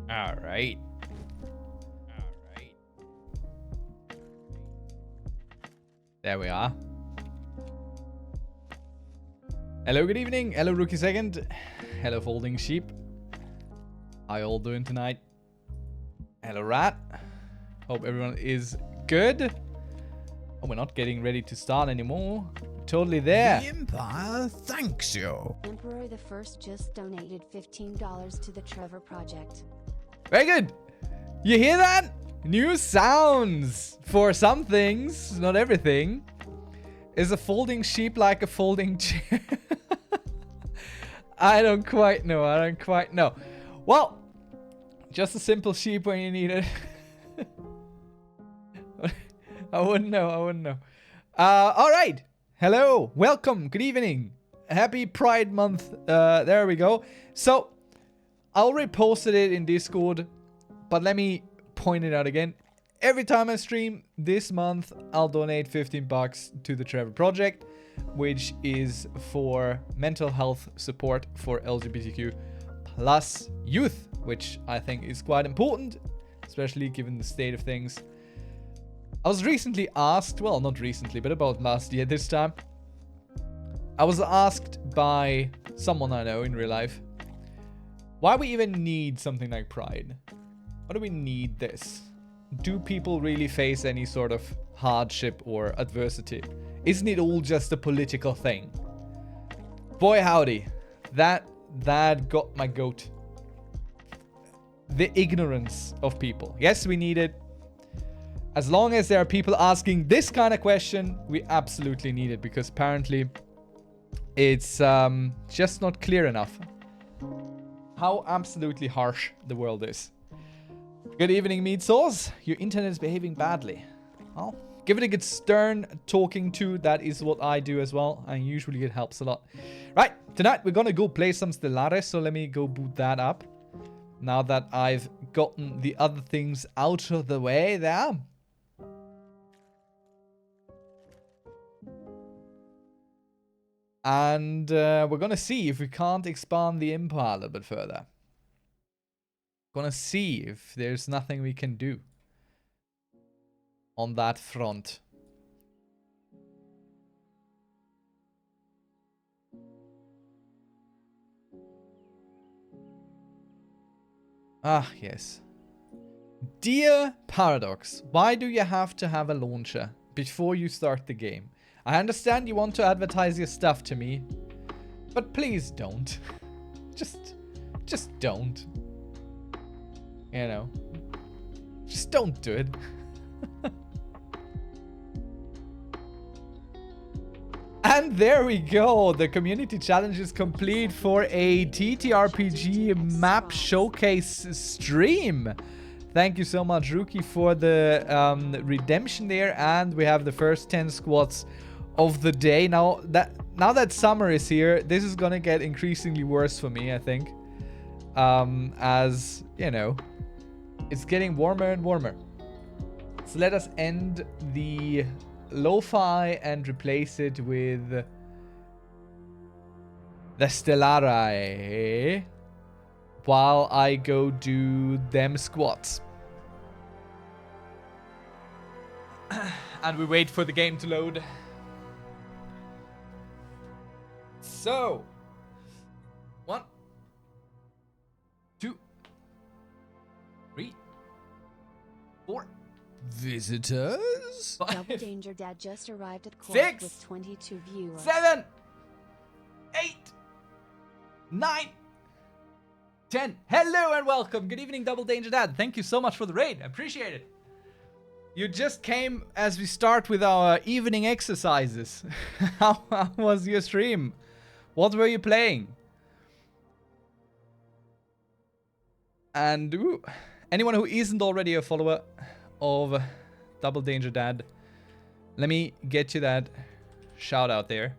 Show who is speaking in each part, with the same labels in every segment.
Speaker 1: All right. There we are. Hello, good evening. Hello, Rookie Second. Hello, Folding Sheep. How you all doing tonight? Hello, Rat. Hope everyone is good. Oh, we're not getting ready to start anymore. Totally there.
Speaker 2: The Empire thanks you.
Speaker 3: Emperor the First just donated $15 to the Trevor Project.
Speaker 1: Very good. You hear that? New sounds. For some things, not everything. Is a folding sheep like a folding chair? I don't quite know. I don't quite know. Well, just a simple sheep when you need it. I wouldn't know. I wouldn't know. All right. Hello. Welcome. Good evening. Happy Pride Month. There we go. So, I already posted it in Discord, but let me point it out again. Every time I stream this month, I'll donate $15 to the Trevor Project, which is for mental health support for LGBTQ plus youth, which I think is quite important, especially given the state of things. I was recently asked, well, not recently, but about last year this time, I was asked by someone I know in real life, why we even need something like Pride? Why do we need this? Do people really face any sort of hardship or adversity? Isn't it all just a political thing? Boy howdy, that got my goat. The ignorance of people. Yes, we need it. As long as there are people asking this kind of question, we absolutely need it, because apparently it's just not clear enough how absolutely harsh the world is. Good evening, Meat Sauce. Your internet is behaving badly. Well, give it a good stern talking to. That is what I do as well, and usually it helps a lot. Right, tonight we're gonna go play some Stellaris, so let me go boot that up. Now that I've gotten the other things out of the way there. And we're gonna see if we can't expand the Empire a little bit further. Gonna see if there's nothing we can do on that front. Ah, yes. Dear Paradox, why do you have to have a launcher before you start the game? I understand you want to advertise your stuff to me, but please don't. Just don't. You know, just don't do it. And there we go. The community challenge is complete for a TTRPG map showcase stream. Thank you so much, Rookie, for the redemption there. And we have the first 10 squads of the day. Now that summer is here, this is gonna get increasingly worse for me, I think. As, you know, it's getting warmer and warmer. So let us end the lo-fi and replace it with the Stellaris while I go do them squats. And we wait for the game to load. So, 1, 2, 3, 4.
Speaker 2: Visitors?
Speaker 3: Double Danger Dad just arrived at court
Speaker 1: 6,
Speaker 3: with 22 viewers.
Speaker 1: 7, 8, 9, 10. Hello and welcome. Good evening, Double Danger Dad. Thank you so much for the raid. I appreciate it. You just came as we start with our evening exercises. How was your stream? What were you playing? And anyone who isn't already a follower of Double Danger Dad, let me get you that shout out there.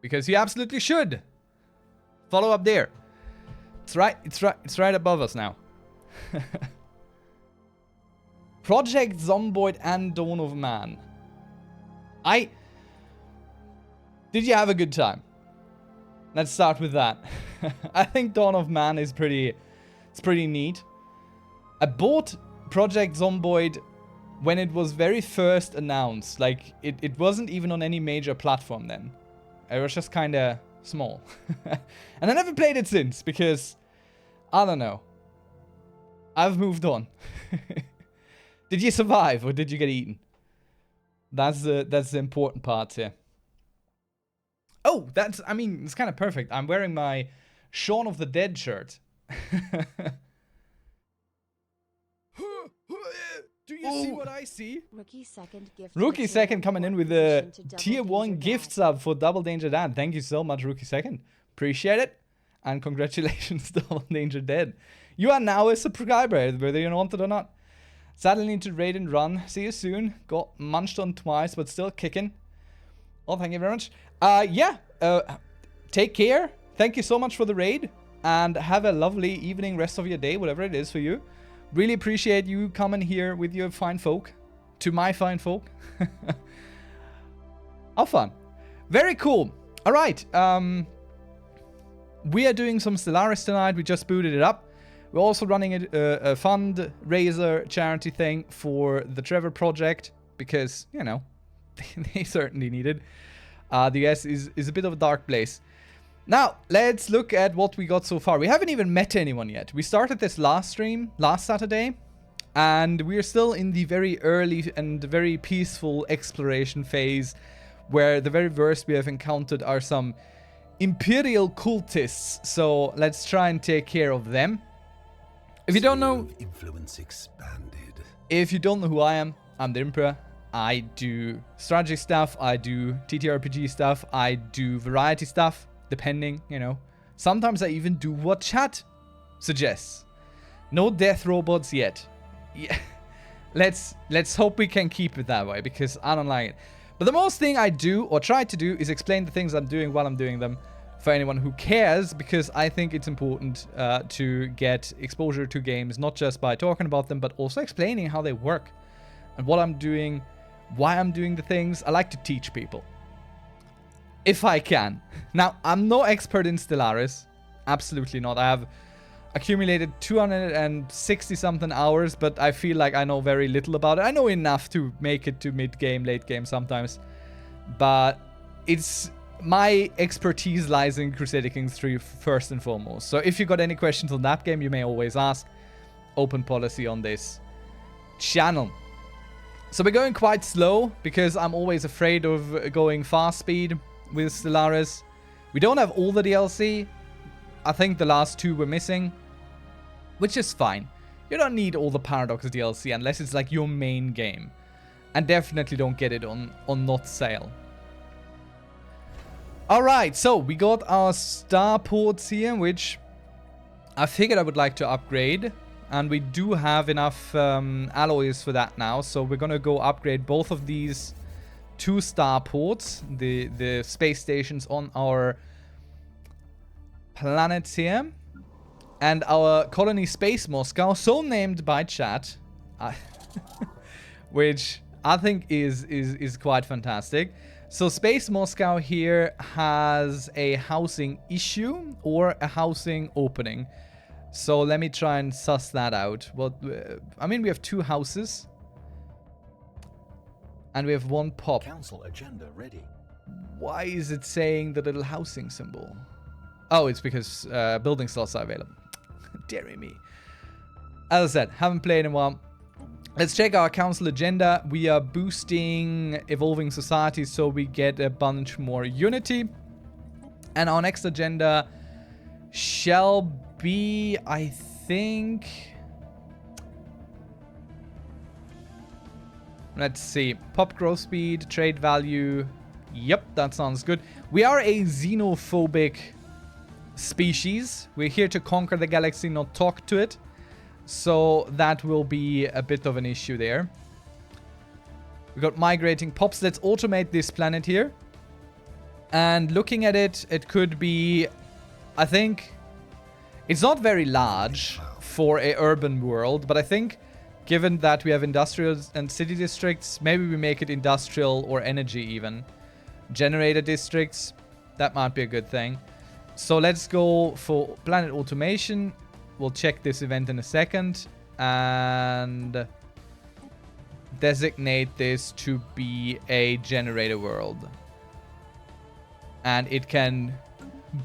Speaker 1: Because you absolutely should. Follow up there. It's right above us now. Project Zomboid and Dawn of Man. Did you have a good time? Let's start with that. I think Dawn of Man is it's pretty neat. I bought Project Zomboid when it was very first announced. Like, it wasn't even on any major platform then. It was just kind of small. And I never played it since, because, I don't know. I've moved on. Did you survive, or did you get eaten? That's the important part here. Oh, I mean, it's kind of perfect. I'm wearing my Shaun of the Dead shirt. Do you see what I see? Rookie Second coming in with a tier 1 gift sub for Double Danger Dad. Thank you so much, Rookie Second. Appreciate it. And congratulations, Double Danger Dad. You are now a subscriber, whether you want it or not. Sadly need to raid and run. See you soon. Got munched on twice, but still kicking. Oh, thank you very much. Take care. Thank you so much for the raid. And have a lovely evening, rest of your day, whatever it is for you. Really appreciate you coming here with your fine folk. To my fine folk. How fun. Very cool. Alright. We are doing some Stellaris tonight. We just booted it up. We're also running a fundraiser charity thing for the Trevor project. Because, you know, they certainly need it. The US is a bit of a dark place. Now, let's look at what we got so far. We haven't even met anyone yet. We started this last stream, last Saturday, and we're still in the very early and very peaceful exploration phase, where the very worst we have encountered are some Imperial cultists. So let's try and take care of them. If you don't know,
Speaker 2: Influence expanded.
Speaker 1: If you don't know who I am, I'm the Imperor. I do strategy stuff, I do TTRPG stuff, I do variety stuff. Depending, you know. Sometimes I even do what chat suggests. No death robots yet. Yeah. Let's hope we can keep it that way, because I don't like it. But the most thing I do, or try to do, is explain the things I'm doing while I'm doing them for anyone who cares, because I think it's important to get exposure to games, not just by talking about them, but also explaining how they work and what I'm doing, why I'm doing the things. I like to teach people. If I can. Now, I'm no expert in Stellaris. Absolutely not. I have accumulated 260 something hours, but I feel like I know very little about it. I know enough to make it to mid-game, late game sometimes. But my expertise lies in Crusader Kings 3 first and foremost. So if you got any questions on that game, you may always ask. Open policy on this channel. So we're going quite slow, because I'm always afraid of going fast speed with Stellaris. We don't have all the DLC. I think the last 2 were missing, which is fine. You don't need all the Paradox DLC unless it's like your main game. And definitely don't get it on not sale. Alright, so we got our starports here, which I figured I would like to upgrade. And we do have enough alloys for that now. So we're gonna go upgrade both of these 2 starports, the space stations on our planets here, and our colony Space Moscow, so named by chat, which I think is quite fantastic. So Space Moscow here has a housing issue or a housing opening. So let me try and suss that out. I mean, we have 2 houses. And we have 1 pop.
Speaker 2: Council agenda ready.
Speaker 1: Why is it saying the little housing symbol? Oh, it's because building slots are available. Dare me. As I said, haven't played in a while. Let's check our council agenda. We are boosting evolving societies so we get a bunch more unity. And our next agenda shall be, I think... Let's see. Pop growth speed, trade value. Yep, that sounds good. We are a xenophobic species. We're here to conquer the galaxy, not talk to it. So that will be a bit of an issue there. We got migrating pops. Let's automate this planet here. And looking at it, it could be... I think... It's not very large for a urban world, but I think... Given that we have industrial and city districts, maybe we make it industrial or energy even. Generator districts, that might be a good thing. So let's go for planet automation. We'll check this event in a second. And designate this to be a generator world. And it can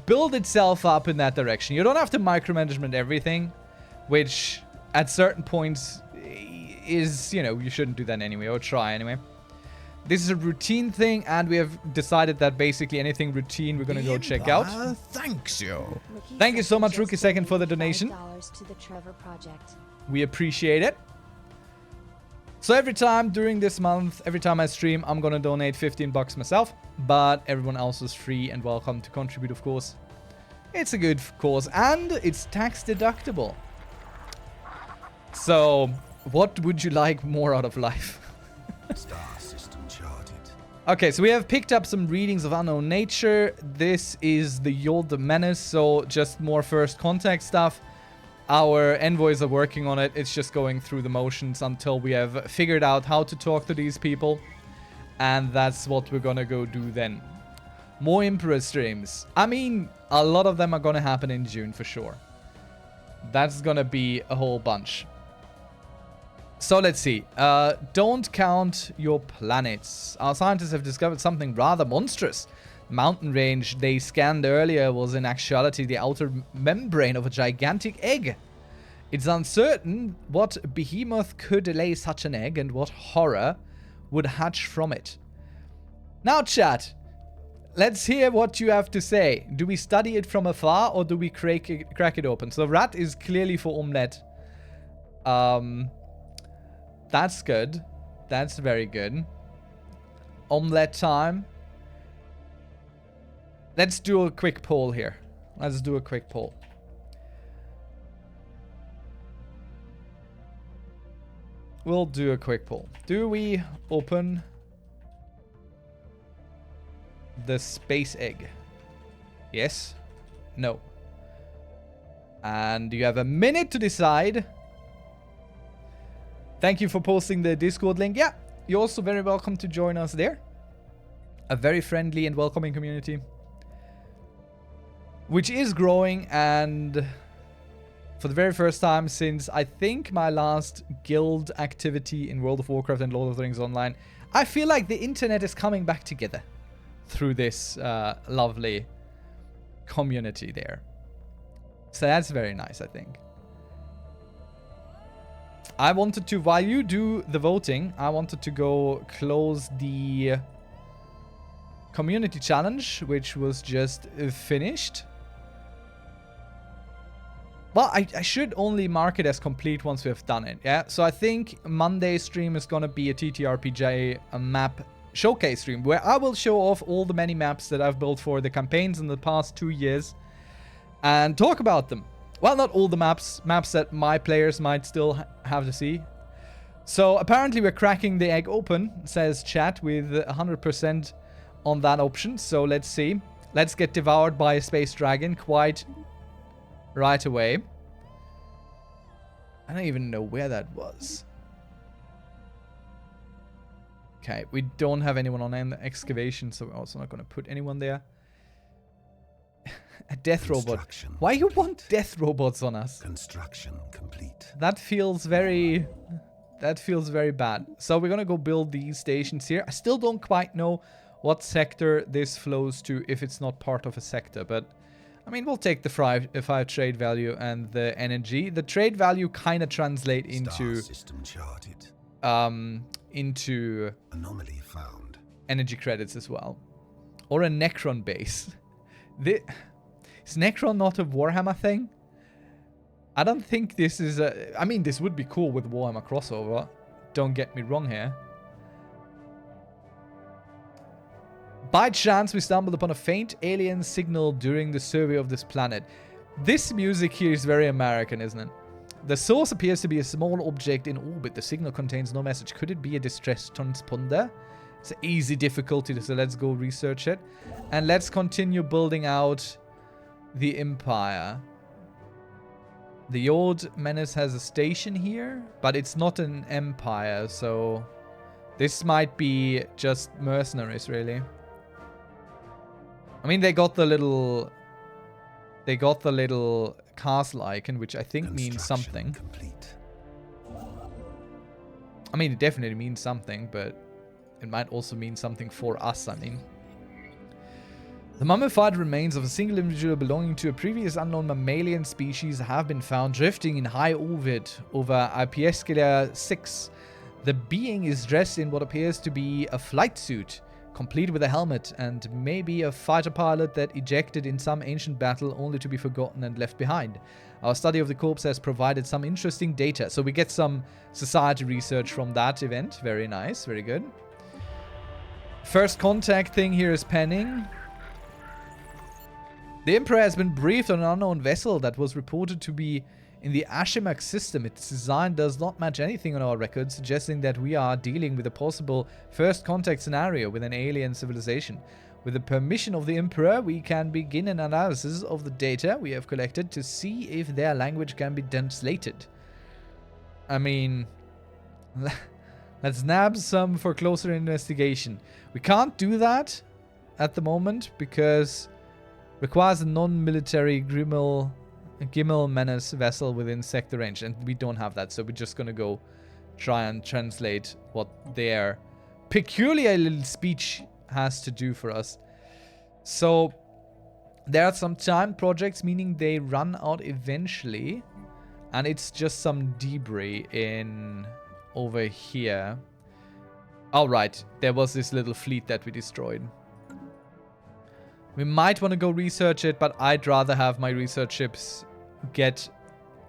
Speaker 1: build itself up in that direction. You don't have to micromanagement everything, which at certain points is, you know, you shouldn't do that anyway, or try anyway. This is a routine thing, and we have decided that basically anything routine we're gonna go check out.
Speaker 4: Thanks you.
Speaker 1: Thank you so much, Rookie Second, for the donation.
Speaker 3: $5 to the Trevor Project.
Speaker 1: We appreciate it. So every time during this month, every time I stream, I'm gonna donate 15 bucks myself, but everyone else is free and welcome to contribute, of course. It's a good cause, and it's tax deductible. So, what would you like more out of life?
Speaker 2: Star system charted.
Speaker 1: Okay, so we have picked up some readings of unknown nature. This is the Yod the Menace, so just more first contact stuff. Our envoys are working on it. It's just going through the motions until we have figured out how to talk to these people. And that's what we're gonna go do then. More Imperor streams. I mean, a lot of them are gonna happen in June for sure. That's gonna be a whole bunch. So let's see. Don't count your planets. Our scientists have discovered something rather monstrous. Mountain range they scanned earlier was in actuality the outer membrane of a gigantic egg. It's uncertain what behemoth could lay such an egg and what horror would hatch from it. Now, chat, let's hear what you have to say. Do we study it from afar or do we crack it open? So rat is clearly for omelette. That's good. That's very good. Omelette time. Let's do a quick poll here. Let's do a quick poll. We'll do a quick poll. Do we open the space egg? Yes? No. And you have a minute to decide. Thank you for posting the Discord link. Yeah, you're also very welcome to join us there. A very friendly and welcoming community, which is growing, and for the very first time since I think my last guild activity in World of Warcraft and Lord of the Rings Online, I feel like the internet is coming back together through this lovely community there. So that's very nice, I think. I wanted to, while you do the voting, I wanted to go close the community challenge, which was just finished. Well, I should only mark it as complete once we have done it, yeah? So I think Monday's stream is gonna be a TTRPG map showcase stream, where I will show off all the many maps that I've built for the campaigns in the past 2 years and talk about them. Well, not all the maps that my players might still have to see. So apparently we're cracking the egg open, says chat, with 100% on that option. So let's see. Let's get devoured by a space dragon quite right away. I don't even know where that was. Okay, we don't have anyone on excavation, so we're also not going to put anyone there. A death robot. Why you want death robots on us?
Speaker 2: Construction complete.
Speaker 1: That feels very bad. So we're going to go build these stations here. I still don't quite know what sector this flows to if it's not part of a sector, but I mean, we'll take the 5 trade value and the energy. The trade value kind of translate into
Speaker 2: system charted.
Speaker 1: Into
Speaker 2: Anomaly found.
Speaker 1: Energy credits as well, or a Necron base. Is Necron not a Warhammer thing? I don't think this is a... I mean, this would be cool with Warhammer crossover. Don't get me wrong here. By chance, we stumbled upon a faint alien signal during the survey of this planet. This music here is very American, isn't it? The source appears to be a small object in orbit. The signal contains no message. Could it be a distress transponder? It's an easy difficulty, so let's go research it. And let's continue building out the Empire. The Yod Menace has a station here, but it's not an empire, so this might be just mercenaries, really. I mean, they got the little They got the little castle icon, which I think means
Speaker 2: Construction
Speaker 1: something.
Speaker 2: complete.
Speaker 1: I mean, it definitely means something, but it might also mean something for us, I mean. The mummified remains of a single individual belonging to a previous unknown mammalian species have been found drifting in high orbit over Ipiescalia 6. The being is dressed in what appears to be a flight suit, complete with a helmet, and maybe a fighter pilot that ejected in some ancient battle only to be forgotten and left behind. Our study of the corpse has provided some interesting data, so we get some society research from that event. Very nice, very good. First contact thing here is penning. The Emperor has been briefed on an unknown vessel that was reported to be in the Ashimak system. Its design does not match anything on our records, suggesting that we are dealing with a possible first contact scenario with an alien civilization. With the permission of the Emperor, we can begin an analysis of the data we have collected to see if their language can be translated. I mean, let's nab some for closer investigation. We can't do that at the moment because requires a non-military Gimel Menace vessel within sector range, and we don't have that, so we're just gonna go try and translate what their peculiar little speech has to do for us. So there are some timed projects, meaning they run out eventually, and it's just some debris in over here. All right, there was this little fleet that we destroyed. We might want to go research it, but I'd rather have my research ships get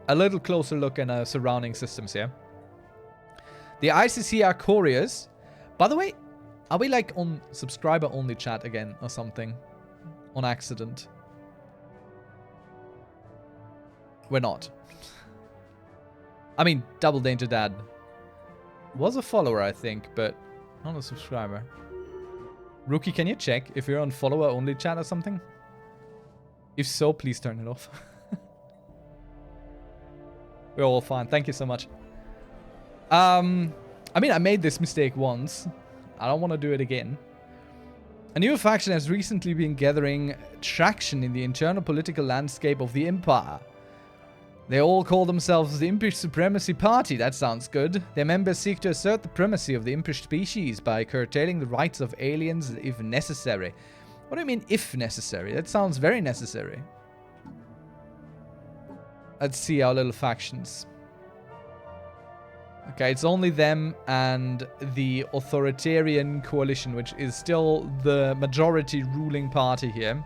Speaker 1: a little closer look at our surrounding systems here. The ICC are couriers. By the way, are we like on subscriber only chat again or something? On accident. We're not. I mean, Double Danger Dad was a follower, I think, but not a subscriber. Rookie, can you check if you're on follower only chat or something? If so, please turn it off. We're all fine. Thank you so much. I mean, I made this mistake once. I don't want to do it again. A new faction has recently been gathering traction in the internal political landscape of the Empire. They all call themselves the Impish Supremacy Party. That sounds good. Their members seek to assert the primacy of the Impish species by curtailing the rights of aliens if necessary. What do you mean, if necessary? That sounds very necessary. Let's see our little factions. Okay, it's only them and the authoritarian coalition, which is still the majority ruling party here.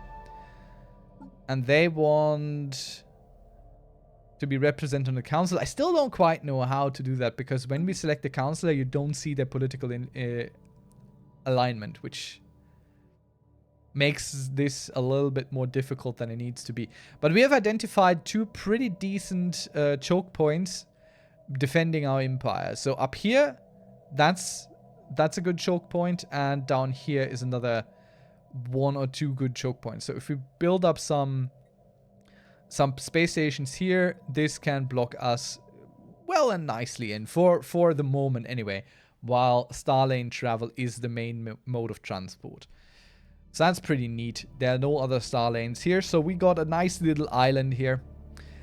Speaker 1: And they want to be represented on the council. I still don't quite know how to do that, because when we select the councillor, you don't see their political alignment, which makes this a little bit more difficult than it needs to be. But we have identified two pretty decent choke points defending our empire. So up here, that's a good choke point, and down here is another one or two good choke points. So if we build up some space stations here, this can block us well and nicely in for the moment anyway, while Starlane travel is the main mode of transport. So that's pretty neat. There are no other Starlanes here, so we got a nice little island here.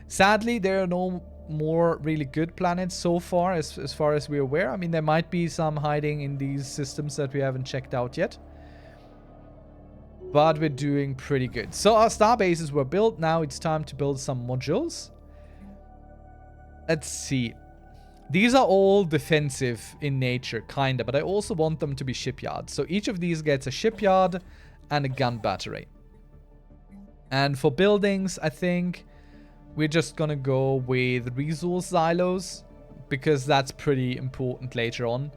Speaker 1: Sadly, there are no more really good planets so far as far as we're aware. I mean, there might be some hiding in these systems that we haven't checked out yet. But we're doing pretty good. So our star bases were built. Now it's time to build some modules. Let's see. These are all defensive in nature, kinda, but I also want them to be shipyards. So each of these gets a shipyard and a gun battery. And for buildings, I think we're just gonna go with resource silos, because that's pretty important later on.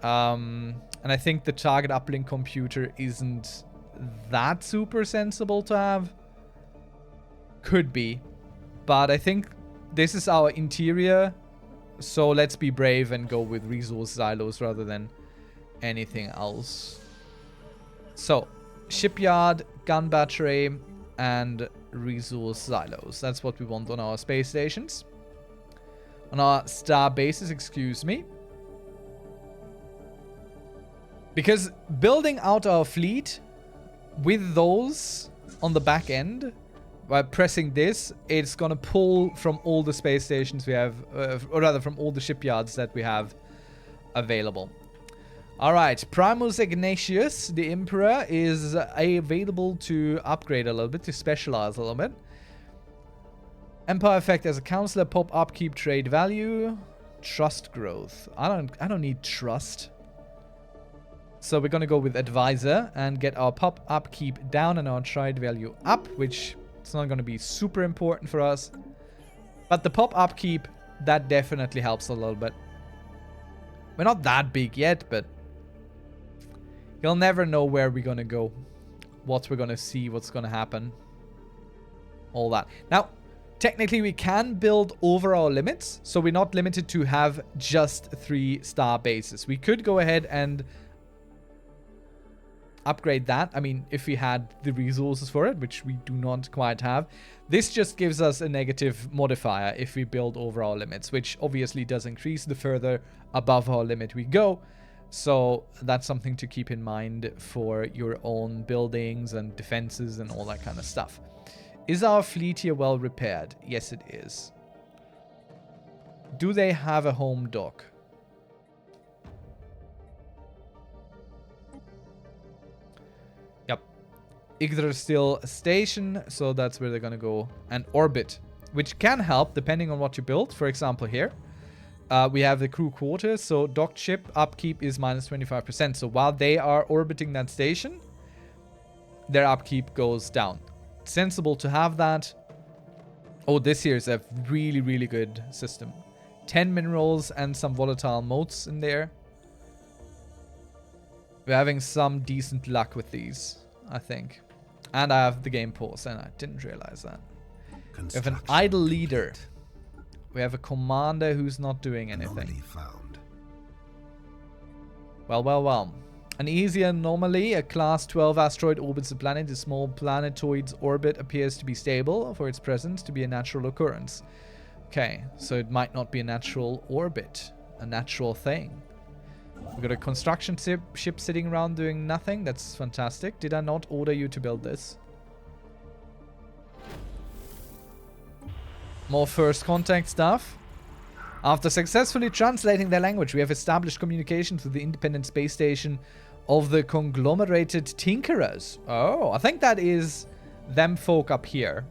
Speaker 1: And I think the target uplink computer isn't that super sensible to have. Could be, but I think this is our interior, so let's be brave and go with resource silos rather than anything else. So shipyard, gun battery, and resource silos. That's what we want on our space stations, on our star bases, excuse me. Because building out our fleet with those on the back end by pressing this, it's going to pull from all the space stations we have, or rather from all the shipyards that we have available. Alright, Primus Ignatius, the Emperor, is available to upgrade a little bit, to specialize a little bit. Empire effect as a counselor, pop upkeep, trade value, trust growth. I don't need trust. So we're gonna go with advisor and get our pop upkeep down and our trade value up, which is not gonna be super important for us. But the pop upkeep, that definitely helps a little bit. We're not that big yet, but you'll never know where we're gonna go, what we're gonna see, what's gonna happen, all that. Now, technically we can build over our limits, so we're not limited to have just 3-star bases. We could go ahead and upgrade that. I mean, if we had the resources for it, which we do not quite have. This just gives us a negative modifier if we build over our limits, which obviously does increase the further above our limit we go. So that's something to keep in mind for your own buildings and defenses and all that kind of stuff. Is our fleet here well repaired? Yes, it is. Do they have a home dock? Yep. Yggdrasil station, so that's where they're gonna go. And orbit, which can help depending on what you build. For example, here we have the crew quarters, so docked ship upkeep is minus 25%. So while they are orbiting that station, their upkeep goes down. Sensible to have that. Oh, this here is a really, really good system. 10 minerals and some volatile motes in there. We're having some decent luck with these, I think. And I have the game pause, and I didn't realize that. We have an idle leader. We have a commander who's not doing anything. Well. An easy anomaly. A class 12 asteroid orbits the planet. The small planetoid's orbit appears to be stable for its presence to be a natural occurrence. Okay, so it might not be a natural orbit. A natural thing. We've got a construction ship sitting around doing nothing. That's fantastic. Did I not order you to build this? More first contact stuff. After successfully translating their language, we have established communications with the independent space station of the conglomerated Tinkerers. Oh, I think that is them folk up here.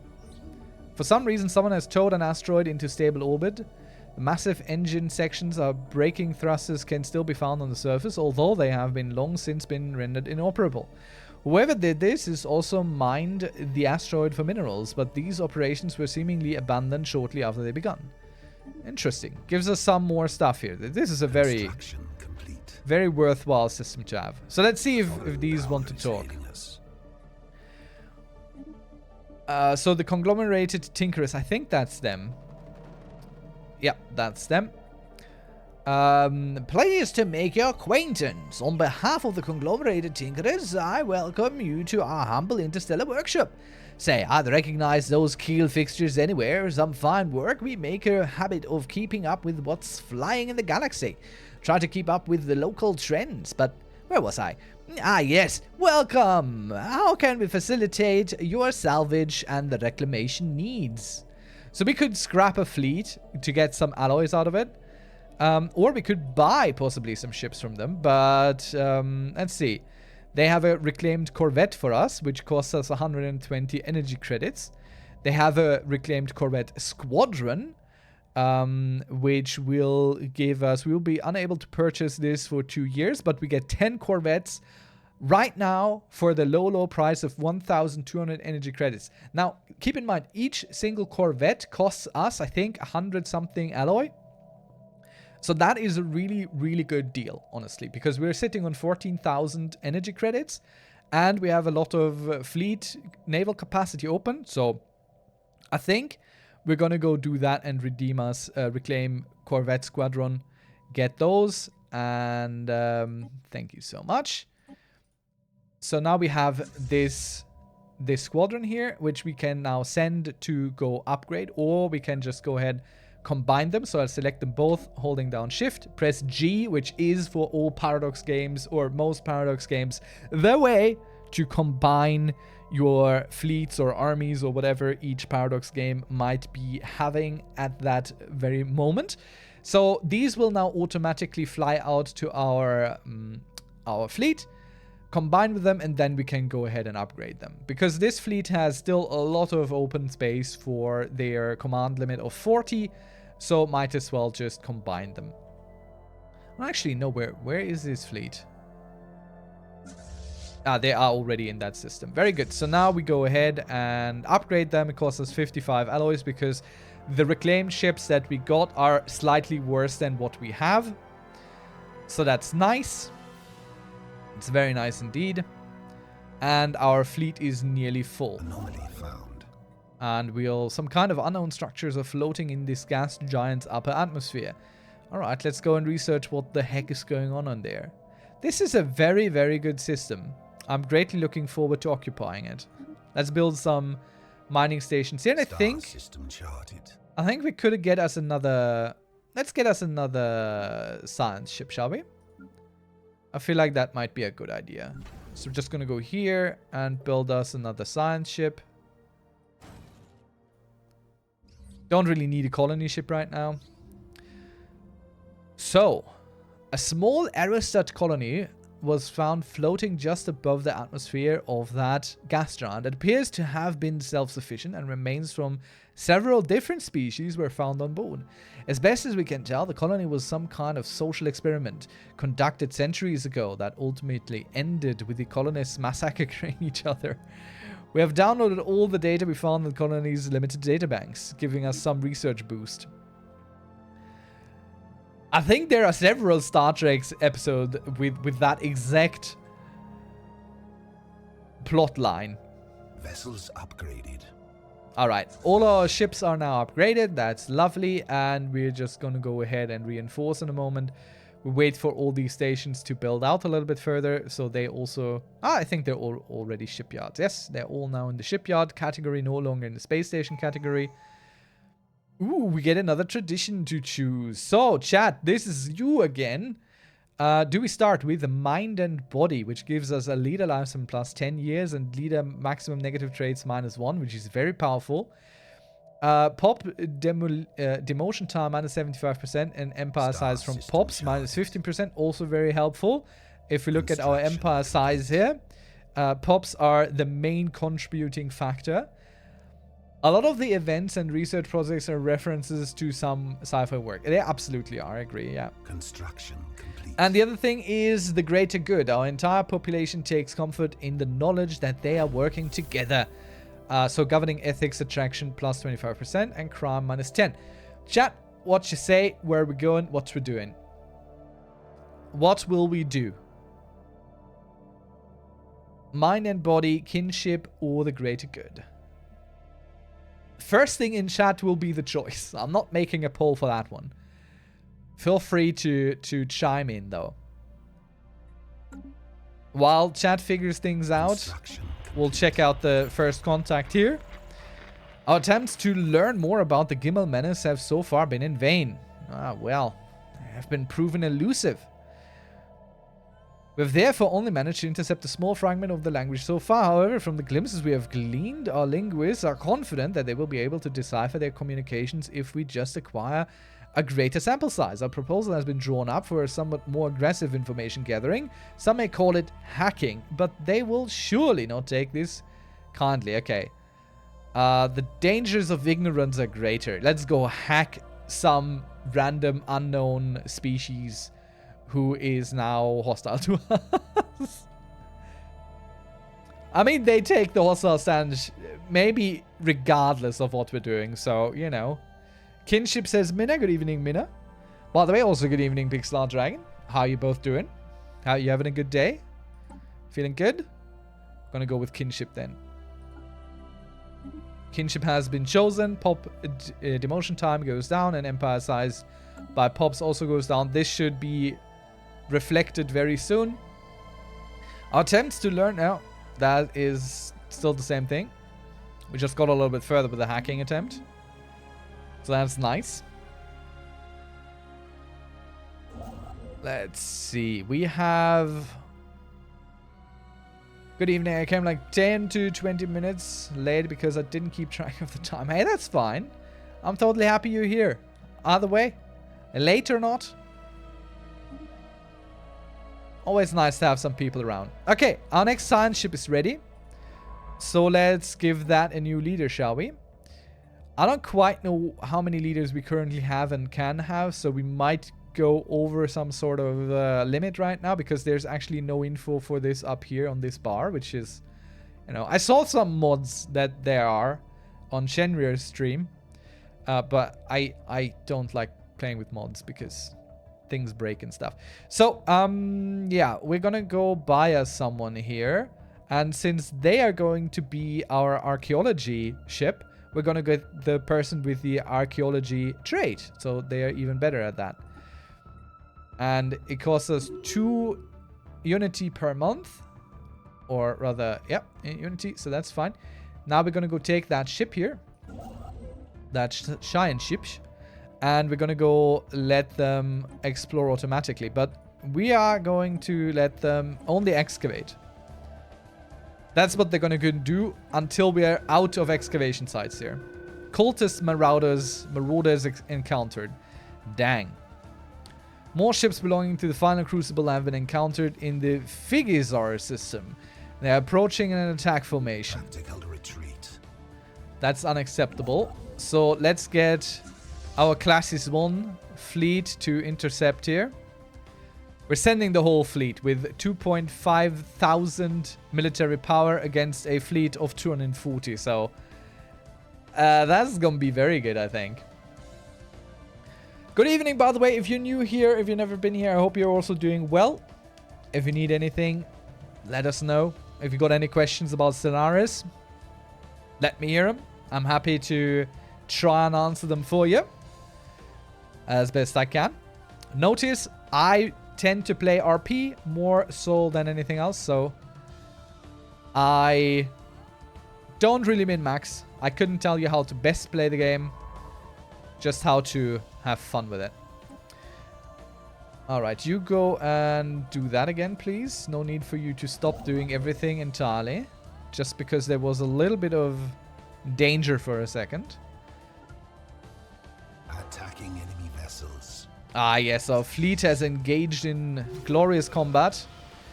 Speaker 1: For some reason, someone has towed an asteroid into stable orbit. The massive engine sections or braking thrusters can still be found on the surface, although they have been long since been rendered inoperable. Whoever did this is also mined the asteroid for minerals, but these operations were seemingly abandoned shortly after they begun. Interesting. Gives us some more stuff here. This is a very worthwhile system to have. So let's see if these want to talk. So the conglomerated Tinkerers, I think that's them. Yeah, that's them. Pleased to make your acquaintance. On behalf of the conglomerated Tinkerers, I welcome you to our humble interstellar workshop. Say, I'd recognize those keel fixtures anywhere. Some fine work. We make a habit of keeping up with what's flying in the galaxy. Try to keep up with the local trends. But where was I? Ah, yes. Welcome. How can we facilitate your salvage and the reclamation needs? So we could scrap a fleet to get some alloys out of it. Or we could buy possibly some ships from them. But let's see. They have a reclaimed corvette for us, which costs us 120 energy credits. They have a reclaimed corvette squadron, which will give us... We'll be unable to purchase this for 2 years, but we get 10 corvettes right now for the low price of 1,200 energy credits. Now, keep in mind, each single corvette costs us, I think, 100-something alloy. So that is a really, really good deal, honestly, because we're sitting on 14,000 energy credits and we have a lot of fleet naval capacity open. So I think we're going to go do that and redeem us, reclaim Corvette Squadron, get those. And thank you so much. So now we have this squadron here, which we can now send to go upgrade, or we can just go ahead combine them. So I'll select them both, holding down shift, press G, which is for all Paradox games or most Paradox games the way to combine your fleets or armies or whatever each Paradox game might be having at that very moment. So these will now automatically fly out to our fleet, combine with them, and then we can go ahead and upgrade them. Because this fleet has still a lot of open space for their command limit of 40, so might as well just combine them. Actually, no, where is this fleet? They are already in that system. Very good. So now we go ahead and upgrade them. It costs us 55 alloys because the reclaimed ships that we got are slightly worse than what we have. So that's nice. It's very nice indeed. And our fleet is nearly full.
Speaker 2: Anomaly found.
Speaker 1: And some kind of unknown structures are floating in this gas giant's upper atmosphere. Alright, let's go and research what the heck is going on there. This is a very, very good system. I'm greatly looking forward to occupying it. Let's build some mining stations here. And I think we could get us another... Let's get us another science ship, shall we? I feel like that might be a good idea. So we're just going to go here and build us another science ship. Don't really need a colony ship right now. So, a small Aerostat colony was found floating just above the atmosphere of that gas giant. It appears to have been self-sufficient, and remains from several different species were found on board. As best as we can tell, the colony was some kind of social experiment conducted centuries ago that ultimately ended with the colonists massacring each other. We have downloaded all the data we found in the colony's limited databanks, giving us some research boost. I think there are several Star Trek episodes with that exact plot line.
Speaker 2: Vessels upgraded.
Speaker 1: Alright, all our ships are now upgraded. That's lovely. And we're just going to go ahead and reinforce in a moment. We wait for all these stations to build out a little bit further. So they also... I think they're all already shipyards. Yes, they're all now in the shipyard category, no longer in the space station category. Ooh, we get another tradition to choose. So, chat, this is you again. Do we start with the mind and body, which gives us a leader lifespan plus 10 years and leader maximum negative traits -1, which is very powerful. Pop demotion time -75% and empire size from pops -15%, also very helpful. If we look at our empire size here, pops are the main contributing factor. A lot of the events and research projects are references to some sci-fi work. They absolutely are, I agree, yeah.
Speaker 2: Construction complete.
Speaker 1: And the other thing is the greater good. Our entire population takes comfort in the knowledge that they are working together. So governing ethics, attraction plus 25% and crime -10. Chat, what you say, where are we going, what we're doing. What will we do? Mind and body, kinship, or the greater good? First thing in chat will be the choice. I'm not making a poll for that one. Feel free to chime in, though. While chat figures things out, we'll check out the first contact here. Our attempts to learn more about the Gimel menace have so far been in vain. Well, they have been proven elusive. We've therefore only managed to intercept a small fragment of the language so far. However, from the glimpses we have gleaned, our linguists are confident that they will be able to decipher their communications if we just acquire a greater sample size. Our proposal has been drawn up for a somewhat more aggressive information gathering. Some may call it hacking, but they will surely not take this kindly. Okay. The dangers of ignorance are greater. Let's go hack some random unknown species who is now hostile to us. I mean, they take the hostile stance maybe regardless of what we're doing, so, you know. Kinship says, Minna, good evening, Minna. By the way, also good evening, Pixlar Dragon. How are you both doing? How you having a good day? Feeling good? Gonna go with kinship then. Kinship has been chosen. Pop demotion time goes down, and empire size by pops also goes down. This should be reflected very soon. Our attempts to learn now, that is still the same thing. We just got a little bit further with the hacking attempt. So that's nice. Let's see. We have Good evening. I came like 10 to 20 minutes late because I didn't keep track of the time. Hey, that's fine. I'm totally happy you're here. Either way, late or not. Always nice to have some people around. Okay, our next science ship is ready. So let's give that a new leader, shall we? I don't quite know how many leaders we currently have and can have, so we might go over some sort of limit right now because there's actually no info for this up here on this bar, which is, you know, I saw some mods that there are on Shenria's stream, but I don't like playing with mods because things break and stuff. So, yeah, we're gonna go buy us someone here, and since they are going to be our archaeology ship, we're gonna get the person with the archaeology trait, so they are even better at that. And it costs us 2 unity per month. Or rather, yep, unity, so that's fine. Now we're gonna go take that ship here. That giant ship. And we're gonna go let them explore automatically. But we are going to let them only excavate. That's what they're gonna go do until we are out of excavation sites here. Cultist marauders encountered. Dang. More ships belonging to the final crucible have been encountered in the Figizar system. They are approaching in an attack formation.
Speaker 2: Tactical retreat.
Speaker 1: That's unacceptable. So let's get our Classis 1 fleet to intercept here. We're sending the whole fleet with 2.5 thousand military power against a fleet of 240. So that's gonna be very good, I think. Good evening, by the way. If you're new here, if you've never been here, I hope you're also doing well. If you need anything, let us know. If you got any questions about Stellaris, let me hear them. I'm happy to try and answer them for you as best I can. Notice I tend to play RP more so than anything else, so I don't really min-max. I couldn't tell you how to best play the game, just how to have fun with it. Alright, you go and do that again, please. No need for you to stop doing everything entirely, just because there was a little bit of danger for a second.
Speaker 2: Attacking enemy vessels.
Speaker 1: Ah, yes, our fleet has engaged in glorious combat.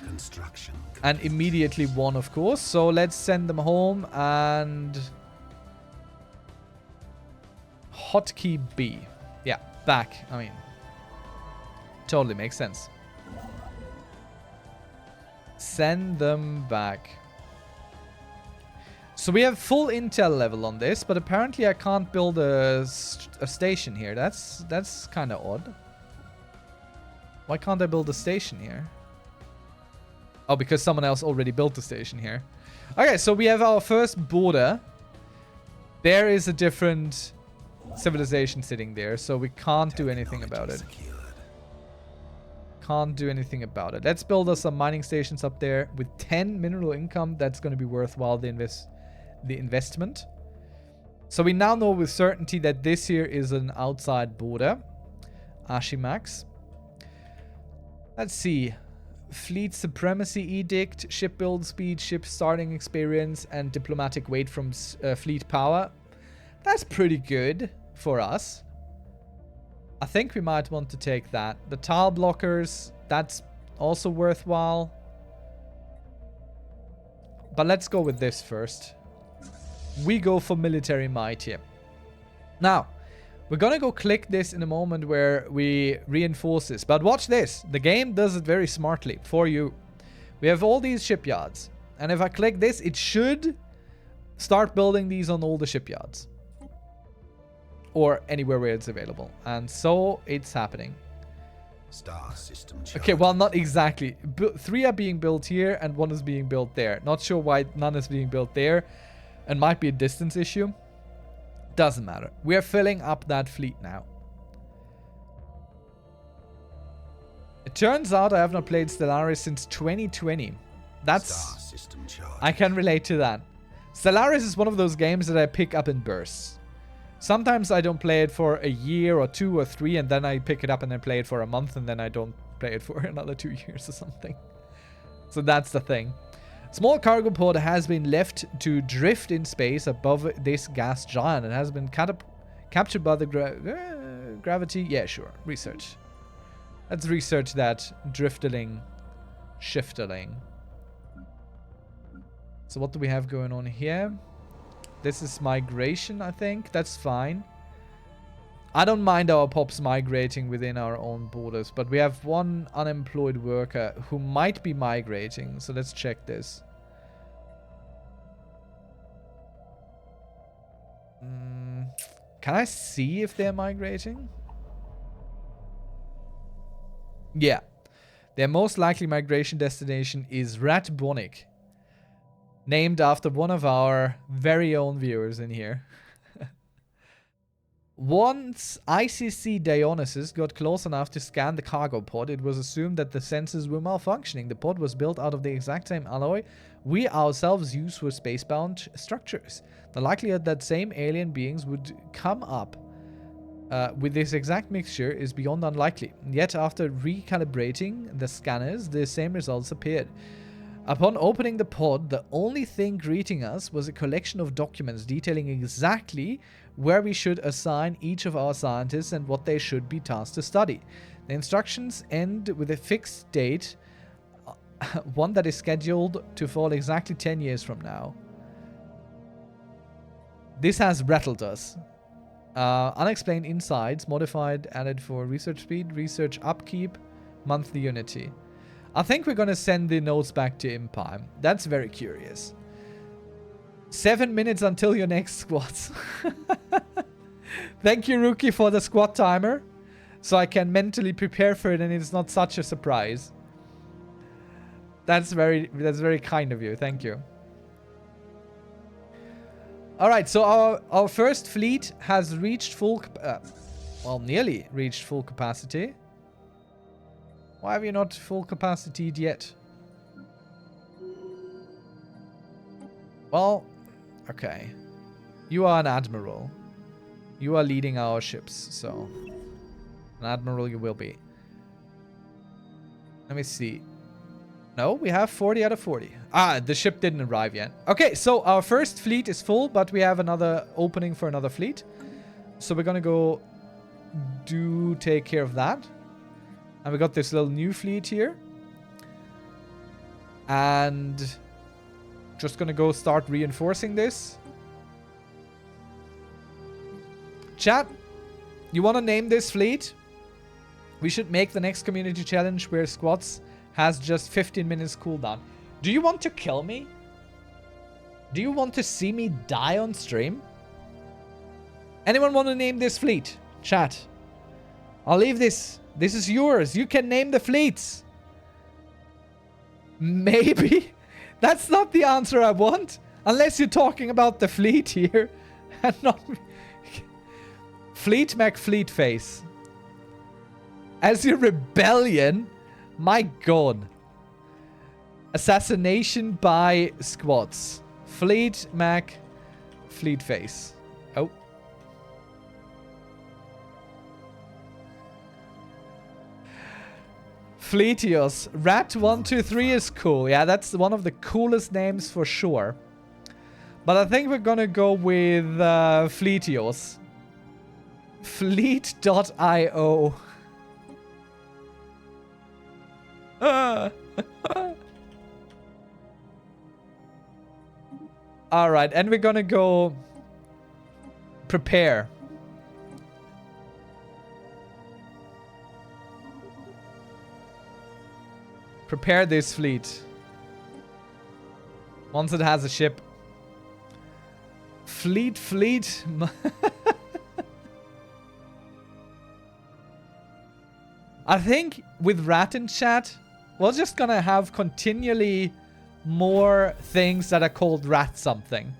Speaker 2: Construction complete.
Speaker 1: And immediately won, of course. So let's send them home and... Hotkey B. Yeah, back. I mean, totally makes sense. Send them back. So we have full intel level on this, but apparently I can't build a station here. That's kind of odd. Why can't I build a station here? Oh, because someone else already built the station here. Okay, so we have our first border. There is a different civilization sitting there, so we can't do anything about it. Can't do anything about it. Let's build us some mining stations up there with 10 mineral income. That's going to be worthwhile, the investment. So we now know with certainty that this here is an outside border. Ashimax. Let's see. Fleet supremacy edict, ship build speed, ship starting experience, and diplomatic weight from fleet power. That's pretty good for us. I think we might want to take that. The tile blockers, that's also worthwhile. But let's go with this first. We go for military might here. Now, we're gonna go click this in a moment where we reinforce this. But watch this. The game does it very smartly for you. We have all these shipyards. And if I click this, it should start building these on all the shipyards. Or anywhere where it's available. And so it's happening.
Speaker 2: Star system charge.
Speaker 1: Okay, well, not exactly. 3 are being built here and 1 is being built there. Not sure why none is being built there. And might be a distance issue. Doesn't matter. We are filling up that fleet now. It turns out I have not played Stellaris since 2020. That's...
Speaker 2: Star system charge.
Speaker 1: I can relate to that. Stellaris is one of those games that I pick up in bursts. Sometimes I don't play it for a year or 2 or 3, and then I pick it up and then play it for a month, and then I don't play it for another 2 years or something. So that's the thing. Small cargo pod has been left to drift in space above this gas giant. It has been captured by the gravity. Yeah, sure. Research. Let's research that drifterling, shifterling. So what do we have going on here? This is migration, I think. That's fine. I don't mind our pops migrating within our own borders, but we have one unemployed worker who might be migrating. So let's check this. Can I see if they're migrating? Yeah. Their most likely migration destination is Ratbonic. Named after one of our very own viewers in here. Once ICC Dionysus got close enough to scan the cargo pod, it was assumed that the sensors were malfunctioning. The pod was built out of the exact same alloy we ourselves use for spacebound structures. The likelihood that same alien beings would come up with this exact mixture is beyond unlikely. Yet after recalibrating the scanners, the same results appeared. Upon opening the pod, the only thing greeting us was a collection of documents detailing exactly where we should assign each of our scientists and what they should be tasked to study. The instructions end with a fixed date, one that is scheduled to fall exactly 10 years from now. This has rattled us. Unexplained insights, modified, added for research speed, research upkeep, monthly unity. I think we're going to send the notes back to Imperor. That's very curious. 7 minutes until your next squats. Thank you, Rookie, for the squat timer. So I can mentally prepare for it and it's not such a surprise. That's very kind of you. Thank you. Alright, so our first fleet has reached full... well, nearly reached full capacity. Why have you not full capacity yet? Well, okay. You are an admiral. You are leading our ships, so... An admiral you will be. Let me see. No, we have 40 out of 40. Ah, the ship didn't arrive yet. Okay, so our first fleet is full, but we have another opening for another fleet. So we're gonna go take care of that. And we got this little new fleet here. And just gonna go start reinforcing this. Chat, you wanna name this fleet? We should make the next community challenge where squats has just 15 minutes cooldown. Do you want to kill me? Do you want to see me die on stream? Anyone want to name this fleet? Chat. I'll leave this. This is yours. You can name the fleets. Maybe. That's not the answer I want. Unless you're talking about the fleet here. And not... Fleet McFleet Face. As your rebellion... My god. Assassination by squads. Fleet Mac Fleet Face. Oh. Fleetios. Rat123 is cool. Yeah, that's one of the coolest names for sure. But I think we're gonna go with Fleetios. Fleet.io. Alright, and we're gonna go prepare. Prepare this fleet. Once it has a ship. Fleet. I think with Rat in chat, we're just gonna have continually more things that are called Rat something.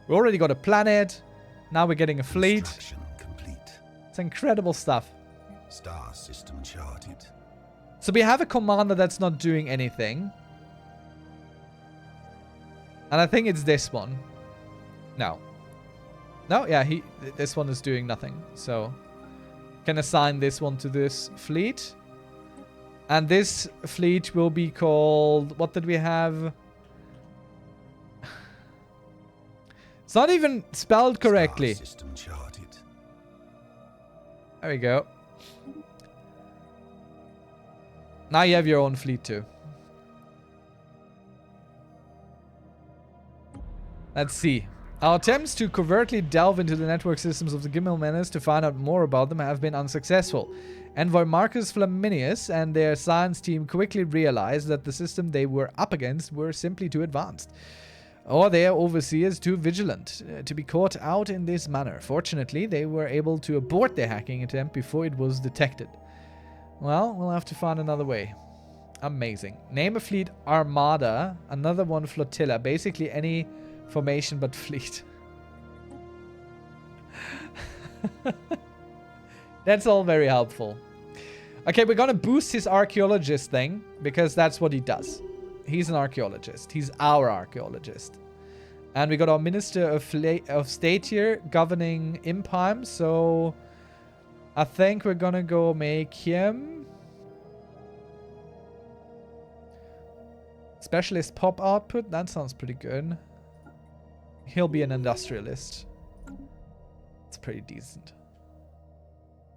Speaker 1: We already got a planet. Now we're getting a fleet.
Speaker 2: Complete.
Speaker 1: It's incredible stuff.
Speaker 2: Star system charted.
Speaker 1: So we have a commander that's not doing anything. And I think it's this one. No. No, yeah, this one is doing nothing. So can assign this one to this fleet. And this fleet will be called... What did we have? It's not even spelled correctly.
Speaker 2: Star system charted.
Speaker 1: There we go. Now you have your own fleet too. Let's see. Our attempts to covertly delve into the network systems of the Gimel Menace to find out more about them have been unsuccessful. Envoy Marcus Flaminius and their science team quickly realized that the system they were up against were simply too advanced, or their overseers too vigilant, to be caught out in this manner. Fortunately, they were able to abort their hacking attempt before it was detected. Well, we'll have to find another way. Amazing. Name a fleet Armada, another one Flotilla. Basically any formation but fleet. That's all very helpful. Okay, we're gonna boost his archaeologist thing, because that's what he does. He's an archaeologist. He's our archaeologist. And we got our Minister of State here governing Impime, so I think we're gonna go make him Specialist Pop Output. That sounds pretty good. He'll be an industrialist. It's pretty decent.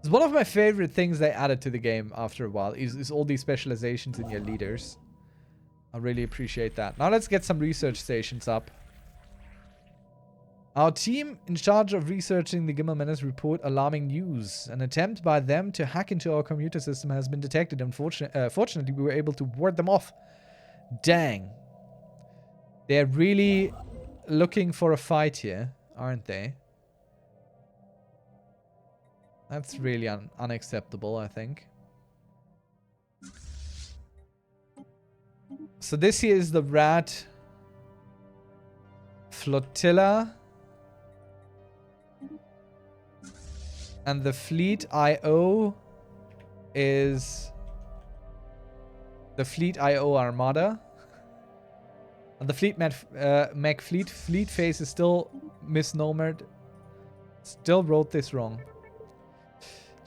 Speaker 1: It's one of my favorite things they added to the game after a while is all these specializations in your leaders. I really appreciate that. Now let's get some research stations up. Our team in charge of researching the Gimel Menace report alarming news. An attempt by them to hack into our computer system has been detected. Fortunately, we were able to ward them off. Dang. They're really looking for a fight here, aren't they? That's really unacceptable, I think. So this here is the Rat Flotilla. And the Fleet IO is the Fleet IO Armada. And the Fleet Mech Fleet face is still misnomered. Still wrote this wrong.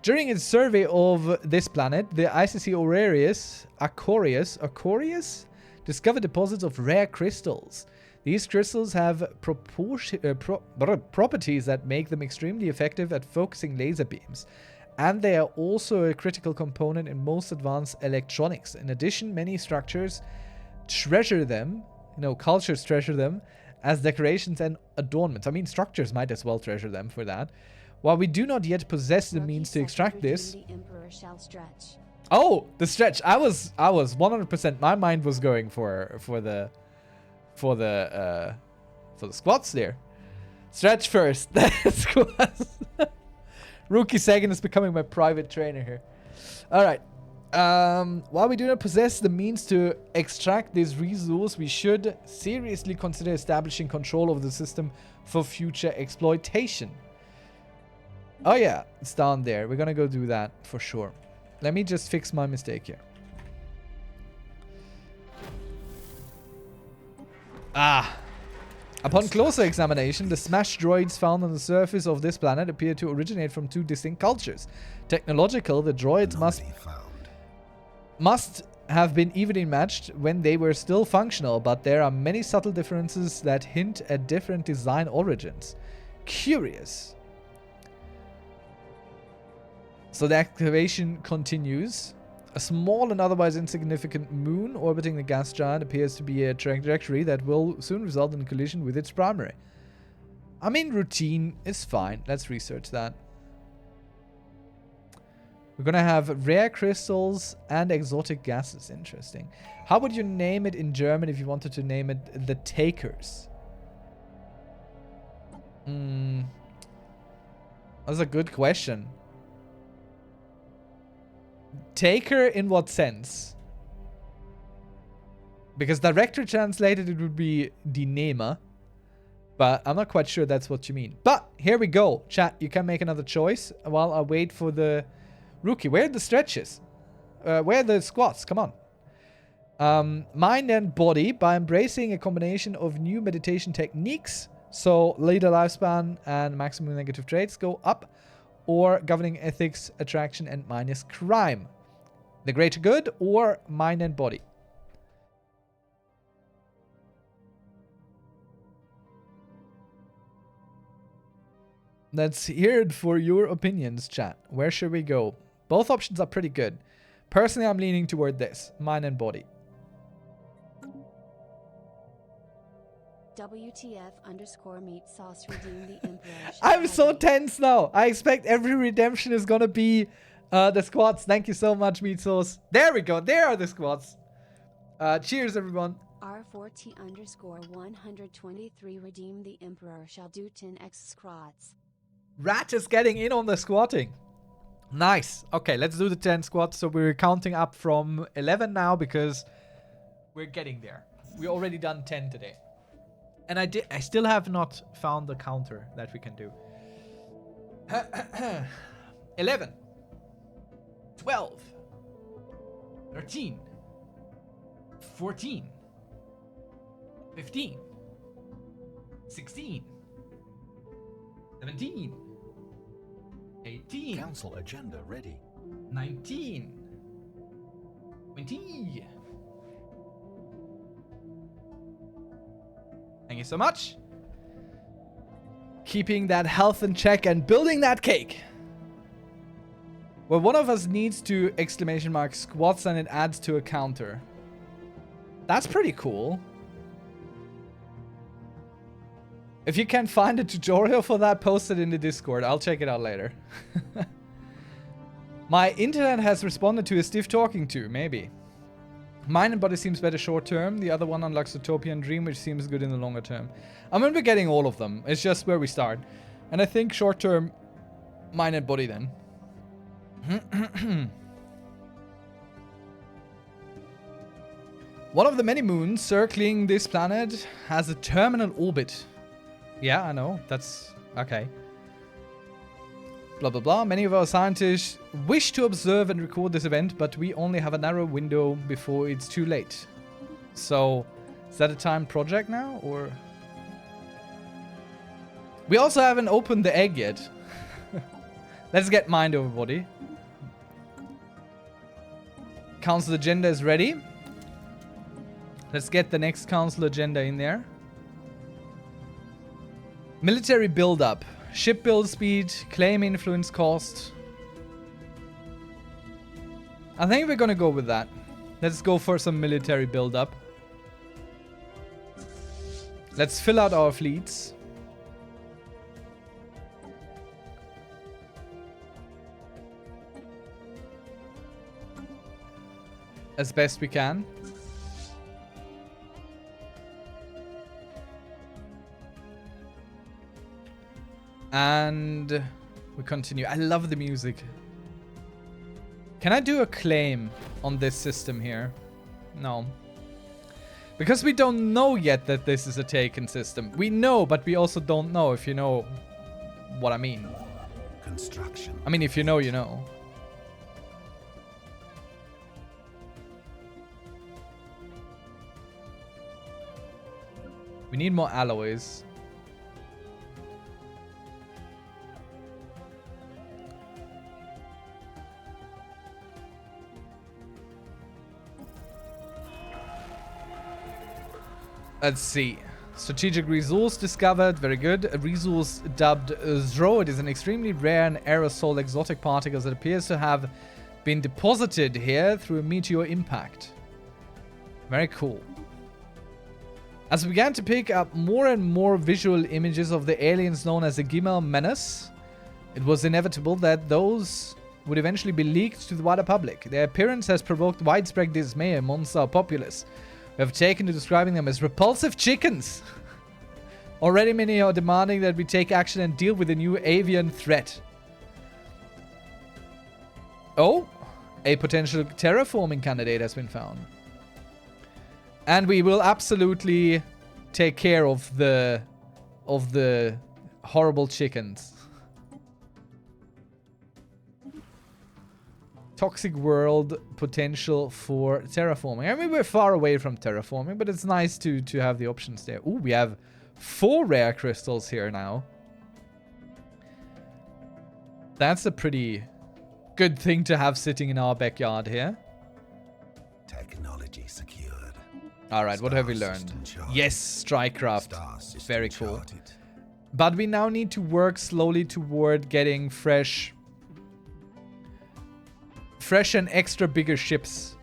Speaker 1: During its survey of this planet, the ICC Aquarius discovered deposits of rare crystals. These crystals have properties that make them extremely effective at focusing laser beams. And they are also a critical component in most advanced electronics. In addition, many structures treasure them, cultures treasure them as decorations and adornments. I mean, structures might as well treasure them for that. While we do not yet possess the means to extract this...
Speaker 3: The Emperor shall stretch.
Speaker 1: Oh, the stretch. I was 100%. My mind was going for the squats there. Stretch first. Squats. Rookie second is becoming my private trainer here. All right. While we do not possess the means to extract this resource, we should seriously consider establishing control of the system for future exploitation. Oh yeah, it's down there. We're gonna go do that for sure. Let me just fix my mistake here. Upon closer examination, the smashed droids found on the surface of this planet appear to originate from two distinct cultures. Technological, the droids must have been evenly matched when they were still functional, but there are many subtle differences that hint at different design origins. Curious. So the excavation continues. A small and otherwise insignificant moon orbiting the gas giant appears to be a trajectory that will soon result in a collision with its primary. I mean, routine is fine. Let's research that. We're gonna have rare crystals and exotic gases. Interesting. How would you name it in German if you wanted to name it the Takers? That's a good question. Taker in what sense? Because directly translated it would be Die Nehmer. But I'm not quite sure that's what you mean. But here we go. Chat, you can make another choice while I wait for the rookie. Where are the stretches? Where are the squats? Come on. Mind and body by embracing a combination of new meditation techniques. So leader lifespan and maximum negative traits go up. Or governing ethics, attraction, and minus crime. The greater good or mind and body. Let's hear it for your opinions, chat. Where should we go? Both options are pretty good. Personally, I'm leaning toward this. Mind and body.
Speaker 3: WTF_meat sauce redeem the Emperor.
Speaker 1: I'm so tense now. I expect every redemption is gonna be the squats. Thank you so much, meat sauce. There we go. There are the squats. Cheers, everyone.
Speaker 3: R4T_123 redeem the Emperor shall do 10x squats.
Speaker 1: Rat is getting in on the squatting. Nice. Okay, let's do the 10 squats. So we're counting up from 11 now because we're getting there. We already done 10 today. And I still have not found the counter that we can do. 11. 12. 13. 14. 15. 16. 17. 18.
Speaker 2: Council agenda ready.
Speaker 1: 19. 20. Thank you so much. Keeping that health in check and building that cake. Well, one of us needs to exclamation mark squats and it adds to a counter. That's pretty cool. If you can find a tutorial for that, post it in the Discord. I'll check it out later. My internet has responded to a stiff talking to, maybe. Mind and body seems better short term. The other one unlocks Utopian Dream, which seems good in the longer term. I'm gonna be getting all of them. It's just where we start. And I think short term, mind and body then. One of the many moons circling this planet has a terminal orbit. Yeah, I know. That's okay. Blah, blah, blah. Many of our scientists wish to observe and record this event, but we only have a narrow window before it's too late. So, is that a timed project now, or? We also haven't opened the egg yet. Let's get mind over body. Council agenda is ready. Let's get the next council agenda in there. Military build-up. Ship build speed, claim influence cost. I think we're gonna go with that. Let's go for some military build-up. Let's fill out our fleets. As best we can. And we continue. I love the music. Can I do a claim on this system here? No. Because we don't know yet that this is a taken system. We know, but we also don't know, if you know what I mean.
Speaker 2: Construction.
Speaker 1: I mean, if you know, you know. We need more alloys. Let's see. Strategic resource discovered. Very good. A resource dubbed Zro. It is an extremely rare and aerosol exotic particle that appears to have been deposited here through a meteor impact. Very cool. As we began to pick up more and more visual images of the aliens known as the Gimel Menace, it was inevitable that those would eventually be leaked to the wider public. Their appearance has provoked widespread dismay amongst our populace. We have taken to describing them as repulsive chickens. Already many are demanding that we take action and deal with the new avian threat. Oh, a potential terraforming candidate has been found. And we will absolutely take care of the horrible chickens. Toxic world potential for terraforming. I mean, we're far away from terraforming, but it's nice to have the options there. Ooh, we have 4 rare crystals here now. That's a pretty good thing to have sitting in our backyard here.
Speaker 2: Technology secured.
Speaker 1: All right, what have we learned? Yes, Strikecraft. Very cool. But we now need to work slowly toward getting fresh and extra bigger ships.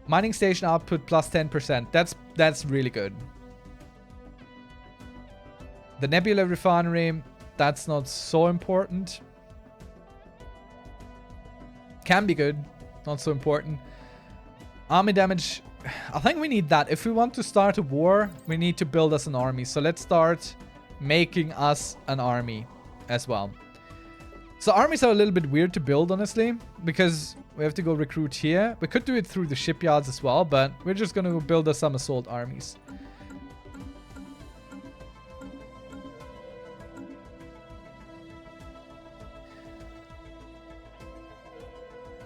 Speaker 1: Mining station output plus 10%. That's really good. The Nebula refinery, that's not so important. Can be good, not so important. Army damage, I think we need that. If we want to start a war, we need to build us an army. So let's start making us an army as well. So armies are a little bit weird to build, honestly, because we have to go recruit here. We could do it through the shipyards as well, but we're just going to build us some assault armies.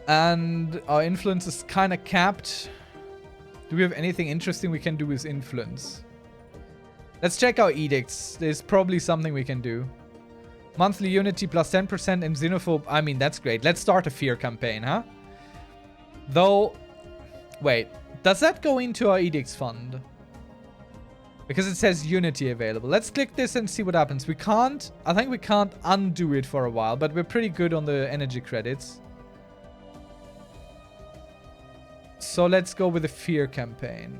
Speaker 1: And our influence is kind of capped. Do we have anything interesting we can do with influence? Let's check our edicts. There's probably something we can do. Monthly unity plus 10% and xenophobe. I mean, that's great. Let's start a fear campaign, huh? Though, wait. Does that go into our edicts fund? Because it says unity available. Let's click this and see what happens. We can't, I think we can't undo it for a while, but we're pretty good on the energy credits. So let's go with the fear campaign.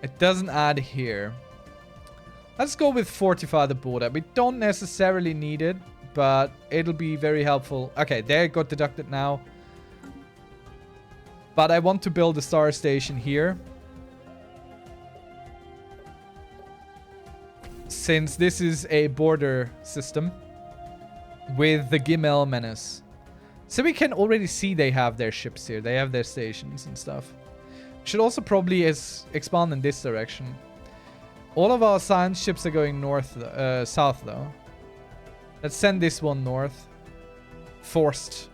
Speaker 1: It doesn't add here. Let's go with fortify the border. We don't necessarily need it, but it'll be very helpful. Okay, there it got deducted now. But I want to build a star station here. Since this is a border system with the Gimel Menace. So we can already see they have their ships here. They have their stations and stuff. Should also probably expand in this direction. All of our science ships are going south though. Let's send this one north. Forced.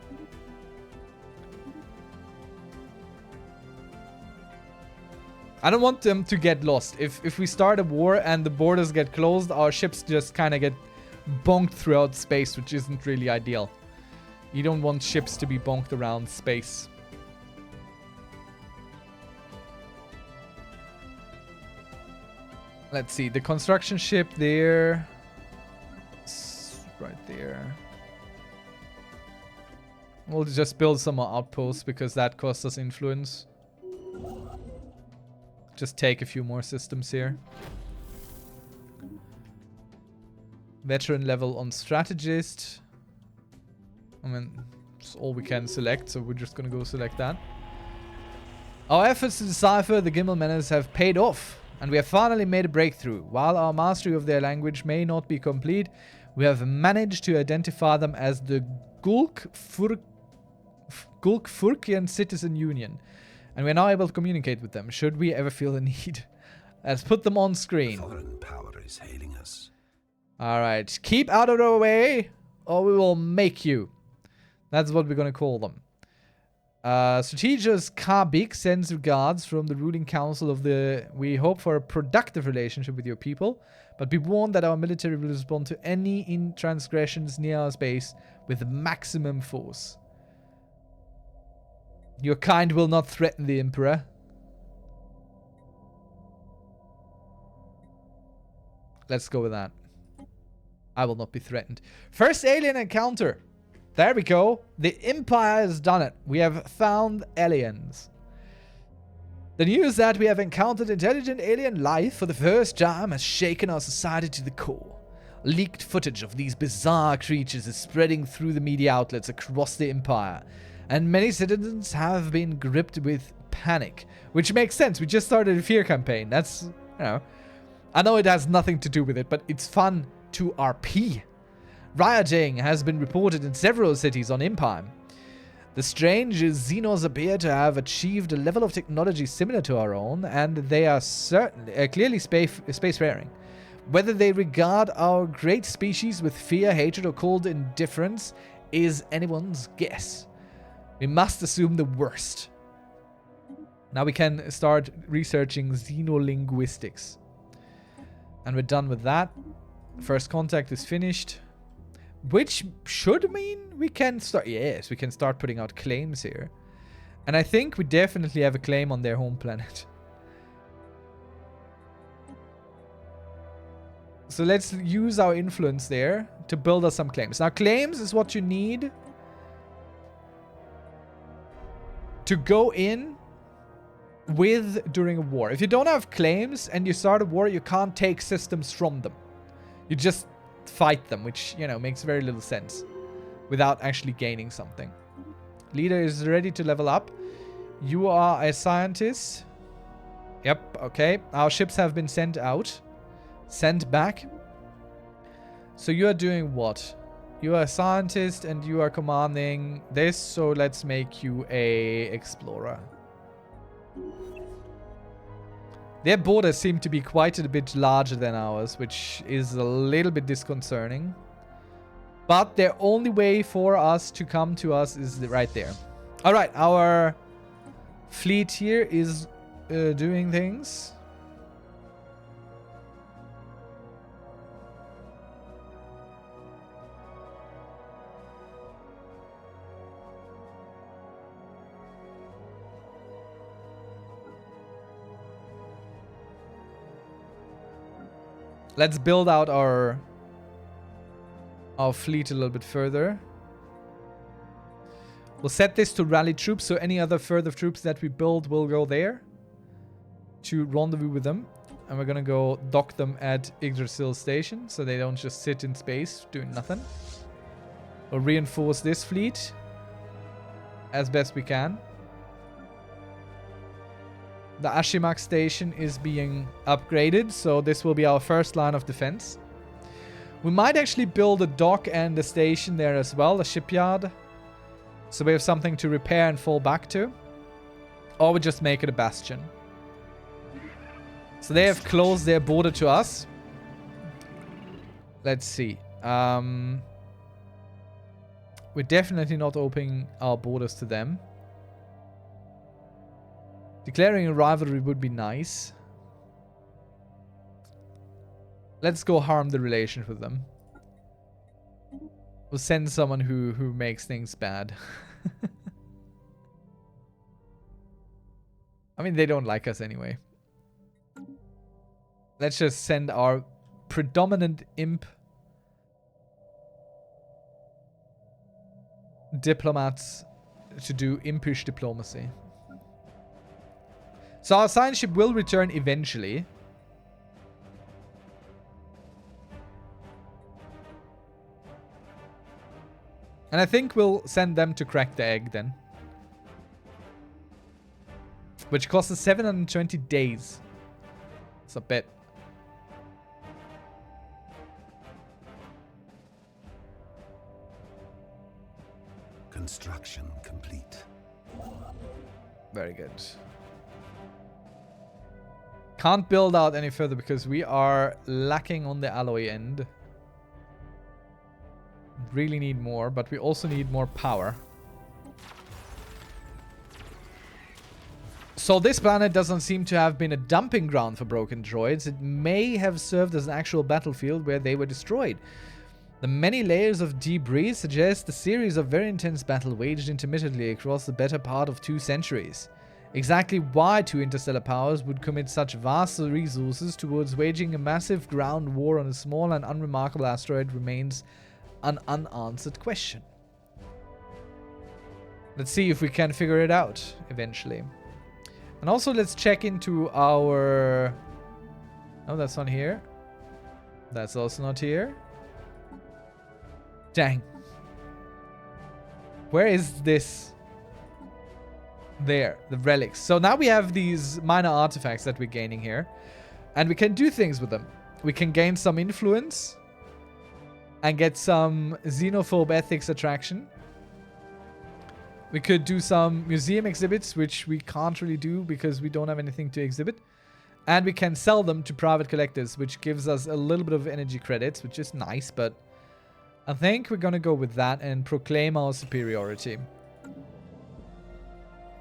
Speaker 1: I don't want them to get lost. If we start a war and the borders get closed, our ships just kind of get bonked throughout space, which isn't really ideal. You don't want ships to be bonked around space. Let's see, the construction ship there. It's right there. We'll just build some more outposts because that costs us influence. Just take a few more systems here. Veteran level on strategist. I mean, it's all we can select, so we're just gonna go select that. Our efforts to decipher the Gimel Menace have paid off, and we have finally made a breakthrough. While our mastery of their language may not be complete, we have managed to identify them as the Gulk-Furkian Citizen Union, and we are now able to communicate with them, should we ever feel the need. Let's put them on screen.
Speaker 2: Foreign power is hailing us.
Speaker 1: Alright, keep out of our way, or we will make you. That's what we're gonna call them. Strategist Kabik sends regards from the ruling council of the... We hope for a productive relationship with your people, but be warned that our military will respond to any transgressions near our base with maximum force. Your kind will not threaten the Emperor. Let's go with that. I will not be threatened. First alien encounter. There we go. The Empire has done it. We have found aliens. The news that we have encountered intelligent alien life for the first time has shaken our society to the core. Leaked footage of these bizarre creatures is spreading through the media outlets across the Empire, and many citizens have been gripped with panic. Which makes sense. We just started a fear campaign. That's, you know... I know it has nothing to do with it, but it's fun to RP. Rioting has been reported in several cities on Empire. The strange Xenos appear to have achieved a level of technology similar to our own, and they are certainly clearly spacefaring. Whether they regard our great species with fear, hatred, or cold indifference is anyone's guess. We must assume the worst. Now we can start researching xenolinguistics. And we're done with that. First contact is finished. Which should mean we can start... Yes, we can start putting out claims here. And I think we definitely have a claim on their home planet. So let's use our influence there to build us some claims. Now, claims is what you need to go in with during a war. If you don't have claims and you start a war, you can't take systems from them. You just fight them, which, you know, makes very little sense without actually gaining something. Leader is ready to level up. You are a scientist. Yep, okay. Our ships have been sent out. Sent back. So you are doing what? You are a scientist and you are commanding this, so let's make you a explorer. Their borders seem to be quite a bit larger than ours, which is a little bit disconcerting. But their only way for us to come to us is right there. Alright, our fleet here is doing things. Let's build out our fleet a little bit further. We'll set this to rally troops, so any other further troops that we build will go there to rendezvous with them. And we're gonna go dock them at Yggdrasil Station, so they don't just sit in space doing nothing. We'll reinforce this fleet as best we can. The Ashimak station is being upgraded, so this will be our first line of defense. We might actually build a dock and a station there as well, a shipyard. So we have something to repair and fall back to. Or we just make it a bastion. So they have closed their border to us. Let's see. We're definitely not opening our borders to them. Declaring a rivalry would be nice. Let's go harm the relations with them. We'll send someone who makes things bad. I mean, they don't like us anyway. Let's just send our predominant imp diplomats to do impish diplomacy. So our science ship will return eventually. And I think we'll send them to crack the egg then. Which costs us 720 days. It's a bit.
Speaker 2: Construction complete.
Speaker 1: Very good. Can't build out any further because we are lacking on the alloy end. Really need more, but we also need more power. So this planet doesn't seem to have been a dumping ground for broken droids. It may have served as an actual battlefield where they were destroyed. The many layers of debris suggest a series of very intense battles waged intermittently across the better part of 2 centuries. Exactly why 2 interstellar powers would commit such vast resources towards waging a massive ground war on a small and unremarkable asteroid remains an unanswered question. Let's see if we can figure it out eventually. And also let's check into our... No, that's not here. That's also not here. Dang. Where is this? There, the relics. So now we have these minor artifacts that we're gaining here. And we can do things with them. We can gain some influence. And get some xenophobe ethics attraction. We could do some museum exhibits, which we can't really do because we don't have anything to exhibit. And we can sell them to private collectors, which gives us a little bit of energy credits, which is nice, but I think we're gonna go with that and proclaim our superiority.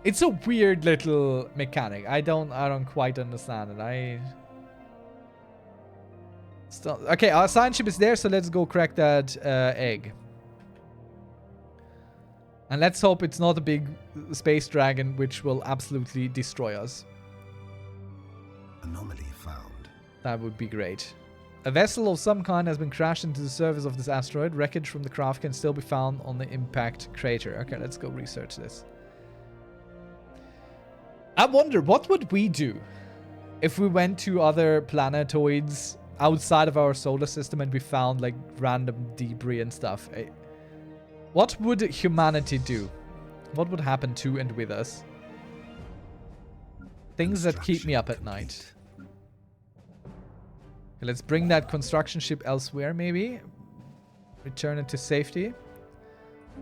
Speaker 1: It's a weird little mechanic. I don't quite understand it. Okay, our science ship is there, so let's go crack that egg. And let's hope it's not a big space dragon which will absolutely destroy us.
Speaker 2: Anomaly found.
Speaker 1: That would be great. A vessel of some kind has been crashed into the surface of this asteroid. Wreckage from the craft can still be found on the impact crater. Okay, let's go research this. I wonder, what would we do if we went to other planetoids outside of our solar system and we found like random debris and stuff? What would humanity do? What would happen to and with us? Things that keep me up at night. Okay, let's bring that construction ship elsewhere, maybe. Return it to safety.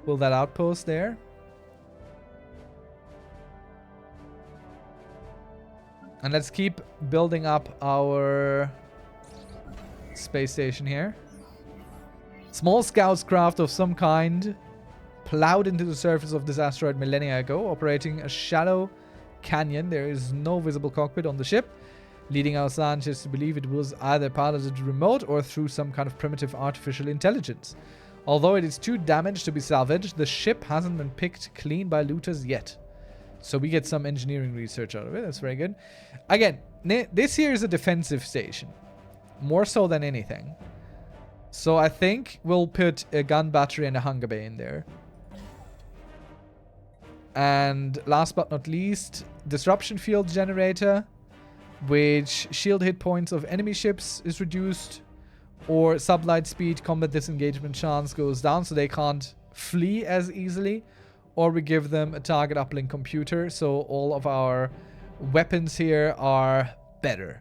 Speaker 1: Pull that outpost there. And let's keep building up our space station here. Small scout craft of some kind plowed into the surface of this asteroid millennia ago, operating a shallow canyon. There is no visible cockpit on the ship, leading our scientists to believe it was either piloted remote or through some kind of primitive artificial intelligence. Although it is too damaged to be salvaged, the ship hasn't been picked clean by looters yet. So we get some engineering research out of it. That's very good. Again, this here is a defensive station. More so than anything. So I think we'll put a gun battery and a hunger bay in there. And last but not least, disruption field generator, which shield hit points of enemy ships is reduced, or sublight speed combat disengagement chance goes down so they can't flee as easily, or we give them a target uplink computer so all of our weapons here are better.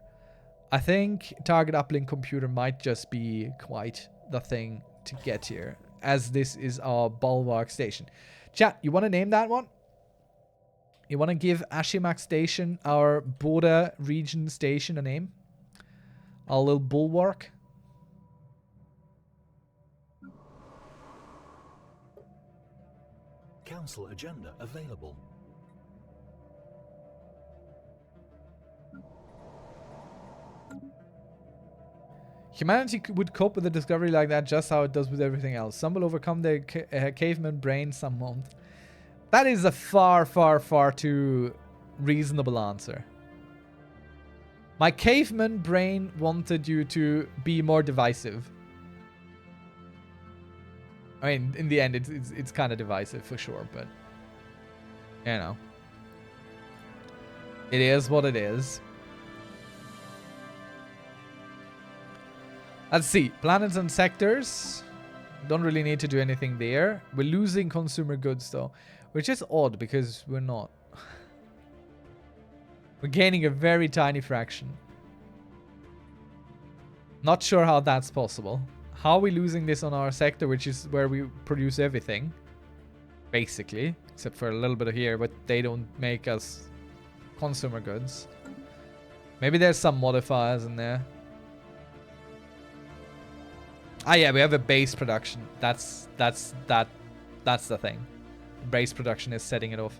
Speaker 1: I think target uplink computer might just be quite the thing to get here, as this is our bulwark station. Chat, you want to name that one? You want to give Ashimak Station, our border region station, a name? Our little bulwark?
Speaker 2: Council agenda available.
Speaker 1: Humanity would cope with a discovery like that just how it does with everything else. Some will overcome their caveman brain, some won't. That is a far, far, far too reasonable answer. My caveman brain wanted you to be more divisive. I mean, in the end, it's kind of divisive for sure, but you know, it is what it is. Let's see, planets and sectors. Don't really need to do anything there. We're losing consumer goods though, which is odd because we're not. We're gaining a very tiny fraction. Not sure how that's possible. How are we losing this on our sector, which is where we produce everything? Basically. Except for a little bit of here, but they don't make us consumer goods. Maybe there's some modifiers in there. Ah yeah, we have a base production. That's the thing. Base production is setting it off.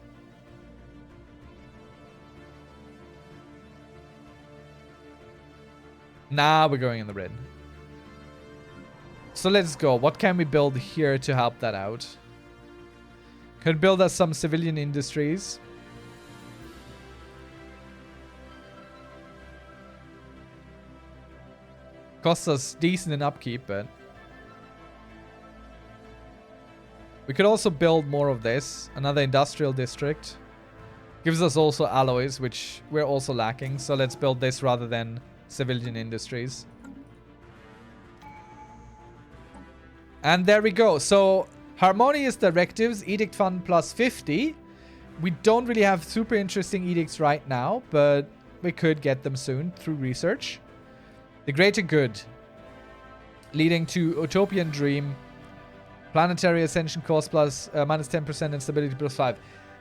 Speaker 1: Nah, we're going in the red. So let's go. What can we build here to help that out? Could build us some civilian industries. Costs us decent in upkeep, but we could also build more of this. Another industrial district. Gives us also alloys, which we're also lacking. So let's build this rather than civilian industries. And there we go. So harmonious directives, edict fund plus 50. We don't really have super interesting edicts right now, but we could get them soon through research. The greater good, leading to utopian dream. Planetary ascension cost plus minus 10% and stability plus 5.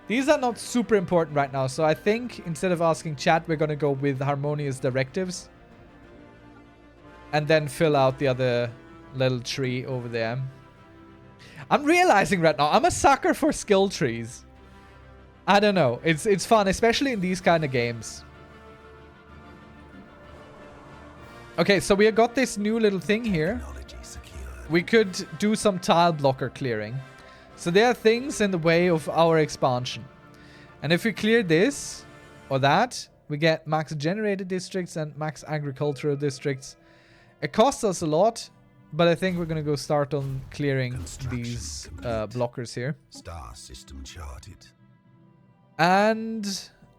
Speaker 1: These are not super important right now, so I think instead of asking chat, we're going to go with harmonious directives. And then fill out the other little tree over there. I'm realizing right now, I'm a sucker for skill trees. I don't know. It's fun, especially in these kind of games. Okay, so we have got this new little thing here. We could do some tile blocker clearing. So there are things in the way of our expansion. And if we clear this or that, we get max generated districts and max agricultural districts. It costs us a lot, but I think we're gonna go start on clearing these blockers here.
Speaker 2: Star system charted.
Speaker 1: And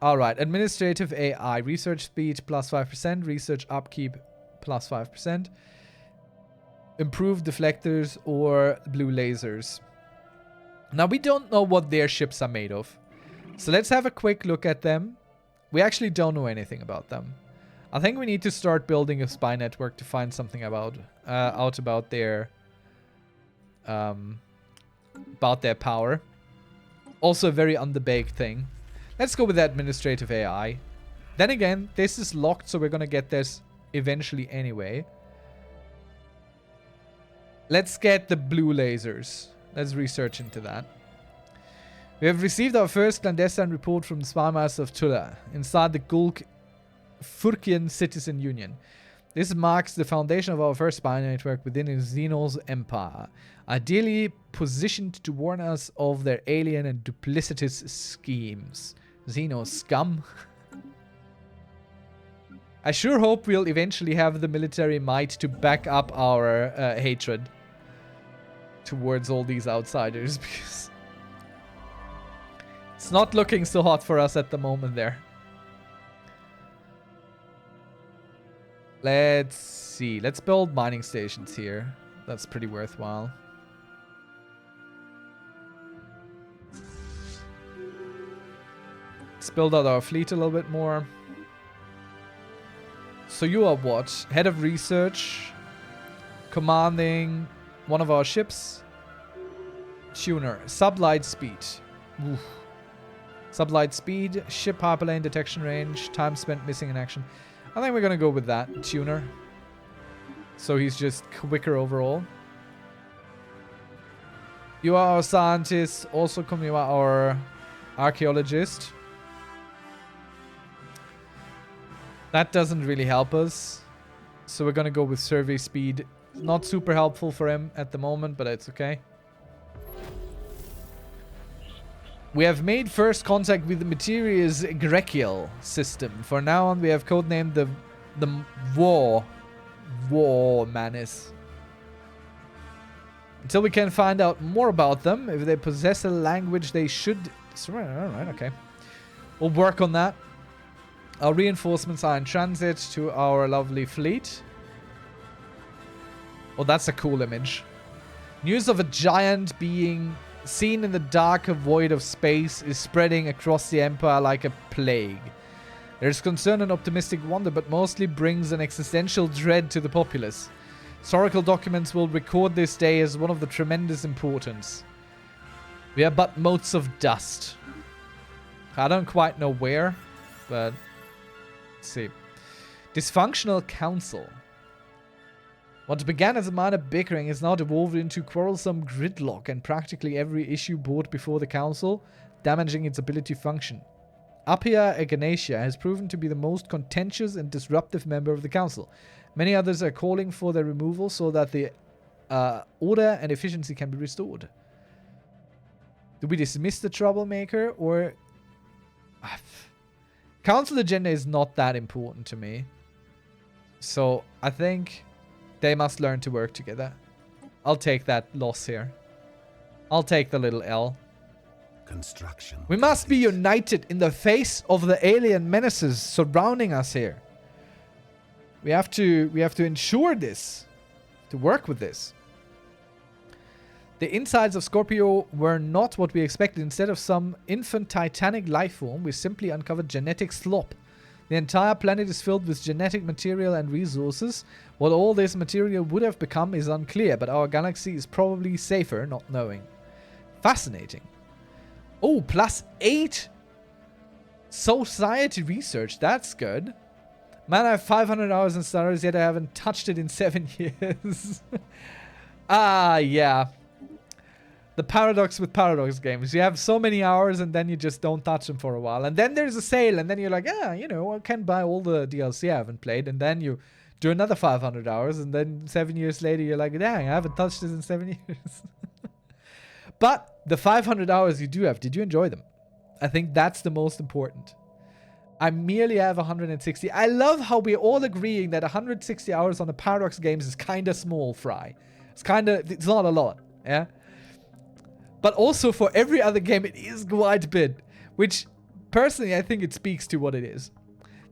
Speaker 1: alright, administrative AI, research speed plus 5%, research upkeep plus 5%, improved deflectors or blue lasers. Now we don't know what their ships are made of, so let's have a quick look at them. We actually don't know anything about them. I think we need to start building a spy network to find something out about their power. Also a very underbaked thing. Let's go with administrative AI. Then again, this is locked, so we're gonna get this eventually anyway. Let's get the blue lasers. Let's research into that. We have received our first clandestine report from the spy master of Tula inside the Gulk Furkian Citizen Union. This marks the foundation of our first spy network within Xeno's empire, ideally positioned to warn us of their alien and duplicitous schemes. Xeno scum. I sure hope we'll eventually have the military might to back up our hatred towards all these outsiders, because it's not looking so hot for us at the moment there. Let's see. Let's build mining stations here. That's pretty worthwhile. Let's build out our fleet a little bit more. So you are what? Head of research. Commanding one of our ships. Tuner. Sublight speed. Oof. Sublight speed. Ship hyperlane detection range. Time spent missing in action. I think we're going to go with that. Tuner. So he's just quicker overall. You are our scientist. Also you are our archaeologist. That doesn't really help us. So we're going to go with survey speed. Not super helpful for him at the moment, but it's okay. We have made first contact with the Materials Grekiel system. For now on, we have codenamed the War Manis. Until we can find out more about them, if they possess a language they should... Alright, okay. We'll work on that. Our reinforcements are in transit to our lovely fleet. Oh, that's a cool image. News of a giant being seen in the dark void of space is spreading across the Empire like a plague. There's concern and optimistic wonder, but mostly brings an existential dread to the populace. Historical documents will record this day as one of the tremendous importance. We are but motes of dust. I don't quite know where, but let's see. Dysfunctional council. What began as a minor bickering is now devolved into quarrelsome gridlock, and practically every issue brought before the council, damaging its ability to function. Appia Eganatia has proven to be the most contentious and disruptive member of the council. Many others are calling for their removal so that the order and efficiency can be restored. Do we dismiss the troublemaker, or... Council agenda is not that important to me. So, I think... they must learn to work together. I'll take that loss here. I'll take the little L.
Speaker 2: Construction.
Speaker 1: We must be united in the face of the alien menaces surrounding us here. We have to ensure this. To work with this. The insides of Scorpio were not what we expected. Instead of some infant titanic life form, we simply uncovered genetic slop. The entire planet is filled with genetic material and resources. What all this material would have become is unclear, but our galaxy is probably safer not knowing. Fascinating. Oh, +8 society research. That's good. Man, I have 500 hours in Stellaris, yet I haven't touched it in 7 years. Yeah. The paradox with Paradox games. You have so many hours and then you just don't touch them for a while. And then there's a sale and then you're like, yeah, you know, I can buy all the DLC I haven't played. And then you do another 500 hours and then 7 years later you're like, dang, I haven't touched this in 7 years. But the 500 hours you do have, did you enjoy them? I think that's the most important. I merely have 160. I love how we're all agreeing that 160 hours on the Paradox games is kind of small fry. It's not a lot, yeah? But also for every other game, it is quite a bit. Which, personally, I think it speaks to what it is.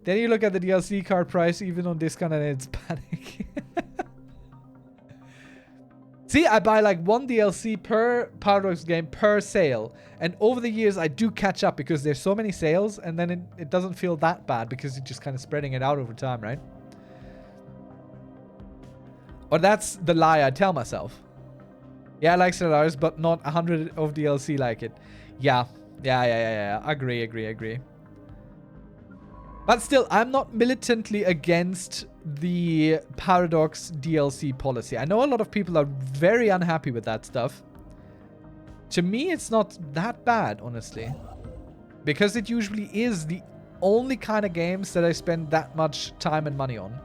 Speaker 1: Then you look at the DLC card price, even on discount, and it's panic. See, I buy like one DLC per Paradox game per sale. And over the years, I do catch up because there's so many sales. And then it doesn't feel that bad because you're just kind of spreading it out over time, right? Or that's the lie I tell myself. Yeah, I like Stellaris, but not 100 of DLC like it. Yeah. Agree. But still, I'm not militantly against the Paradox DLC policy. I know a lot of people are very unhappy with that stuff. To me, it's not that bad, honestly. Because it usually is the only kind of games that I spend that much time and money on.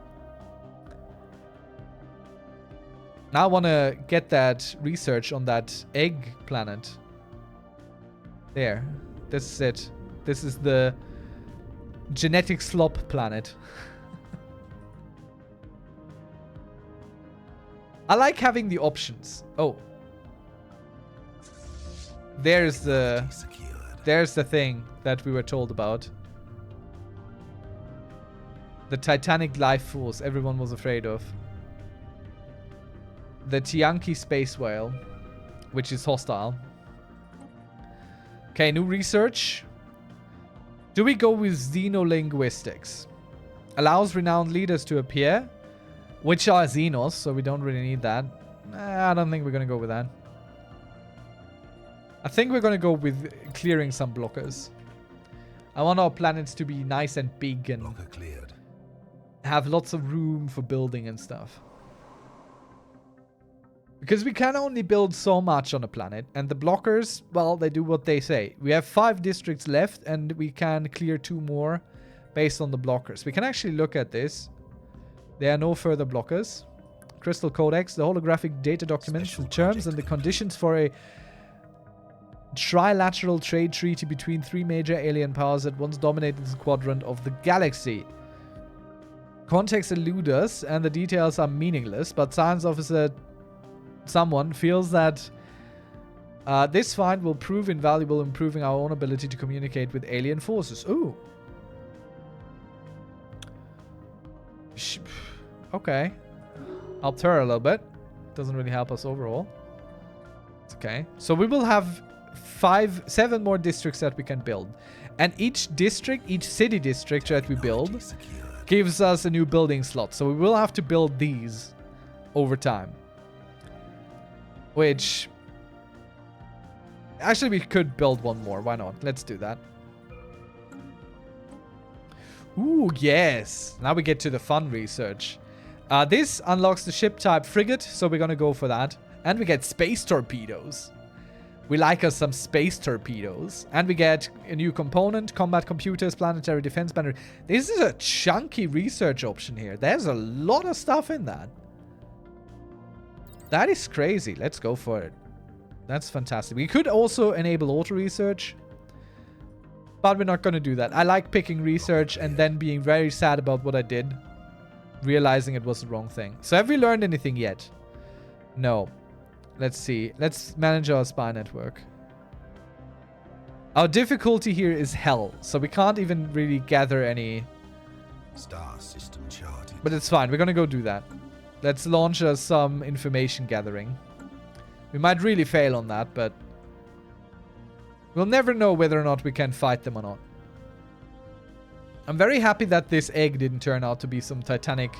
Speaker 1: Now I want to get that research on that egg planet. There. This is it. This is the genetic slop planet. I like having the options. Oh. There's the thing that we were told about. The Titanic life force everyone was afraid of. The Tianki space whale, which is hostile. Okay, new research. Do we go with xenolinguistics? Allows renowned leaders to appear, which are xenos, so we don't really need that. I don't think we're going to go with that. I think we're going to go with clearing some blockers. I want our planets to be nice and big and have lots of room for building and stuff. Because we can only build so much on a planet. And the blockers, well, they do what they say. We have 5 districts left and we can clear 2 more based on the blockers. We can actually look at this. There are no further blockers. Crystal Codex, the holographic data documents, the terms and the conditions for a trilateral trade treaty between 3 major alien powers that once dominated the quadrant of the galaxy. Context eludes us and the details are meaningless, but science officer someone feels that this find will prove invaluable, improving our own ability to communicate with alien forces. Ooh. Okay. Helped her a little bit. Doesn't really help us overall. It's okay. So we will have 7 more districts that we can build. And each district, each city district that we build gives us a new building slot. So we will have to build these over time. Which, actually we could build one more. Why not? Let's do that. Ooh, yes. Now we get to the fun research. This unlocks the ship type frigate, so we're going to go for that. And we get space torpedoes. We like us some space torpedoes. And we get a new component, combat computers, planetary defense banner. This is a chunky research option here. There's a lot of stuff in that. That is crazy. Let's go for it. That's fantastic. We could also enable auto research, but we're not going to do that. I like picking research and then being very sad about what I did, realizing it was the wrong thing. So have we learned anything yet? No. Let's see. Let's manage our spy network. Our difficulty here is hell, so we can't even really gather any.
Speaker 2: Star system charted.
Speaker 1: But it's fine. We're going to go do that. Let's launch us some information gathering. We might really fail on that, but we'll never know whether or not we can fight them or not. I'm very happy that this egg didn't turn out to be some Titanic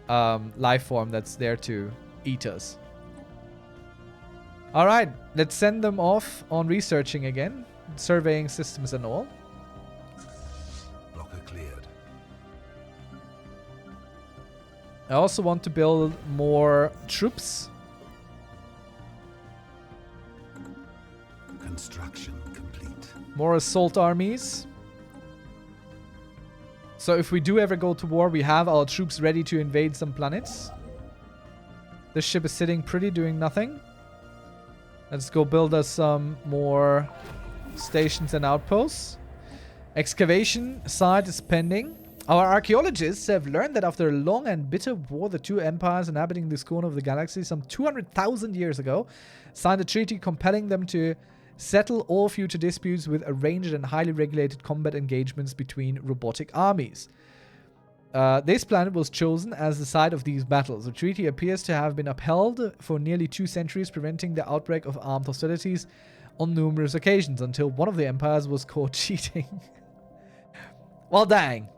Speaker 1: life form that's there to eat us. Alright, let's send them off on researching again. Surveying systems and all.
Speaker 2: Blocker cleared.
Speaker 1: I also want to build more troops.
Speaker 2: Construction complete.
Speaker 1: More assault armies. So if we do ever go to war, we have our troops ready to invade some planets. This ship is sitting pretty, doing nothing. Let's go build us some more stations and outposts. Excavation site is pending. Our archaeologists have learned that after a long and bitter war, the two empires inhabiting this corner of the galaxy some 200,000 years ago signed a treaty compelling them to settle all future disputes with arranged and highly regulated combat engagements between robotic armies. This planet was chosen as the site of these battles. The treaty appears to have been upheld for nearly 2 centuries, preventing the outbreak of armed hostilities on numerous occasions, until one of the empires was caught cheating. Well, dang.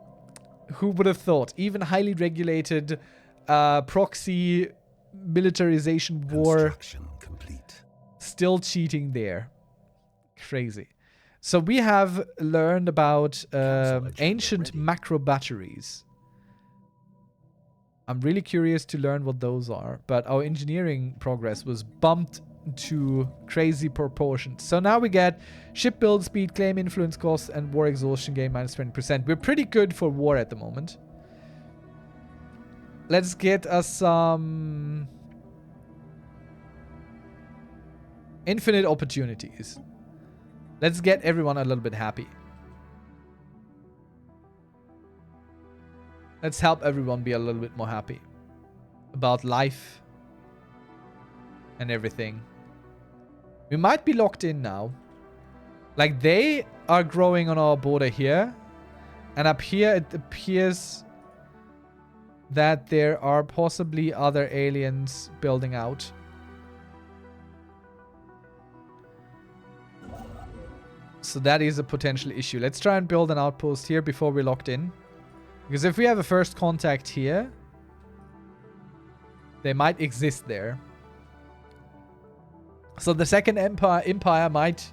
Speaker 1: Who would have thought? Even highly regulated proxy militarization war
Speaker 2: Complete.
Speaker 1: still cheating there. Crazy. So we have learned about ancient macro batteries. I'm really curious to learn what those are, but our engineering progress was bumped to crazy proportions. So now we get ship build speed, claim influence costs, and war exhaustion gain minus 20%. We're pretty good for war at the moment. Let's get us some infinite opportunities. Let's get everyone a little bit happy. Let's help everyone be a little bit more happy about life and everything. We might be locked in now. Like, they are growing on our border here. And up here it appears that there are possibly other aliens building out. So that is a potential issue. Let's try and build an outpost here before we're locked in. Because if we have a first contact here, they might exist there. So the second empire might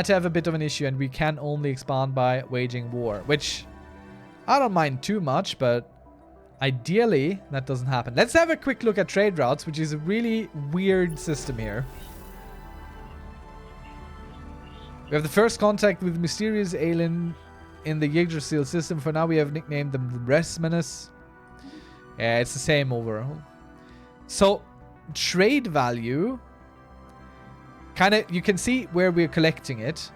Speaker 1: have a bit of an issue, and we can only expand by waging war, which I don't mind too much, but ideally that doesn't happen. Let's have a quick look at trade routes, which is a really weird system here. We have the first contact with mysterious alien in the Yggdrasil system. For now, we have nicknamed them the Resmanus. Yeah, it's the same overall. So, trade value, kind of, you can see where we're collecting it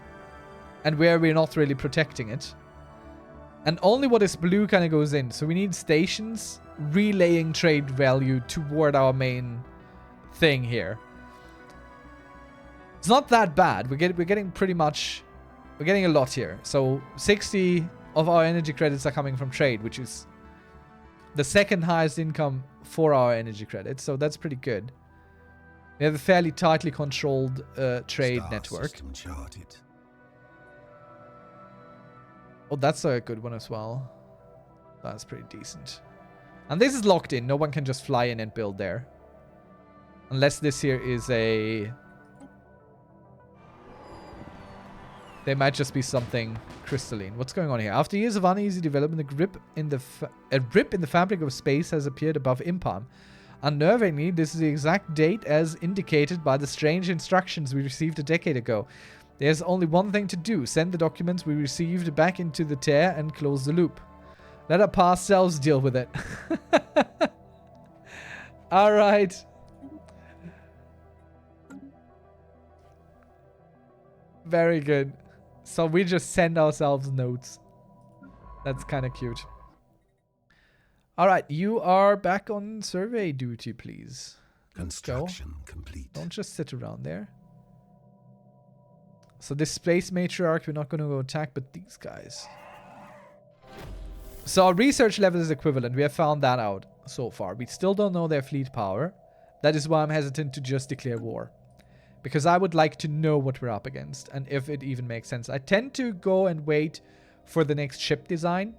Speaker 1: and where we're not really protecting it. And only what is blue kind of goes in. So we need stations relaying trade value toward our main thing here. It's not that bad. We're getting pretty much... We're getting a lot here. So 60 of our energy credits are coming from trade, which is the second highest income for our energy credits. So that's pretty good. We have a fairly tightly controlled trade network. Oh, that's a good one as well. That's pretty decent. And this is locked in. No one can just fly in and build there. Unless this here is a... There might just be something crystalline. What's going on here? After years of uneasy development, a rip in the fabric of space has appeared above Imperor. Unnervingly, this is the exact date as indicated by the strange instructions we received a decade ago. There's only one thing to do. Send the documents we received back into the tear and close the loop. Let our past selves deal with it. Alright. Very good. So we just send ourselves notes. That's kind of cute. Alright, you are back on survey duty, please.
Speaker 2: Construction complete.
Speaker 1: Don't just sit around there. So this space matriarch, we're not going to go attack, but these guys. So our research level is equivalent. We have found that out so far. We still don't know their fleet power. That is why I'm hesitant to just declare war. Because I would like to know what we're up against and if it even makes sense. I tend to go and wait for the next ship design.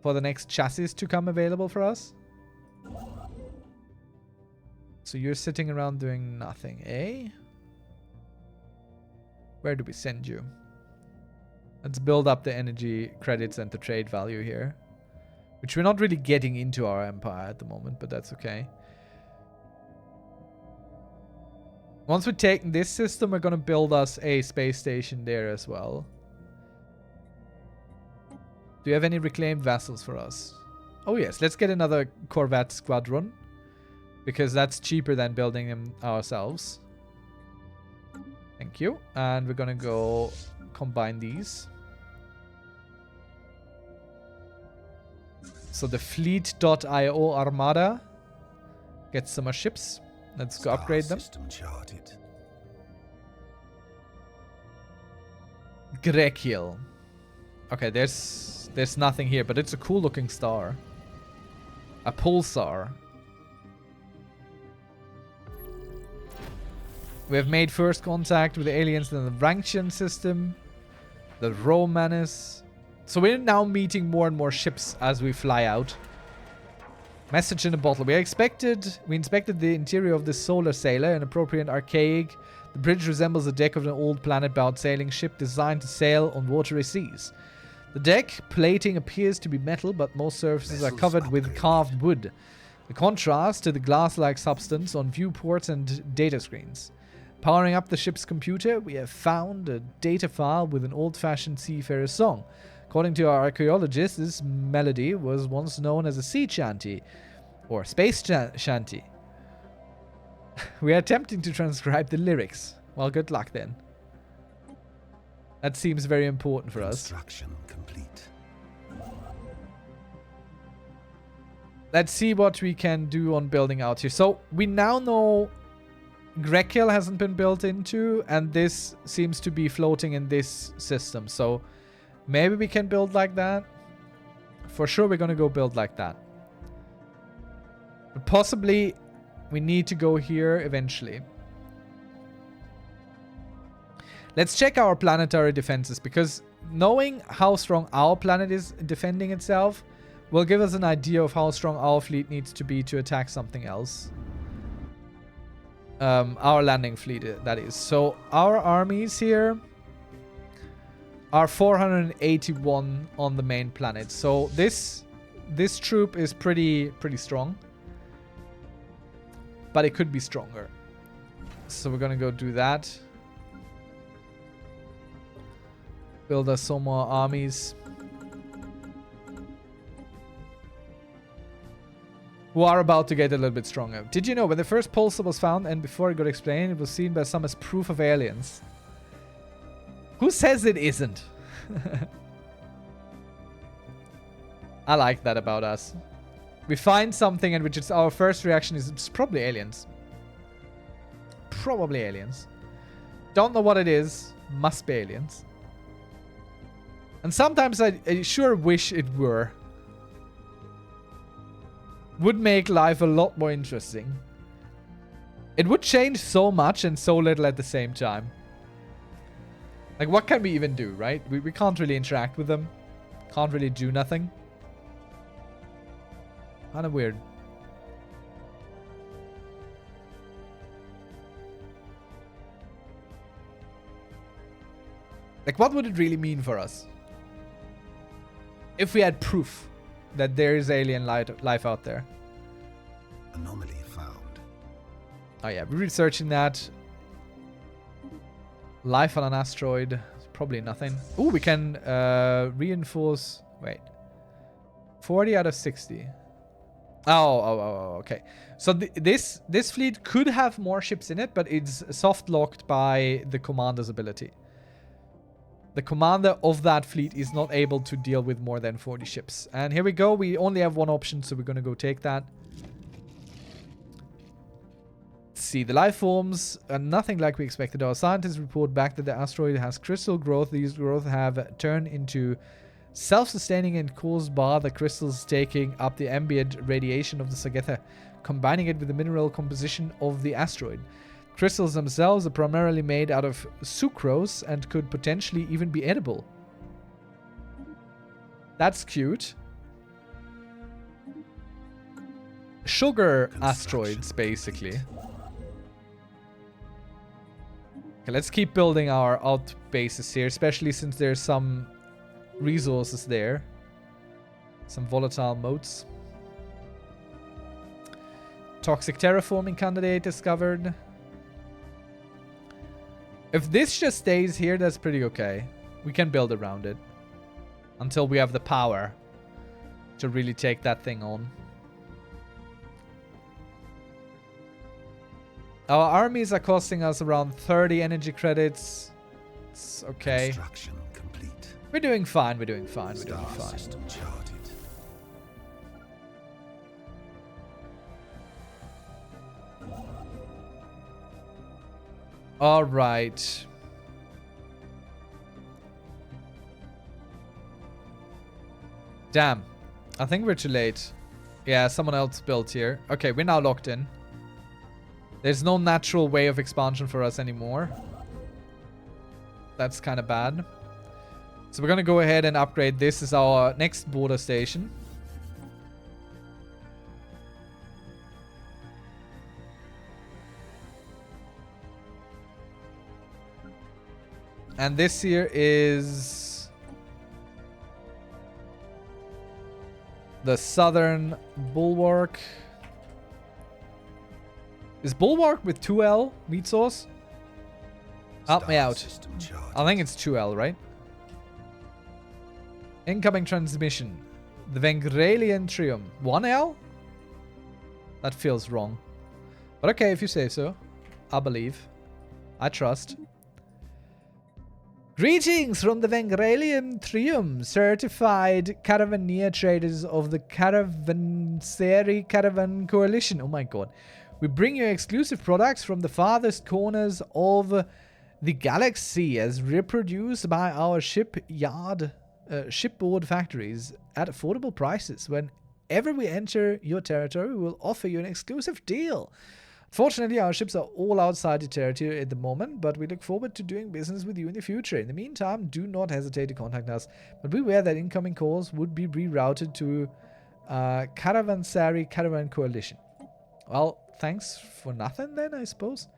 Speaker 1: For the next chassis to come available for us. So you're sitting around doing nothing, eh? Where do we send you? Let's build up the energy credits and the trade value here. Which we're not really getting into our empire at the moment, but that's okay. Once we've taken this system, we're going to build us a space station there as well. Do you have any reclaimed vessels for us? Oh yes, let's get another Corvette squadron. Because that's cheaper than building them ourselves. Thank you. And we're going to go combine these. So the fleet.io armada gets some more ships. Let's go upgrade them.
Speaker 2: System charted.
Speaker 1: Grekiel. Okay, there's nothing here, but it's a cool looking star. A pulsar. We have made first contact with the aliens in the Rankian system. The Romanus. So we're now meeting more and more ships as we fly out. Message in a bottle. We inspected the interior of this solar sailor, an appropriate archaic. The bridge resembles the deck of an old planet-bound sailing ship designed to sail on watery seas. The deck plating appears to be metal, but most surfaces are covered with carved wood. The contrast to the glass-like substance on viewports and data screens. Powering up the ship's computer, we have found a data file with an old-fashioned seafarer's song. According to our archaeologists, this melody was once known as a sea chanty, or space shanty. We are attempting to transcribe the lyrics. Well, good luck then. That seems very important for us.
Speaker 2: Construction complete.
Speaker 1: Let's see what we can do on building out here. So we now know Grekiel hasn't been built into, and this seems to be floating in this system. So maybe we can build like that. For sure we're going to go build like that. But possibly we need to go here eventually. Let's check our planetary defenses, because knowing how strong our planet is defending itself will give us an idea of how strong our fleet needs to be to attack something else. Our landing fleet, that is. So our armies here are 481 on the main planet. So this troop is pretty strong, but it could be stronger. So we're gonna go do that. Build us some more armies. Who are about to get a little bit stronger. Did you know when the first pulsar was found and before it got explained, it was seen by some as proof of aliens? Who says it isn't? I like that about us. We find something and which is our first reaction is it's probably aliens. Probably aliens. Don't know what it is. Must be aliens. And sometimes I sure wish it were. Would make life a lot more interesting. It would change so much and so little at the same time. Like, what can we even do, right? We can't really interact with them. Can't really do nothing. Kind of weird. Like, what would it really mean for us? If we had proof that there is alien life out there.
Speaker 2: Anomaly found.
Speaker 1: Oh yeah, we're researching that. Life on an asteroid. Probably nothing. Ooh, we can reinforce. Wait. 40 out of 60. Oh, okay. So this fleet could have more ships in it, but it's soft locked by the commander's ability. The commander of that fleet is not able to deal with more than 40 ships. And here we go. We only have one option, so we're going to go take that. Let's see. The life forms are nothing like we expected. Our scientists report back that the asteroid has crystal growth. These growth have turned into self-sustaining and caused by the crystals taking up the ambient radiation of the Sagetha, combining it with the mineral composition of the asteroid. Crystals themselves are primarily made out of sucrose and could potentially even be edible. That's cute. Sugar asteroids, basically. Okay, let's keep building our out bases here, especially since there's some resources there. Some volatile motes. Toxic terraforming candidate discovered. If this just stays here, that's pretty okay. We can build around it. Until we have the power to really take that thing on. Our armies are costing us around 30 energy credits. It's okay.
Speaker 2: Construction complete.
Speaker 1: We're doing fine, we're doing fine, we're doing
Speaker 2: Star
Speaker 1: fine.
Speaker 2: system charted.
Speaker 1: All right. Damn. I think we're too late. Yeah, someone else built here. Okay, we're now locked in. There's no natural way of expansion for us anymore. That's kind of bad. So we're going to go ahead and upgrade this as our next border station. And this here is the southern bulwark. Is bulwark with 2L meat sauce? Help me out. I think it's 2L, right? Incoming transmission. The Vengralian Trium. 1L? That feels wrong. But okay, if you say so. I believe. I trust. Greetings from the Vengralian Trium, certified caravaneer traders of the Caravanserai Caravan Coalition. Oh my god. We bring you exclusive products from the farthest corners of the galaxy as reproduced by our shipboard factories at affordable prices. Whenever we enter your territory, we will offer you an exclusive deal. Fortunately, our ships are all outside the territory at the moment, but we look forward to doing business with you in the future. In the meantime, do not hesitate to contact us, but beware that incoming calls would be rerouted to Caravanserai Caravan Coalition. Well, thanks for nothing then, I suppose.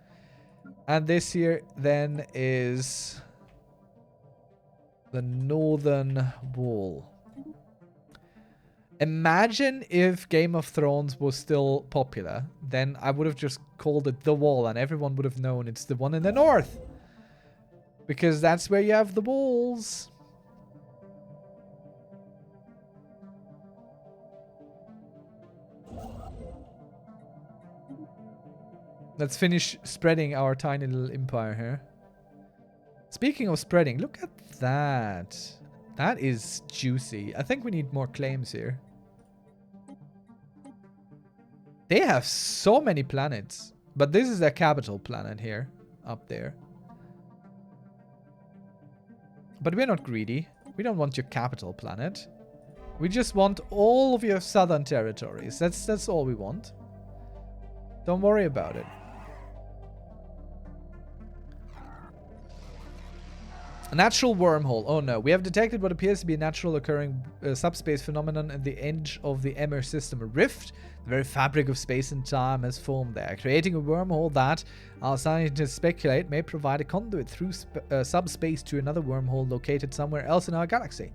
Speaker 1: And this here then is the Northern Wall. Imagine if Game of Thrones was still popular, then I would have just called it The Wall and everyone would have known it's the one in the north. Because that's where you have the walls. Let's finish spreading our tiny little empire here. Speaking of spreading, look at that. That is juicy. I think we need more claims here. They have so many planets. But this is their capital planet here. Up there. But we're not greedy. We don't want your capital planet. We just want all of your southern territories. That's all we want. Don't worry about it. A natural wormhole. Oh no. We have detected what appears to be a natural occurring subspace phenomenon at the edge of the Emmer system. A rift, the very fabric of space and time, has formed there, creating a wormhole that, our scientists speculate, may provide a conduit through subspace to another wormhole located somewhere else in our galaxy.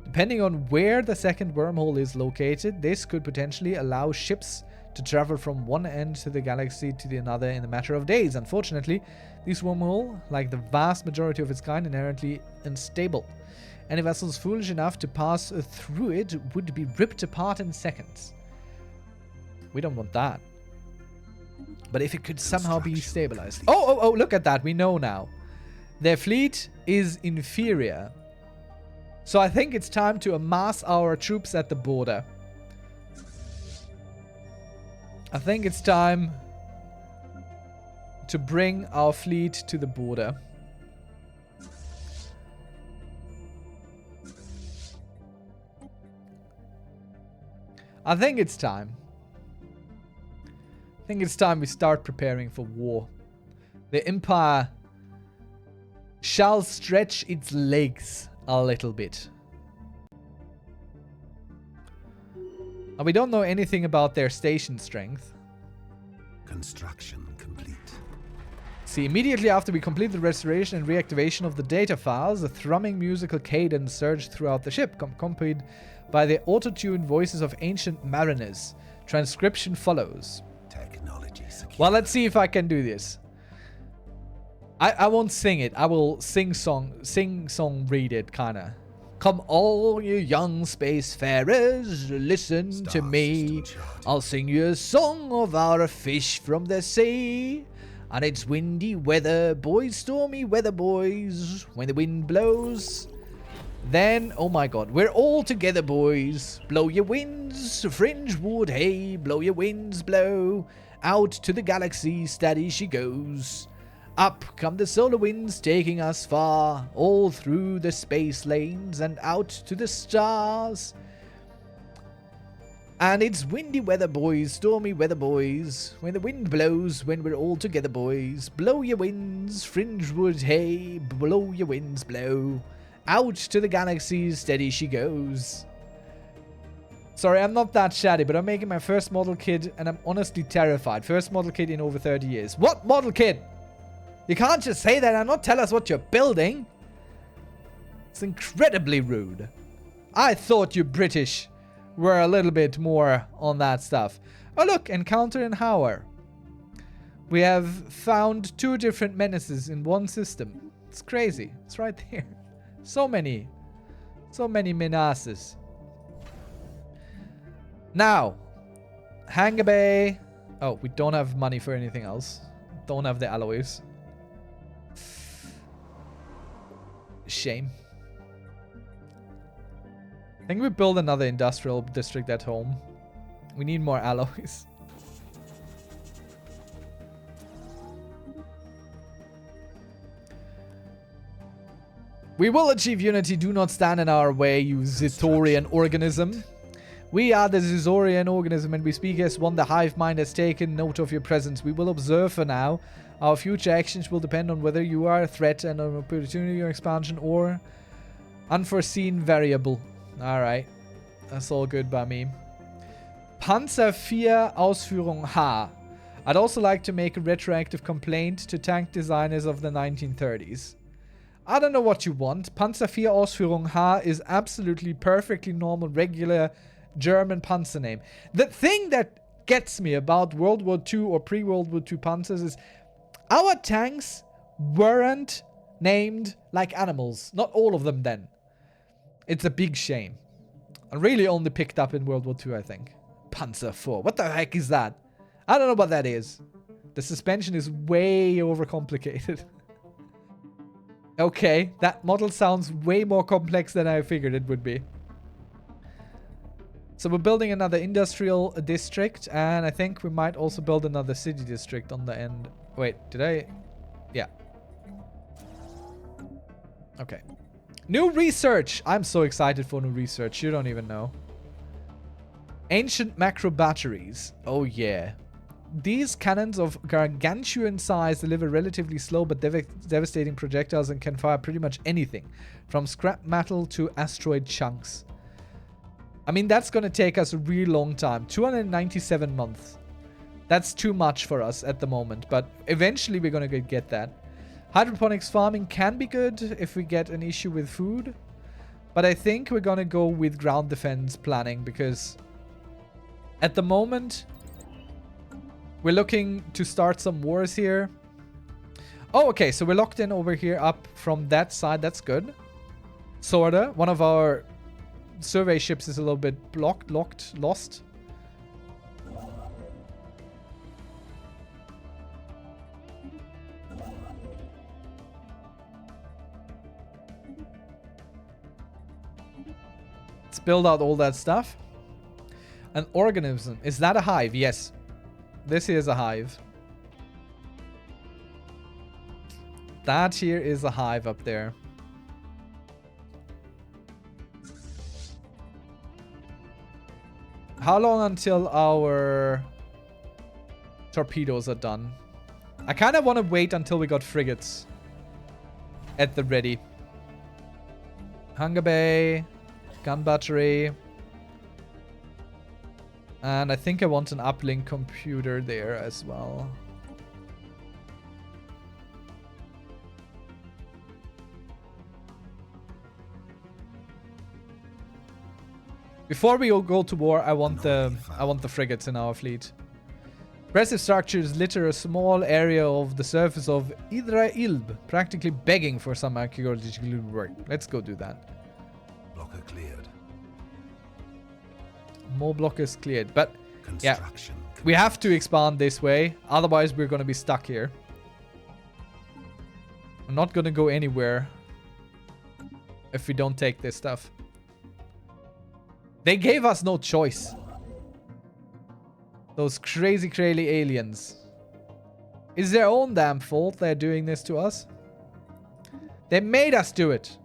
Speaker 1: Depending on where the second wormhole is located, this could potentially allow ships to travel from one end of the galaxy to the other in a matter of days. Unfortunately, this wormhole, like the vast majority of its kind, inherently unstable. Any vessels foolish enough to pass through it would be ripped apart in seconds. We don't want that. But if it could somehow be stabilized. Oh, look at that. We know now. Their fleet is inferior. So I think it's time to amass our troops at the border. I think it's time to bring our fleet to the border. I think it's time. I think it's time we start preparing for war. The Empire shall stretch its legs a little bit. And we don't know anything about their station strength.
Speaker 2: Construction complete.
Speaker 1: See, immediately after we complete the restoration and reactivation of the data files, a thrumming musical cadence surged throughout the ship, accompanied by the auto-tuned voices of ancient mariners. Transcription follows.
Speaker 2: Technology secure.
Speaker 1: Well, let's see if I can do this. I won't sing it. I will sing song read it, kinda. Come all you young spacefarers, listen to me. I'll sing you a song of our fish from the sea. And it's windy weather, boys, stormy weather, boys. When the wind blows, then, oh my god, we're all together, boys. Blow your winds, fringe wood, hey, blow your winds, blow. Out to the galaxy, steady she goes. Up come the solar winds, taking us far, all through the space lanes and out to the stars. And it's windy weather, boys, stormy weather, boys. When the wind blows, when we're all together, boys. Blow your winds, fringewood, hey, blow your winds, blow. Out to the galaxies, steady she goes. Sorry, I'm not that shatty, but I'm making my first model kit, and I'm honestly terrified. First model kit in over 30 years. What model kit? You can't just say that and not tell us what you're building. It's incredibly rude. I thought you British were a little bit more on that stuff. Oh look, encounter in Howard. We have found 2 different menaces in one system. It's crazy. It's right there. So many menaces. Now, Hangar Bay. Oh, we don't have money for anything else. Don't have the alloys. Shame. I think we build another industrial district at home. We need more alloys. We will achieve unity. Do not stand in our way, you Zitorian organism. We are the Zizorian organism, and we speak as one. The hive mind has taken note of your presence. We will observe for now. Our future actions will depend on whether you are a threat and an opportunity or expansion or unforeseen variable. Alright. That's all good by me. Panzer 4 Ausführung H. I'd also like to make a retroactive complaint to tank designers of the 1930s. I don't know what you want. Panzer 4 Ausführung H is absolutely perfectly normal, regular German Panzer name. The thing that gets me about World War II or pre-World War II Panzers is our tanks weren't named like animals. Not all of them then. It's a big shame. And really only picked up in World War II, I think. Panzer 4. What the heck is that? I don't know what that is. The suspension is way overcomplicated. Okay, that model sounds way more complex than I figured it would be. So we're building another industrial district, and I think we might also build another city district on the end. Wait, did I? Yeah. Okay. New research! I'm so excited for new research, you don't even know. Ancient macro batteries. Oh yeah. These cannons of gargantuan size deliver relatively slow but devastating projectiles and can fire pretty much anything, from scrap metal to asteroid chunks. I mean, that's going to take us a really long time. 297 months. That's too much for us at the moment, but eventually we're going to get that. Hydroponics farming can be good if we get an issue with food, but I think we're going to go with ground defense planning because at the moment we're looking to start some wars here. Oh, okay, so we're locked in over here up from that side. That's good. Sorta. One of our survey ships is a little bit lost. Let's build out all that stuff. An organism. Is that a hive? Yes. This here is a hive. That here is a hive up there. How long until our torpedoes are done? I kind of want to wait until we got frigates at the ready. Hangar bay, gun battery. And I think I want an uplink computer there as well. Before we all go to war, I want the frigates in our fleet. Impressive structures litter a small area of the surface of Idra Ilb, practically begging for some archaeological work. Let's go do that.
Speaker 2: Blocker cleared.
Speaker 1: More blockers cleared, but yeah,
Speaker 2: Construction
Speaker 1: we have to expand this way, otherwise we're gonna be stuck here. I'm not gonna go anywhere if we don't take this stuff. They gave us no choice. Those crazy aliens. It's their own damn fault they're doing this to us. They made us do it.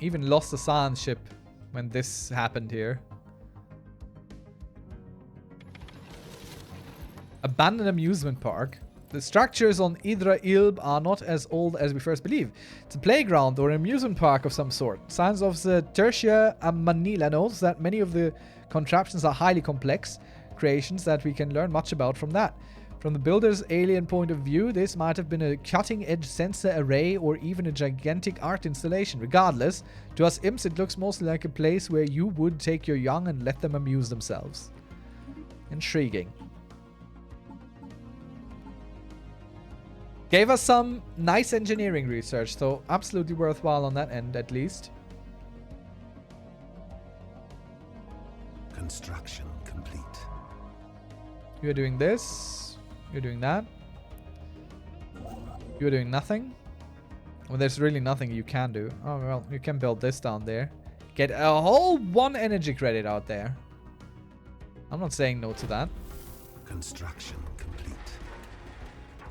Speaker 1: Even lost a science ship when this happened here. Abandoned amusement park. The structures on Idra Ilb are not as old as we first believe. It's a playground or an amusement park of some sort. Science Officer Tertia Manila notes that many of the contraptions are highly complex creations that we can learn much about from that. From the builder's alien point of view, this might have been a cutting-edge sensor array or even a gigantic art installation. Regardless, to us imps it looks mostly like a place where you would take your young and let them amuse themselves. Intriguing. Gave us some nice engineering research, so absolutely worthwhile on that end at least.
Speaker 2: Construction complete.
Speaker 1: You're doing this. You're doing that. You're doing nothing. Well, there's really nothing you can do. Oh, well, you can build this down there. Get a whole 1 energy credit out there. I'm not saying no to that.
Speaker 2: Construction complete.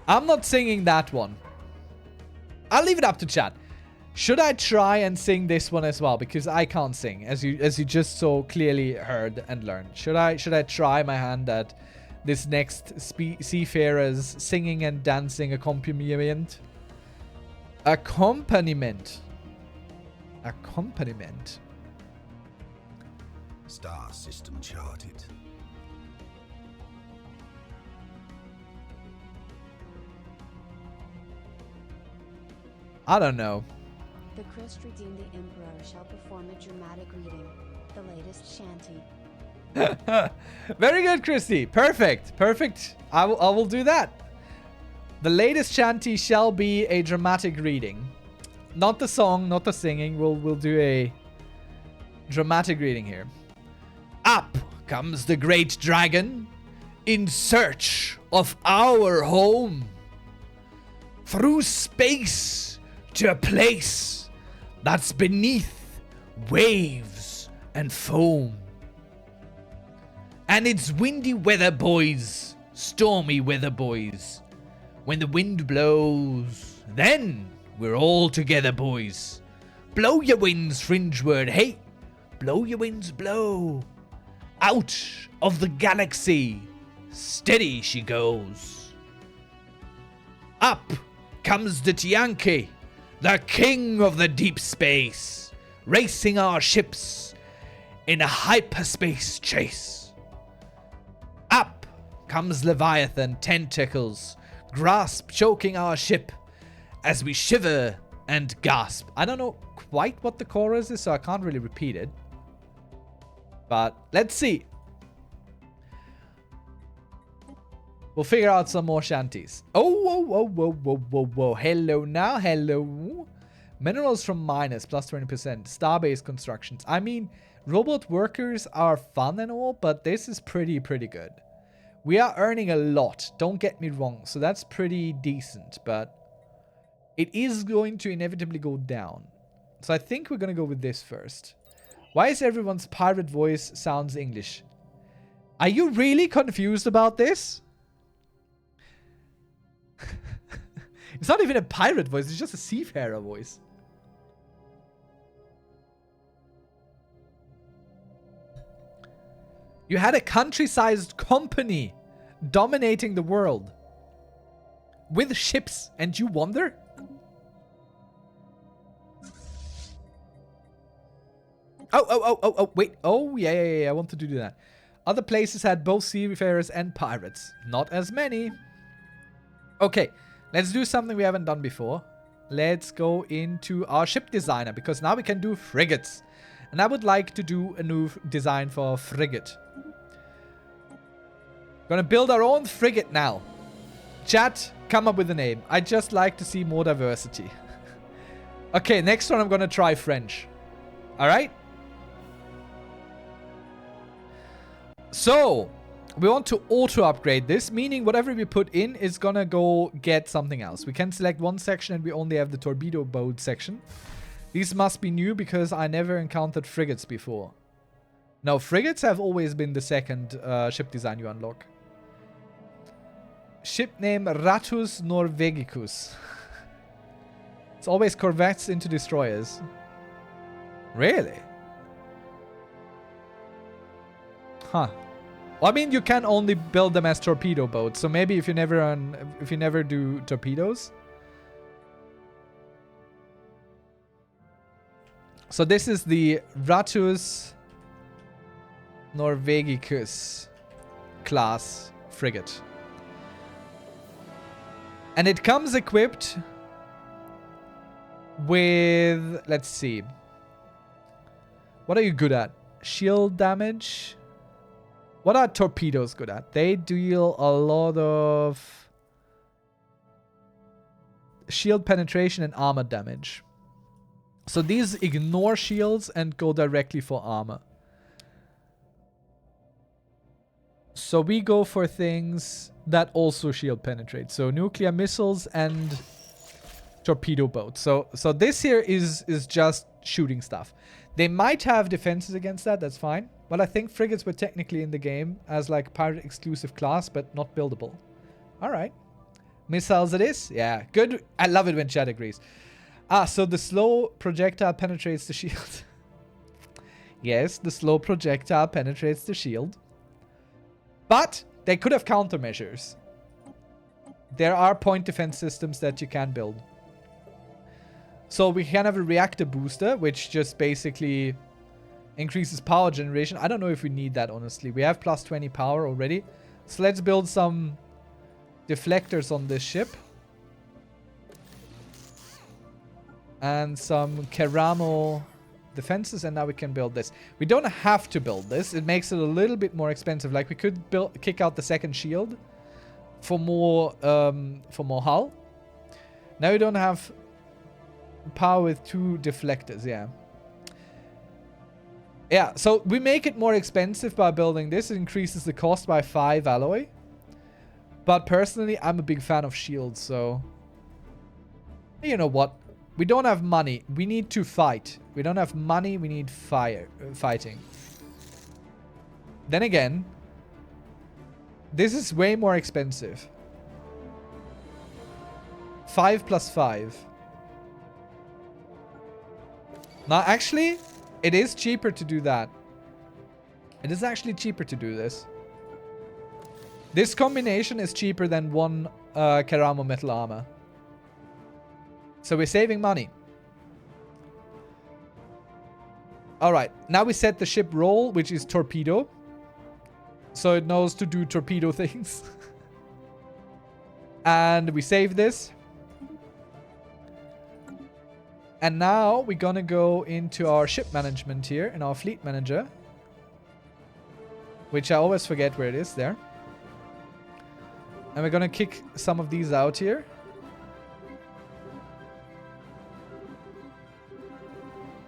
Speaker 1: I'm not singing that one. I'll leave it up to chat. Should I try and sing this one as well? Because I can't sing, as you just so clearly heard and learned. Should I try my hand at this next seafarer's singing and dancing accompaniment? Accompaniment.
Speaker 2: Star system charted.
Speaker 1: I don't know.
Speaker 3: The Christ redeemed the Emperor shall perform a dramatic reading. The latest shanty.
Speaker 1: Very good, Christy. Perfect. Perfect. I will do that. The latest shanty shall be a dramatic reading. Not the song, not the singing. We'll do a dramatic reading here. Up comes the great dragon in search of our home. Through space to a place that's beneath waves and foam. And it's windy weather, boys. Stormy weather, boys. When the wind blows, then we're all together, boys. Blow your winds, fringeward, hey. Blow your winds, blow. Out of the galaxy, steady she goes. Up comes the Tianke, the king of the deep space, racing our ships in a hyperspace chase. Up comes Leviathan tentacles, grasp choking our ship as we shiver and gasp. I don't know quite what the chorus is, so I can't really repeat it. But let's see. We'll figure out some more shanties. Oh, whoa. Hello now, hello. Minerals from miners, plus 20%. Star-based constructions. I mean, robot workers are fun and all, but this is pretty good. We are earning a lot, don't get me wrong, so that's pretty decent, but it is going to inevitably go down. So I think we're going to go with this first. Why is everyone's pirate voice sounds English? Are you really confused about this? It's not even a pirate voice, it's just a seafarer voice. You had a country-sized company dominating the world with ships, and you wonder? Oh, wait. Oh, yeah, I wanted to do that. Other places had both seafarers and pirates. Not as many. Okay, let's do something we haven't done before. Let's go into our ship designer, because now we can do frigates. And I would like to do a new design for a frigate. Gonna build our own frigate now. Chat, come up with a name. I'd just like to see more diversity. Okay, next one I'm gonna try French. Alright? So, we want to auto upgrade this, meaning whatever we put in is gonna go get something else. We can select one section and we only have the torpedo boat section. These must be new because I never encountered frigates before. No, frigates have always been the second ship design you unlock. Ship name Ratus Norvegicus. It's always corvettes into destroyers. Really? Huh. Well, I mean, you can only build them as torpedo boats, so maybe if you never do torpedoes. So this is the Ratus Norvegicus class frigate. And it comes equipped with, let's see. What are you good at? Shield damage. What are torpedoes good at? They deal a lot of shield penetration and armor damage. So these ignore shields and go directly for armor. So we go for things that also shield penetrate. So nuclear missiles and torpedo boats. So this here is just shooting stuff. They might have defenses against that, that's fine. But I think frigates were technically in the game as like pirate exclusive class, but not buildable. Alright. Missiles it is? Yeah, good. I love it when chat agrees. Ah, so the slow projectile penetrates the shield. Yes, the slow projectile penetrates the shield. But they could have countermeasures. There are point defense systems that you can build. So we can have a reactor booster, which just basically increases power generation. I don't know if we need that, honestly. We have plus 20 power already. So let's build some deflectors on this ship. And some Keramo defenses, and now we can build this. We don't have to build this. It makes it a little bit more expensive. Like, we could kick out the second shield for more hull. Now we don't have power with 2 deflectors, yeah. Yeah, so we make it more expensive by building this. It increases the cost by 5 alloy. But personally, I'm a big fan of shields, so... You know what? We don't have money. We need to fight. We don't have money. We need fighting. Then again, this is way more expensive. 5 plus 5. Now, actually, it is cheaper to do that. It is actually cheaper to do this. This combination is cheaper than 1 Keramo metal armor. So we're saving money. Alright, now we set the ship role, which is torpedo. So it knows to do torpedo things. And we save this. And now we're gonna go into our ship management here in our fleet manager. Which I always forget where it is there. And we're gonna kick some of these out here.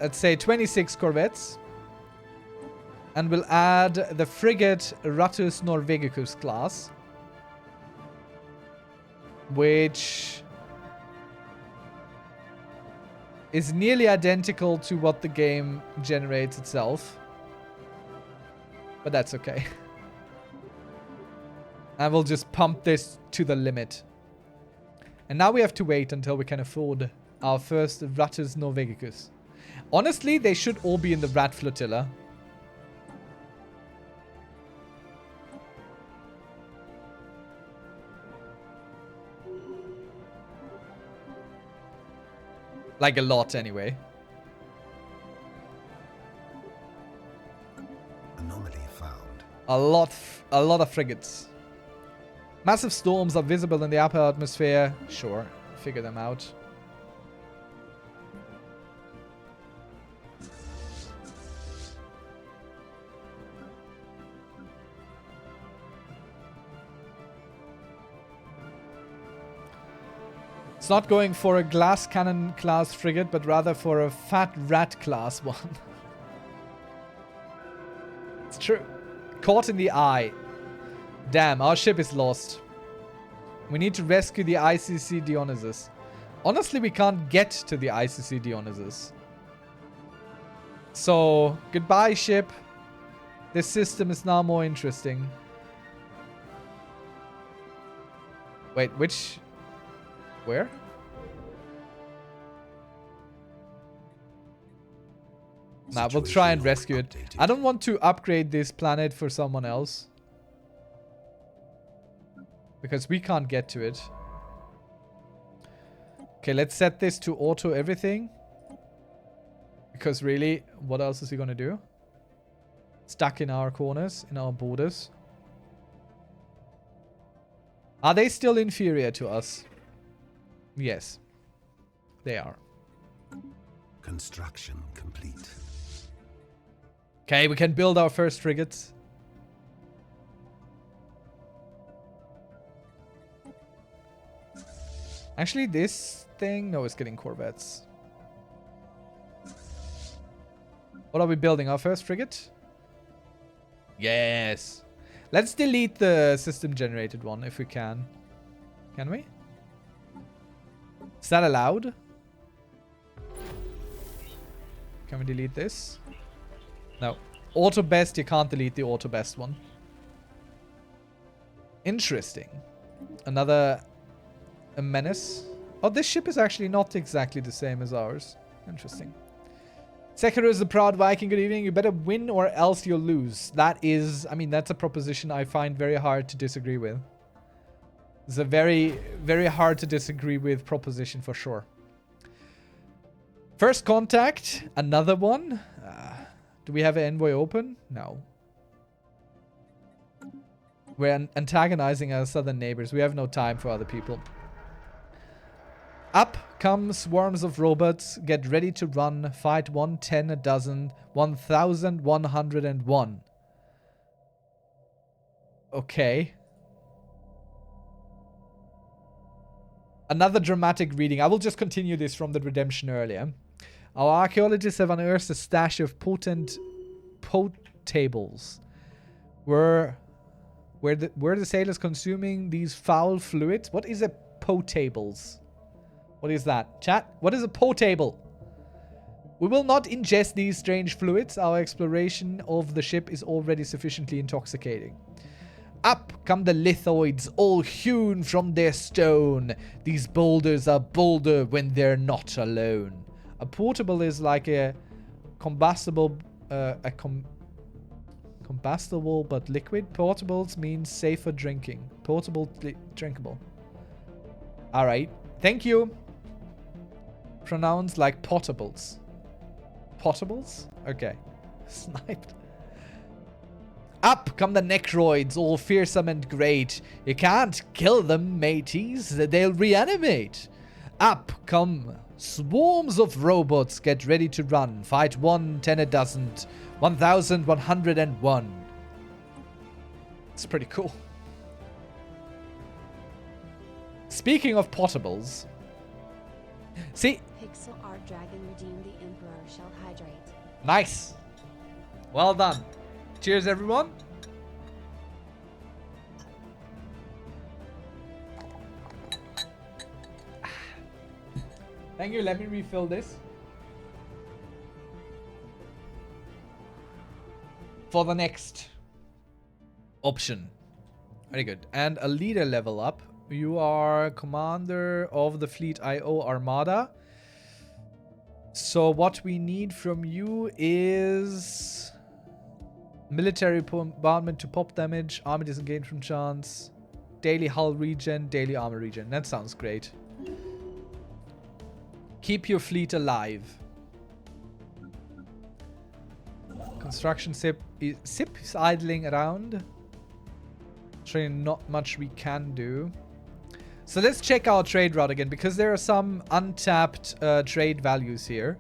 Speaker 1: Let's say 26 corvettes. And we'll add the frigate Ratus Norvegicus class. Which is nearly identical to what the game generates itself. But that's okay. And we'll just pump this to the limit. And now we have to wait until we can afford our first Ratus Norvegicus. Honestly, they should all be in the Rat Flotilla. Like a lot, anyway.
Speaker 2: Anomaly found.
Speaker 1: A lot of frigates. Massive storms are visible in the upper atmosphere. Sure, figure them out. It's not going for a glass cannon class frigate, but rather for a fat rat class one. It's true. Caught in the eye. Damn, our ship is lost. We need to rescue the ICC Dionysus. Honestly, we can't get to the ICC Dionysus. So, goodbye, ship. This system is now more interesting. Wait, which... Where? Nah, we'll try and rescue it. I don't want to upgrade this planet for someone else. Because we can't get to it. Okay, let's set this to auto everything. Because really, what else is he gonna do? Stuck in our corners, in our borders. Are they still inferior to us? Yes. They are.
Speaker 2: Construction complete.
Speaker 1: Okay, we can build our first frigates. Actually, this thing... No, it's getting corvettes. What are we building? Our first frigate? Yes. Let's delete the system-generated one if we can. Can we? Is that allowed? Can we delete this? No. Auto best, you can't delete the auto best one. Interesting. Another... A menace. Oh, this ship is actually not exactly the same as ours. Interesting. Sekiro is the proud Viking. Good evening. You better win or else you'll lose. That is... I mean, that's a proposition I find very hard to disagree with. It's a very, very hard to disagree with proposition for sure. First contact. Another one. Do we have an envoy open? No. We're antagonizing our southern neighbors. We have no time for other people. Up come swarms of robots. Get ready to run. Fight 1, 10, a dozen. 1,101. Okay. Another dramatic reading. I will just continue this from the redemption earlier. Our archaeologists have unearthed a stash of potent potables. Were the sailors consuming these foul fluids? What is a potables? What is that? Chat, what is a potable? We will not ingest these strange fluids. Our exploration of the ship is already sufficiently intoxicating. Up come the lithoids, all hewn from their stone. These boulders are bolder when they're not alone. A portable is like a combustible, combustible but liquid. Portables means safe for drinking. Portable, drinkable. All right. Thank you. Pronounced like potables. Potables? Okay. Sniped. Up come the necroids, all fearsome and great. You can't kill them, mateys. They'll reanimate. Up come swarms of robots. Get ready to run. Fight 1, 10 a dozen. 1,101. It's pretty cool. Speaking of potables. See...
Speaker 3: Pixel Art Dragon redeemed the Emperor shall hydrate.
Speaker 1: Nice. Well done. Cheers, everyone. Thank you. Let me refill this. For the next option. Very good. And a leader level up. You are commander of the fleet IO Armada. So what we need from you is military bombardment to pop damage, army disengage from chance, daily hull regen, daily armor regen. That sounds great. Keep your fleet alive. Construction ship is idling around. Actually, not much we can do. So let's check our trade route again, because there are some untapped trade values here.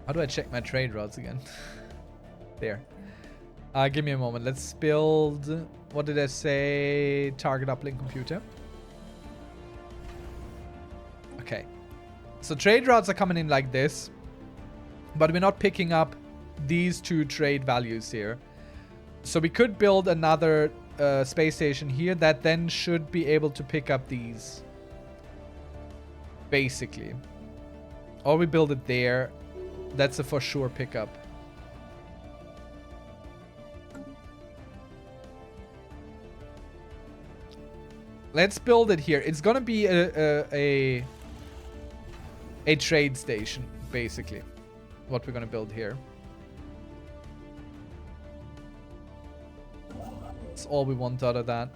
Speaker 1: How do I check my trade routes again? There. Give me a moment. Let's build... What did I say? Target uplink computer. Okay. So trade routes are coming in like this. But we're not picking up these two trade values here. So we could build another space station here that then should be able to pick up these. Basically. Or we build it there. That's a for sure pickup. Let's build it here. It's gonna be a trade station, basically. What we're gonna build here. That's all we want out of that.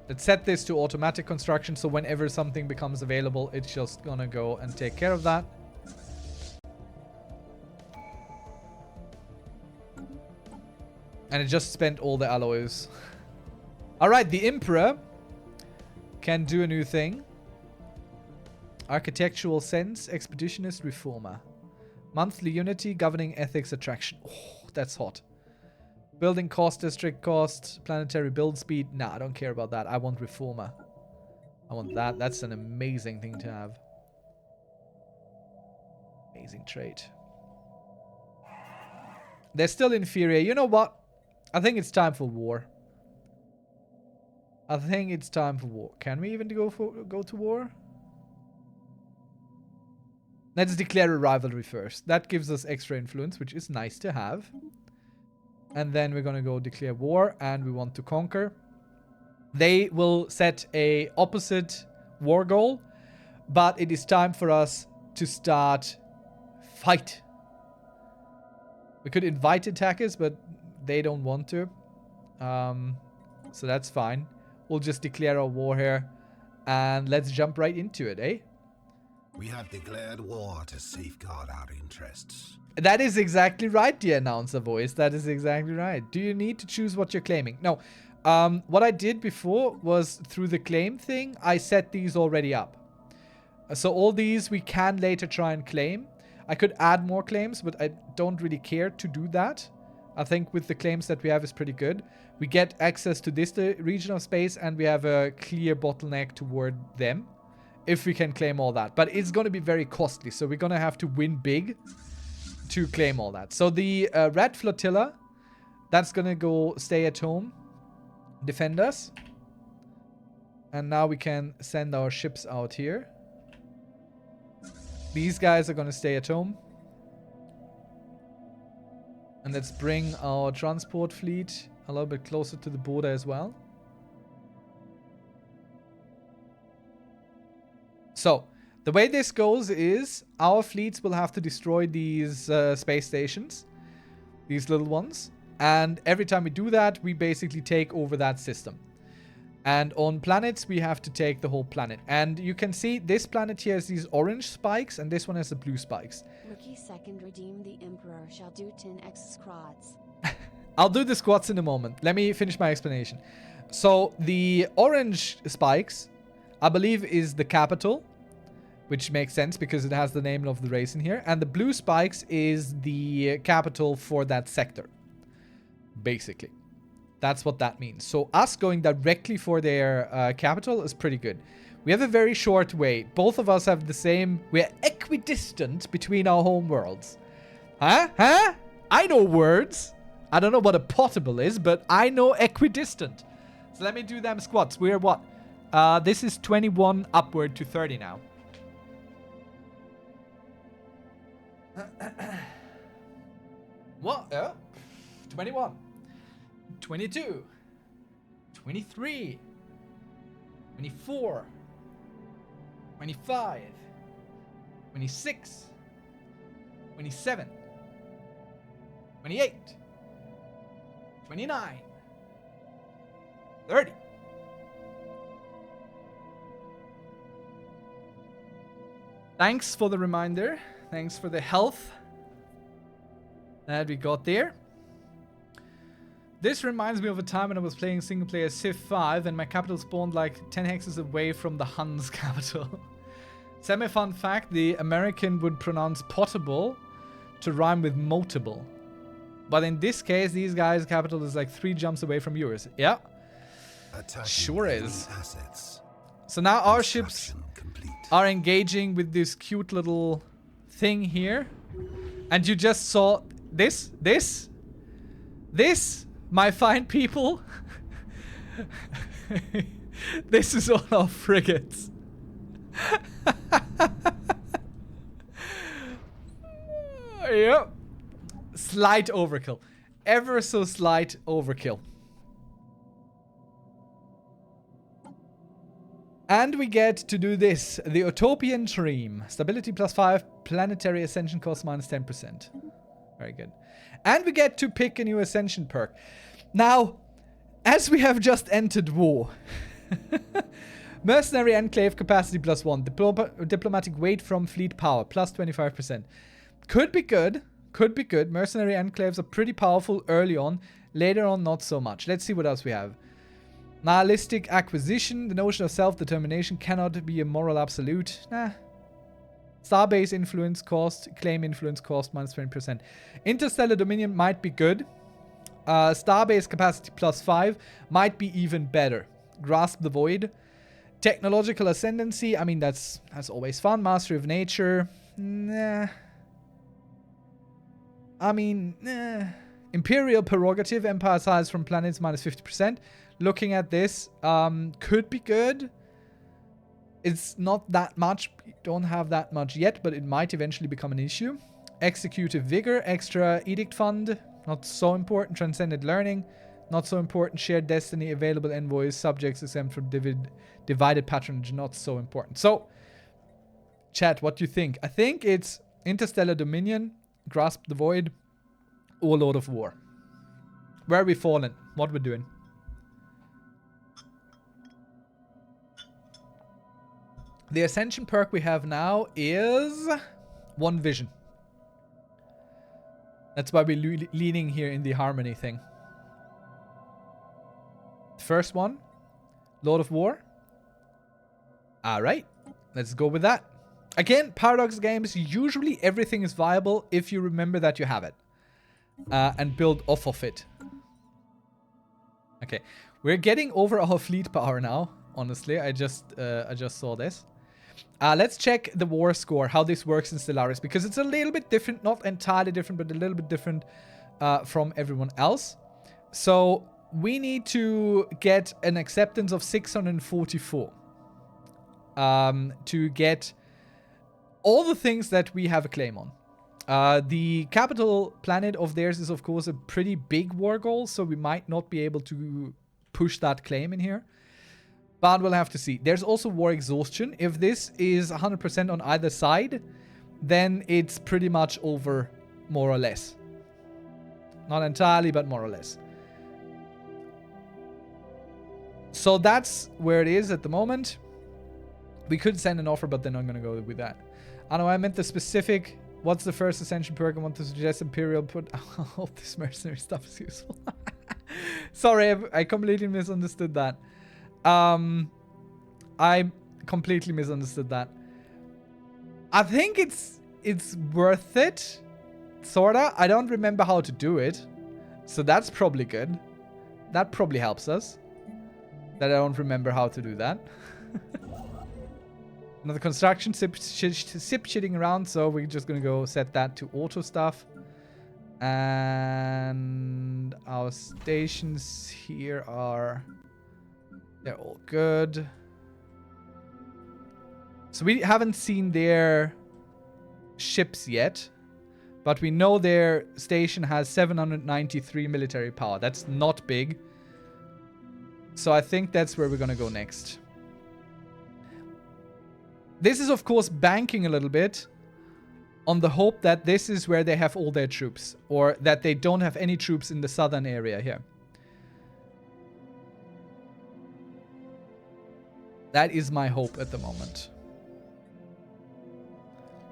Speaker 1: Let's set this to automatic construction, so whenever something becomes available, it's just gonna go and take care of that. And it just spent all the alloys. Alright, the Imperor can do a new thing. Architectural sense, expeditionist reformer. Monthly unity, governing ethics, attraction. Oh, that's hot. Building cost, district cost, planetary build speed. Nah, I don't care about that. I want reformer. I want that. That's an amazing thing to have. Amazing trait. They're still inferior. You know what? I think it's time for war. I think it's time for war. Can we even go to war? Let's declare a rivalry first. That gives us extra influence, which is nice to have. And then we're gonna go declare war, and we want to conquer. They will set a opposite war goal, but it is time for us to start fight. We could invite attackers, but they don't want to. So that's fine. We'll just declare our war here, and let's jump right into it, eh?
Speaker 2: We have declared war to safeguard our interests.
Speaker 1: That is exactly right, the announcer voice. That is exactly right. Do you need to choose what you're claiming? No. What I did before was through the claim thing, I set these already up. So all these we can later try and claim. I could add more claims, but I don't really care to do that. I think with the claims that we have is pretty good. We get access to this region of space, and we have a clear bottleneck toward them. If we can claim all that. But it's going to be very costly, so we're going to have to win big to claim all that. So the Red Flotilla, that's going to go stay at home, defend us. And now we can send our ships out here. These guys are going to stay at home. And let's bring our transport fleet a little bit closer to the border as well. So, the way this goes is our fleets will have to destroy these space stations. These little ones. And every time we do that, we basically take over that system. And on planets, we have to take the whole planet. And you can see this planet here has these orange spikes, and this one has the blue spikes.
Speaker 3: Rookie second redeem the Emperor shall do 10x squads.
Speaker 1: I'll do the squats in a moment. Let me finish my explanation. So, the orange spikes, I believe, is the capital. Which makes sense because it has the name of the race in here. And the blue spikes is the capital for that sector. Basically. That's what that means. So us going directly for their capital is pretty good. We have a very short way. Both of us have the same... We're equidistant between our home worlds. Huh? Huh? I know words. I don't know what a potable is, but I know equidistant. So let me do them squats. We're what? This is 21 upward to 30 now. What? 21. 22. 23. 24. 25. 26. 27. 28. 29. 30. Thanks for the reminder. Thanks for the health that we got there. This reminds me of a time when I was playing single player Civ 5 and my capital spawned like 10 hexes away from the Huns' capital. Semi-fun fact, the American would pronounce potable to rhyme with motable. But in this case, these guys' capital is like 3 jumps away from yours. Yeah.
Speaker 2: Attacking
Speaker 1: Sure is.
Speaker 2: assets.
Speaker 1: So now our ships
Speaker 2: Construction complete.
Speaker 1: are engaging with this cute little thing here. And you just saw this This, my fine people, this is all our frigates. Yep. Slight overkill. Ever so slight overkill. And we get to do this. The Utopian Dream. Stability +5. Planetary Ascension cost -10%. Very good. And we get to pick a new Ascension perk. Now, as we have just entered war. Mercenary Enclave capacity +1. Diplomatic weight from fleet power +25%. Could be good. Could be good. Mercenary Enclaves are pretty powerful early on. Later on, not so much. Let's see what else we have. Nihilistic Acquisition. The notion of self-determination cannot be a moral absolute. Nah. Starbase Influence cost. Claim Influence cost -20%. Interstellar Dominion might be good. Starbase Capacity +5 might be even better. Grasp the Void. Technological Ascendancy. I mean, that's always fun. Mastery of Nature. Nah. I mean, Imperial Prerogative, Empire Size from Planets -50%. Looking at this, could be good. It's not that much. We don't have that much yet, but it might eventually become an issue. Executive Vigor, Extra Edict Fund, not so important. Transcendent Learning, not so important. Shared Destiny, Available Envoys, Subjects exempt from Divided Patronage, not so important. So, chat, what do you think? I think it's Interstellar Dominion, Grasp the Void, or Lord of War. Where are we falling? What we're doing? The Ascension perk we have now is One Vision. That's why we're leaning here in the Harmony thing. First one, Lord of War. Alright, let's go with that. Again, Paradox games, usually everything is viable if you remember that you have it. And build off of it. Okay, we're getting over our fleet power now, honestly. I just saw this. Let's check the war score, how this works in Stellaris, because it's a little bit different, not entirely different, but a little bit different from everyone else. So we need to get an acceptance of 644 to get all the things that we have a claim on. The capital planet of theirs is, of course, a pretty big war goal, so we might not be able to push that claim in here. But we'll have to see. There's also war exhaustion. If this is 100% on either side, then it's pretty much over, more or less. Not entirely, but more or less. So that's where it is at the moment. We could send an offer, but then I'm going to go with that. I know I meant the specific... What's the first Ascension perk? I want to suggest Imperial put... I hope this mercenary stuff is useful. Sorry, I completely misunderstood that. I completely misunderstood that. I think it's worth it. Sorta. I don't remember how to do it. So that's probably good. That probably helps us. That I don't remember how to do that. Another construction sip shitting around, so we're just gonna go set that to auto stuff. And our stations here are... They're all good. So we haven't seen their ships yet. But we know their station has 793 military power. That's not big. So I think that's where we're going to go next. This is, of course, banking a little bit on the hope that this is where they have all their troops. Or that they don't have any troops in the southern area here. That is my hope at the moment.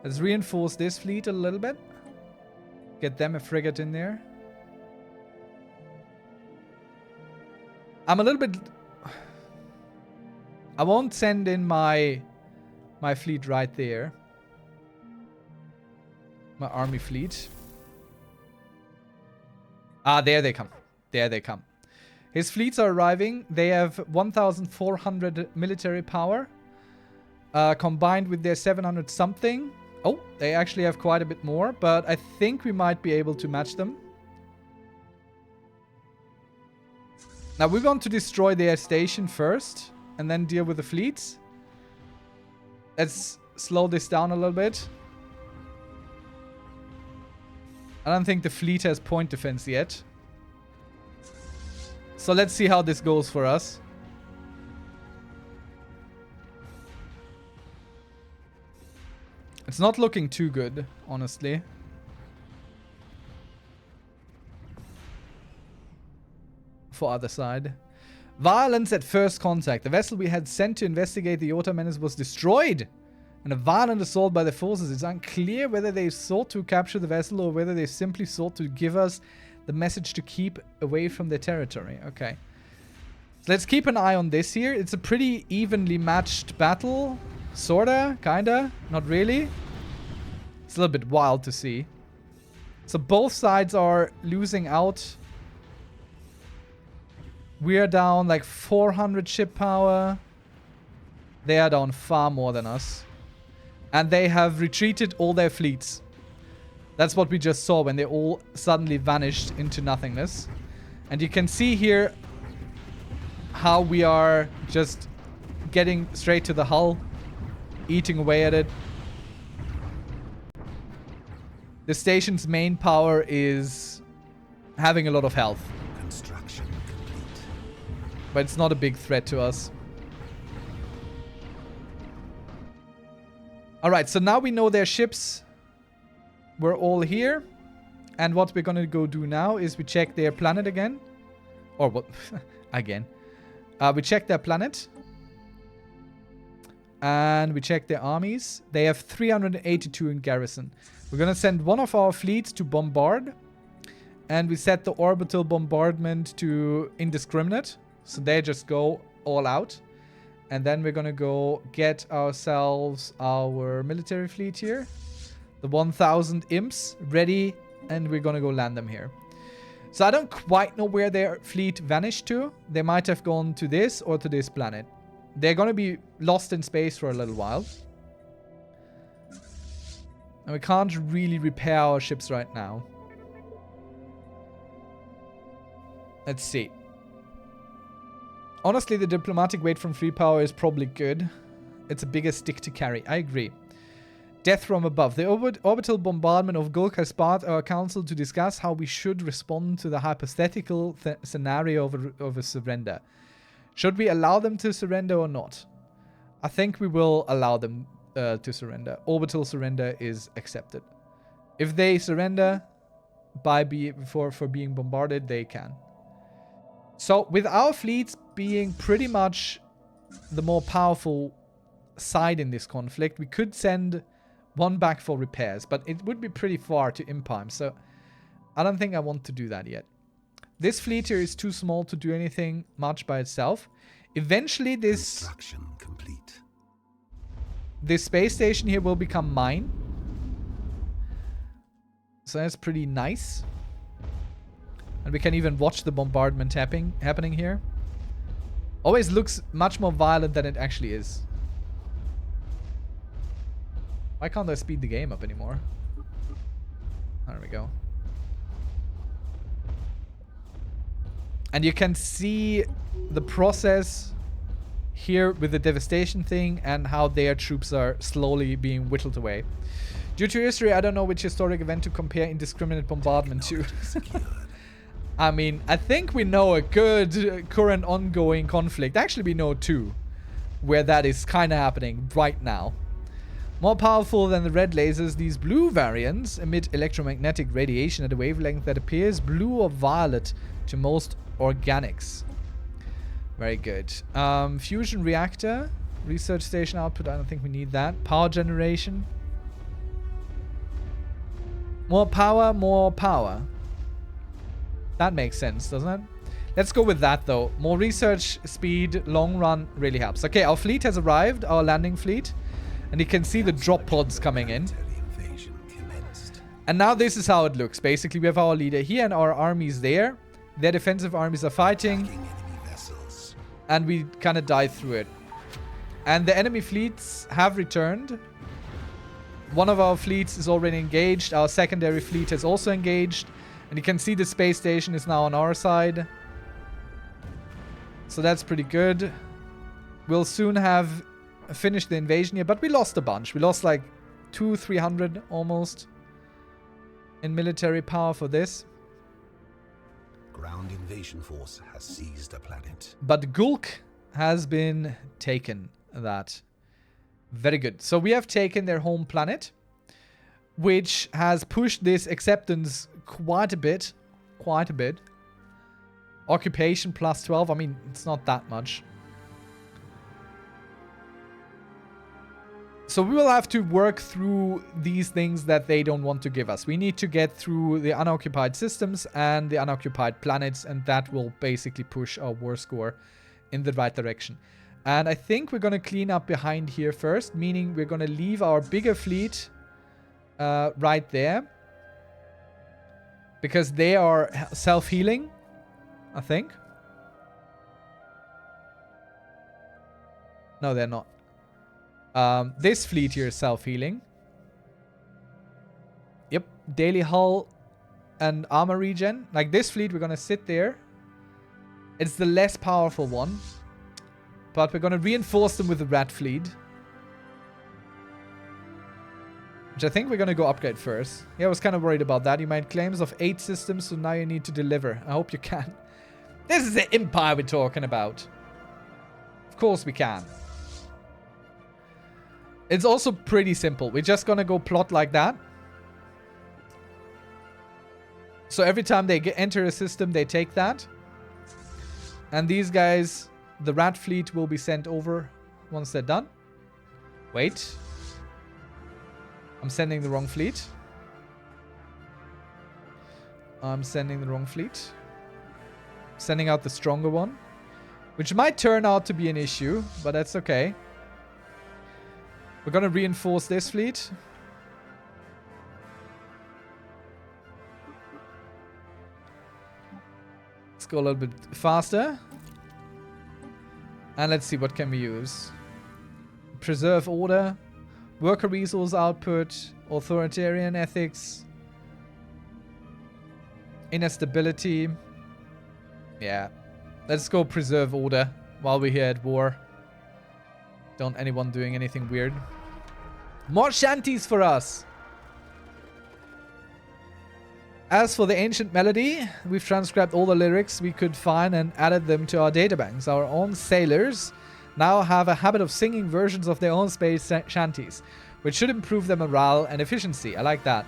Speaker 1: Let's reinforce this fleet a little bit. Get them a frigate in there. I'm a little bit... I won't send in my fleet right there. My army fleet. Ah, there they come. There they come. His fleets are arriving. They have 1,400 military power. Combined with their 700 something. Oh, they actually have quite a bit more. But I think we might be able to match them. Now we want to destroy their station first and then deal with the fleets. Let's slow this down a little bit. I don't think the fleet has point defense yet. So let's see how this goes for us. It's not looking too good, honestly. For other side. Violence at first contact. The vessel we had sent to investigate the Iota menace was destroyed. And a violent assault by the forces. It's unclear whether they sought to capture the vessel or whether they simply sought to give us the message to keep away from their territory. Okay. So let's keep an eye on this here. It's a pretty evenly matched battle. Sorta. Kinda. Not really. It's a little bit wild to see. So both sides are losing out. We are down like 400 ship power. They are down far more than us. And they have retreated all their fleets. That's what we just saw when they all suddenly vanished into nothingness. And you can see here how we are just getting straight to the hull. Eating away at it. The station's main power is having a lot of health.
Speaker 2: Construction complete.
Speaker 1: But it's not a big threat to us. Alright, so now we know their ships were all here. And what we're gonna go do now is we check their planet again. Or what? Again. We check their planet. And we check their armies. They have 382 in garrison. We're gonna send one of our fleets to bombard. And we set the orbital bombardment to indiscriminate. So they just go all out. And then we're gonna go get ourselves our military fleet here. The 1000 imps ready. And we're gonna go land them here. So I don't quite know where their fleet vanished to. They might have gone to this or to this planet. They're gonna be lost in space for a little while. And we can't really repair our ships right now. Let's see. Honestly, the diplomatic weight from free power is probably good. It's a bigger stick to carry. I agree. Death from above. The orbital bombardment of Gulk has sparked our council to discuss how we should respond to the hypothetical scenario of a surrender. Should we allow them to surrender or not? I think we will allow them to surrender. Orbital surrender is accepted. If they surrender for being bombarded, they can. So with our fleets being pretty much the more powerful side in this conflict, we could send one back for repairs, but it would be pretty far to Impime, so I don't think I want to do that yet. This fleet here is too small to do anything much by itself. Eventually this space station here will become mine. So that's pretty nice. And we can even watch the bombardment happening here. Always looks much more violent than it actually is. Why can't I speed the game up anymore? There we go. And you can see the process here with the devastation thing and how their troops are slowly being whittled away. Due to history, I don't know which historic event to compare indiscriminate bombardment to. I mean, I think we know a good current ongoing conflict. Actually, we know two where that is kind of happening right now. More powerful than the red lasers, these blue variants emit electromagnetic radiation at a wavelength that appears blue or violet to most organics. Very good. Fusion reactor, research station output, I don't think we need that. Power generation. More power, more power. That makes sense, doesn't it? Let's go with that though. More research speed, long run really helps. Okay, our fleet has arrived, our landing fleet. And you can see the drop pods coming in. And now this is how it looks. Basically, we have our leader here and our armies there. Their defensive armies are fighting. And we kind of dive through it. And the enemy fleets have returned. One of our fleets is already engaged. Our secondary fleet has also engaged. And you can see the space station is now on our side. So that's pretty good. We'll soon have finished the invasion here, but we lost a bunch. We lost like 300 almost in military power for this.
Speaker 2: Ground invasion force has seized a planet.
Speaker 1: But Gulk has been taken. That. Very good. So we have taken their home planet, which has pushed this acceptance quite a bit. Quite a bit. Occupation plus 12. I mean, it's not that much. So we will have to work through these things that they don't want to give us. We need to get through the unoccupied systems and the unoccupied planets, and that will basically push our war score in the right direction. And I think we're going to clean up behind here first, meaning we're going to leave our bigger fleet right there. Because they are self-healing, I think. No, they're not. This fleet here is self-healing. Yep. Daily hull and armor regen. Like this fleet, we're going to sit there. It's the less powerful one. But we're going to reinforce them with the rat fleet. Which I think we're going to go upgrade first. Yeah, I was kind of worried about that. You made claims of 8 systems, so now you need to deliver. I hope you can. This is the Empire we're talking about. Of course we can. It's also pretty simple. We're just gonna go plot like that. So every time they enter a system, they take that. And these guys, the rat fleet will be sent over once they're done. Wait. I'm sending the wrong fleet. I'm sending the wrong fleet. Sending out the stronger one. Which might turn out to be an issue, but that's okay. We're gonna reinforce this fleet. Let's go a little bit faster. And let's see, what can we use? Preserve order. Worker resource output. Authoritarian ethics. Inner stability. Yeah. Let's go preserve order while we're here at war. Don't anyone doing anything weird. More shanties for us. As for the ancient melody, we've transcribed all the lyrics we could find and added them to our databanks. Our own sailors now have a habit of singing versions of their own space shanties, which should improve their morale and efficiency. I like that.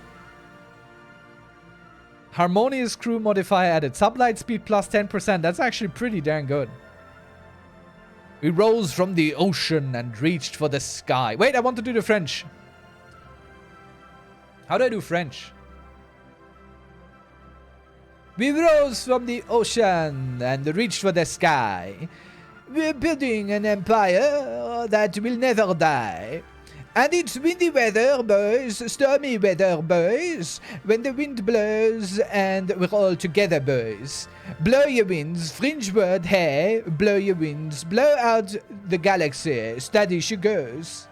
Speaker 1: Harmonious crew modifier added. Sublight speed plus 10%. That's actually pretty darn good. We rose from the ocean and reached for the sky. Wait, I want to do the French. How do I do French? We rose from the ocean and reached for the sky. We're building an empire that will never die. And it's windy weather, boys, stormy weather, boys, when the wind blows and we're all together, boys. Blow your winds, fringe word, hey, blow your winds, blow out the galaxy, steady she goes.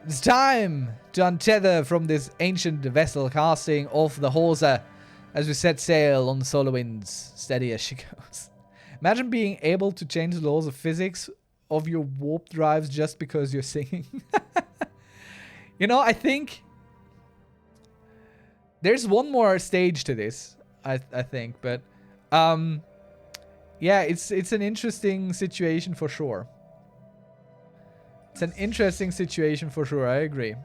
Speaker 1: It's time to untether from this ancient vessel casting off the hawser as we set sail on the solar winds, steady as she goes. Imagine being able to change the laws of physics of your warp drives just because you're singing. You know, I think there's one more stage to this, I think, but yeah, it's an interesting situation for sure. It's an interesting situation for sure, I agree.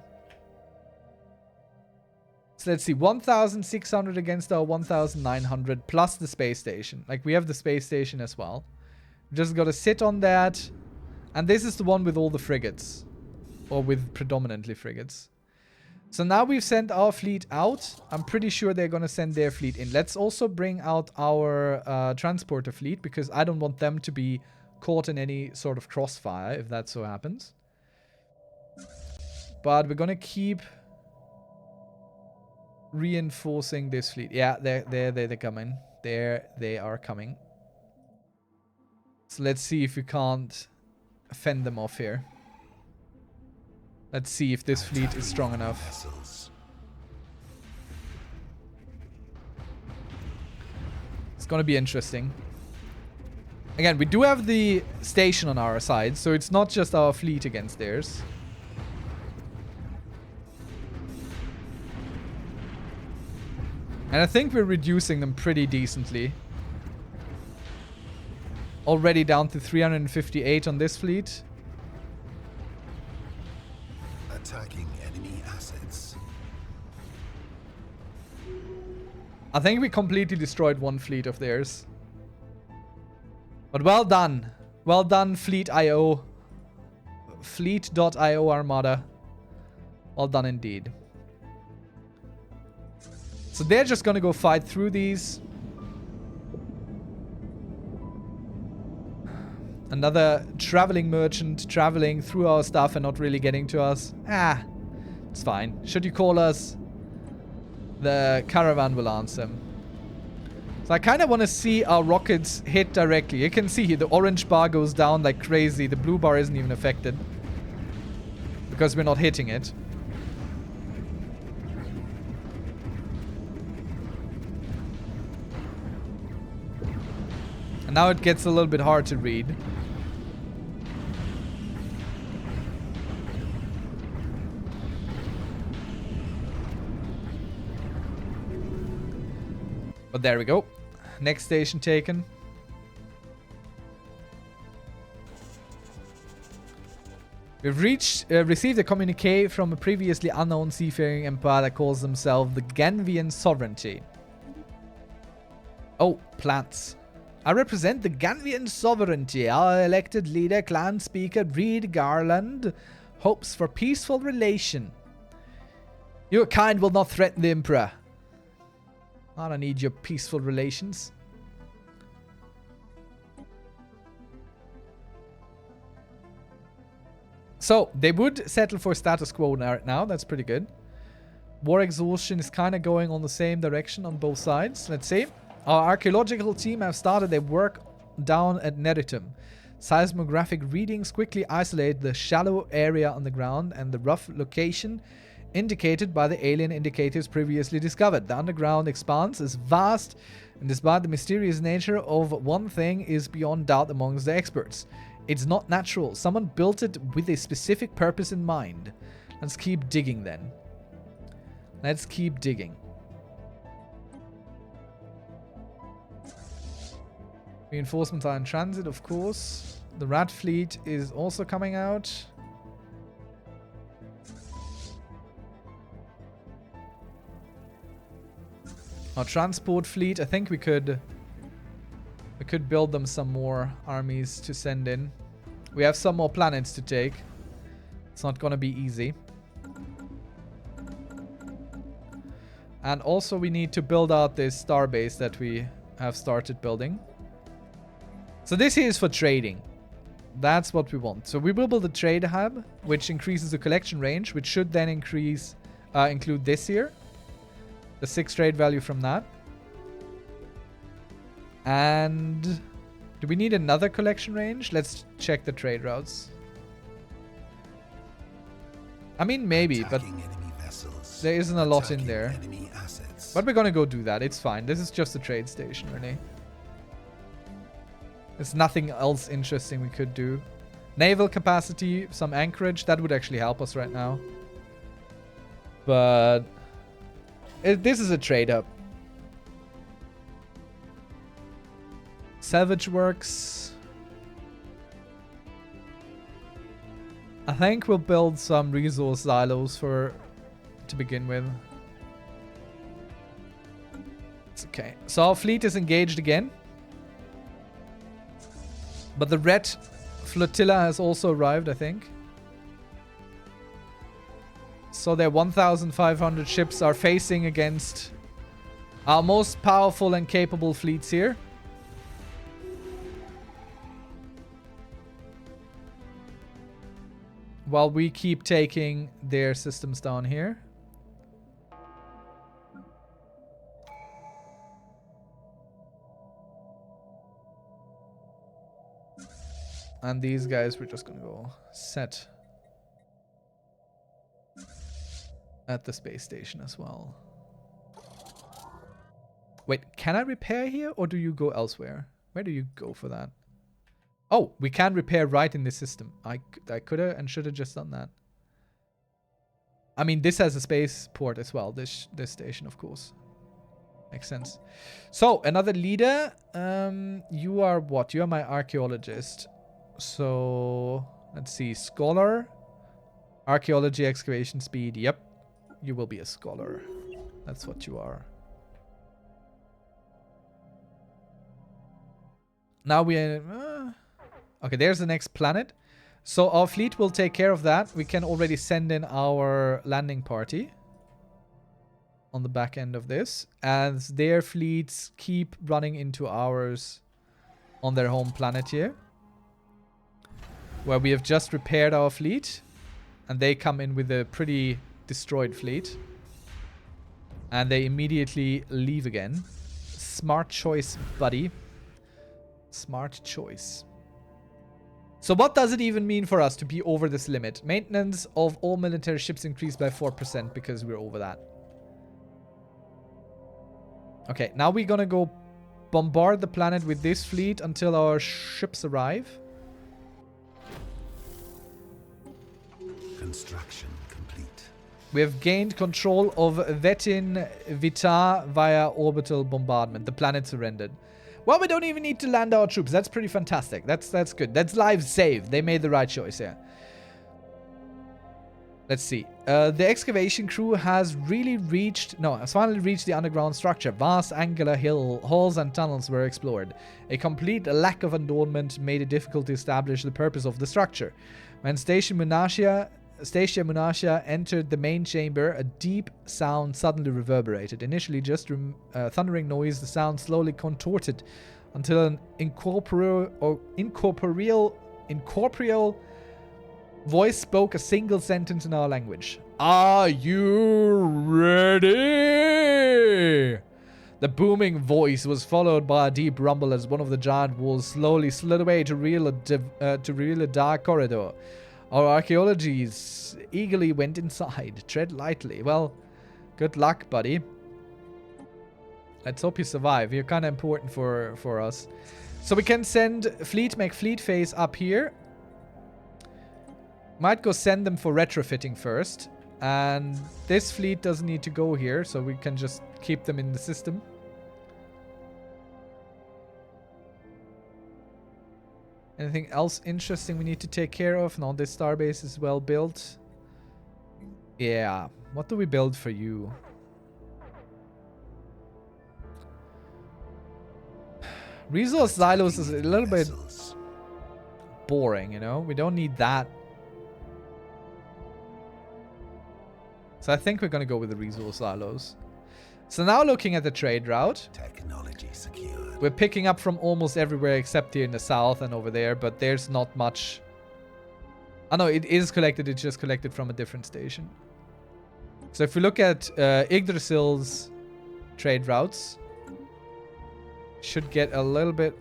Speaker 1: So let's see, 1,600 against our 1,900 plus the space station. Like, we have the space station as well. We just got to sit on that. And this is the one with all the frigates. Or with predominantly frigates. So now we've sent our fleet out. I'm pretty sure they're going to send their fleet in. Let's also bring out our transporter fleet, because I don't want them to be caught in any sort of crossfire, if that so happens. But we're going to keep reinforcing this fleet. Yeah, they're coming. They are coming. So let's see if we can't fend them off here. Let's see if this fleet is strong enough. It's gonna be interesting. Again, we do have the station on our side, so it's not just our fleet against theirs. And I think we're reducing them pretty decently. Already down to 358 on this fleet.
Speaker 2: Attacking enemy assets.
Speaker 1: I think we completely destroyed one fleet of theirs. But well done. Well done, Fleet.io. Fleet.io Armada. Well done indeed. So they're just gonna go fight through these. Another traveling merchant traveling through our stuff and not really getting to us. Ah, it's fine. Should you call us, the caravan will answer. So I kind of want to see our rockets hit directly. You can see here the orange bar goes down like crazy. The blue bar isn't even affected because we're not hitting it. And now it gets a little bit hard to read. But there we go. Next station taken. We've received a communique from a previously unknown seafaring empire that calls themselves the Ganvian Sovereignty. Oh, plants. I represent the Ganvian Sovereignty. Our elected leader, clan speaker Reed Garland, hopes for peaceful relation. Your kind will not threaten the Emperor. I don't need your peaceful relations. So, they would settle for status quo right now. That's pretty good. War exhaustion is kind of going on the same direction on both sides. Let's see. Our archaeological team have started their work down at Neritum. Seismographic readings quickly isolate the shallow area on the ground and the rough location indicated by the alien indicators previously discovered. The underground expanse is vast, and despite the mysterious nature of one thing is beyond doubt amongst the experts. It's not natural. Someone built it with a specific purpose in mind. Let's keep digging then. Let's keep digging. Reinforcements are in transit, of course. The Rat Fleet is also coming out. Our transport fleet, I think we could build them some more armies to send in. We have some more planets to take. It's not gonna be easy. And also we need to build out this starbase that we have started building. So this here is for trading. That's what we want. So we will build a trade hub, which increases the collection range, which should then include this here. The 6 trade value from that. And do we need another collection range? Let's check the trade routes. I mean, maybe, but there isn't a lot in there. But we're gonna go do that. It's fine. This is just a trade station, really. There's nothing else interesting we could do. Naval capacity, some anchorage. That would actually help us right now. But this is a trade hub. Salvage works. I think we'll build some resource silos to begin with. It's okay. So our fleet is engaged again. But the red flotilla has also arrived, I think. So their 1,500 ships are facing against our most powerful and capable fleets here. While we keep taking their systems down here. And these guys, we're just gonna go set at the space station as well. Wait, can I repair here or do you go elsewhere? Where do you go for that? Oh, we can repair right in this system. I could have and should have just done that. I mean, this has a spaceport as well. This station, of course. Makes sense. So, another leader. You are what? You are my archaeologist. So, let's see. Scholar. Archaeology, excavation speed. Yep. You will be a scholar. That's what you are. Now we are... okay, there's the next planet. So our fleet will take care of that. We can already send in our landing party on the back end of this. As their fleets keep running into ours on their home planet here. Where we have just repaired our fleet. And they come in with a pretty destroyed fleet. And they immediately leave again. Smart choice, buddy. Smart choice. So what does it even mean for us to be over this limit? Maintenance of all military ships increased by 4% because we're over that. Okay, now we're gonna go bombard the planet with this fleet until our ships arrive.
Speaker 2: Construction complete.
Speaker 1: We have gained control of Vetin Vita via orbital bombardment. The planet surrendered. Well, we don't even need to land our troops. That's pretty fantastic. That's good. That's lives saved. They made the right choice here. Let's see. The excavation crew has finally reached the underground structure. Vast angular halls and tunnels were explored. A complete lack of adornment made it difficult to establish the purpose of the structure. When Stasia Munashia entered the main chamber, a deep sound suddenly reverberated. Initially just thundering noise, the sound slowly contorted until an incorporeal voice spoke a single sentence in our language. Are you ready? The booming voice was followed by a deep rumble as one of the giant walls slowly slid away to reveal a dark corridor. Our archaeologists eagerly went inside. Tread lightly. Well, good luck, buddy. Let's hope you survive. You're kind of important for us. So we can send make fleet phase up here. Might go send them for retrofitting first. And this fleet doesn't need to go here, so we can just keep them in the system. Anything else interesting we need to take care of? No, this starbase is well built. Yeah. What do we build for you? Resource silos is a little bit boring, you know? We don't need that. So I think we're going to go with the resource silos. So now looking at the trade route.
Speaker 2: Technology secured.
Speaker 1: We're picking up from almost everywhere except here in the south and over there, but there's not much. I know it is collected, it's just collected from a different station. So if we look at Yggdrasil's trade routes, should get a little bit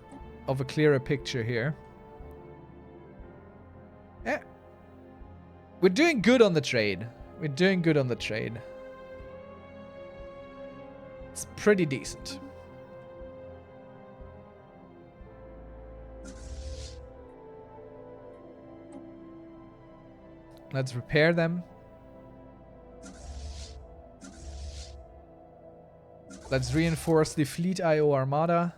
Speaker 1: of a clearer picture here. Yeah. We're doing good on the trade. We're doing good on the trade. It's pretty decent. Let's repair them. Let's reinforce the Fleet IO Armada.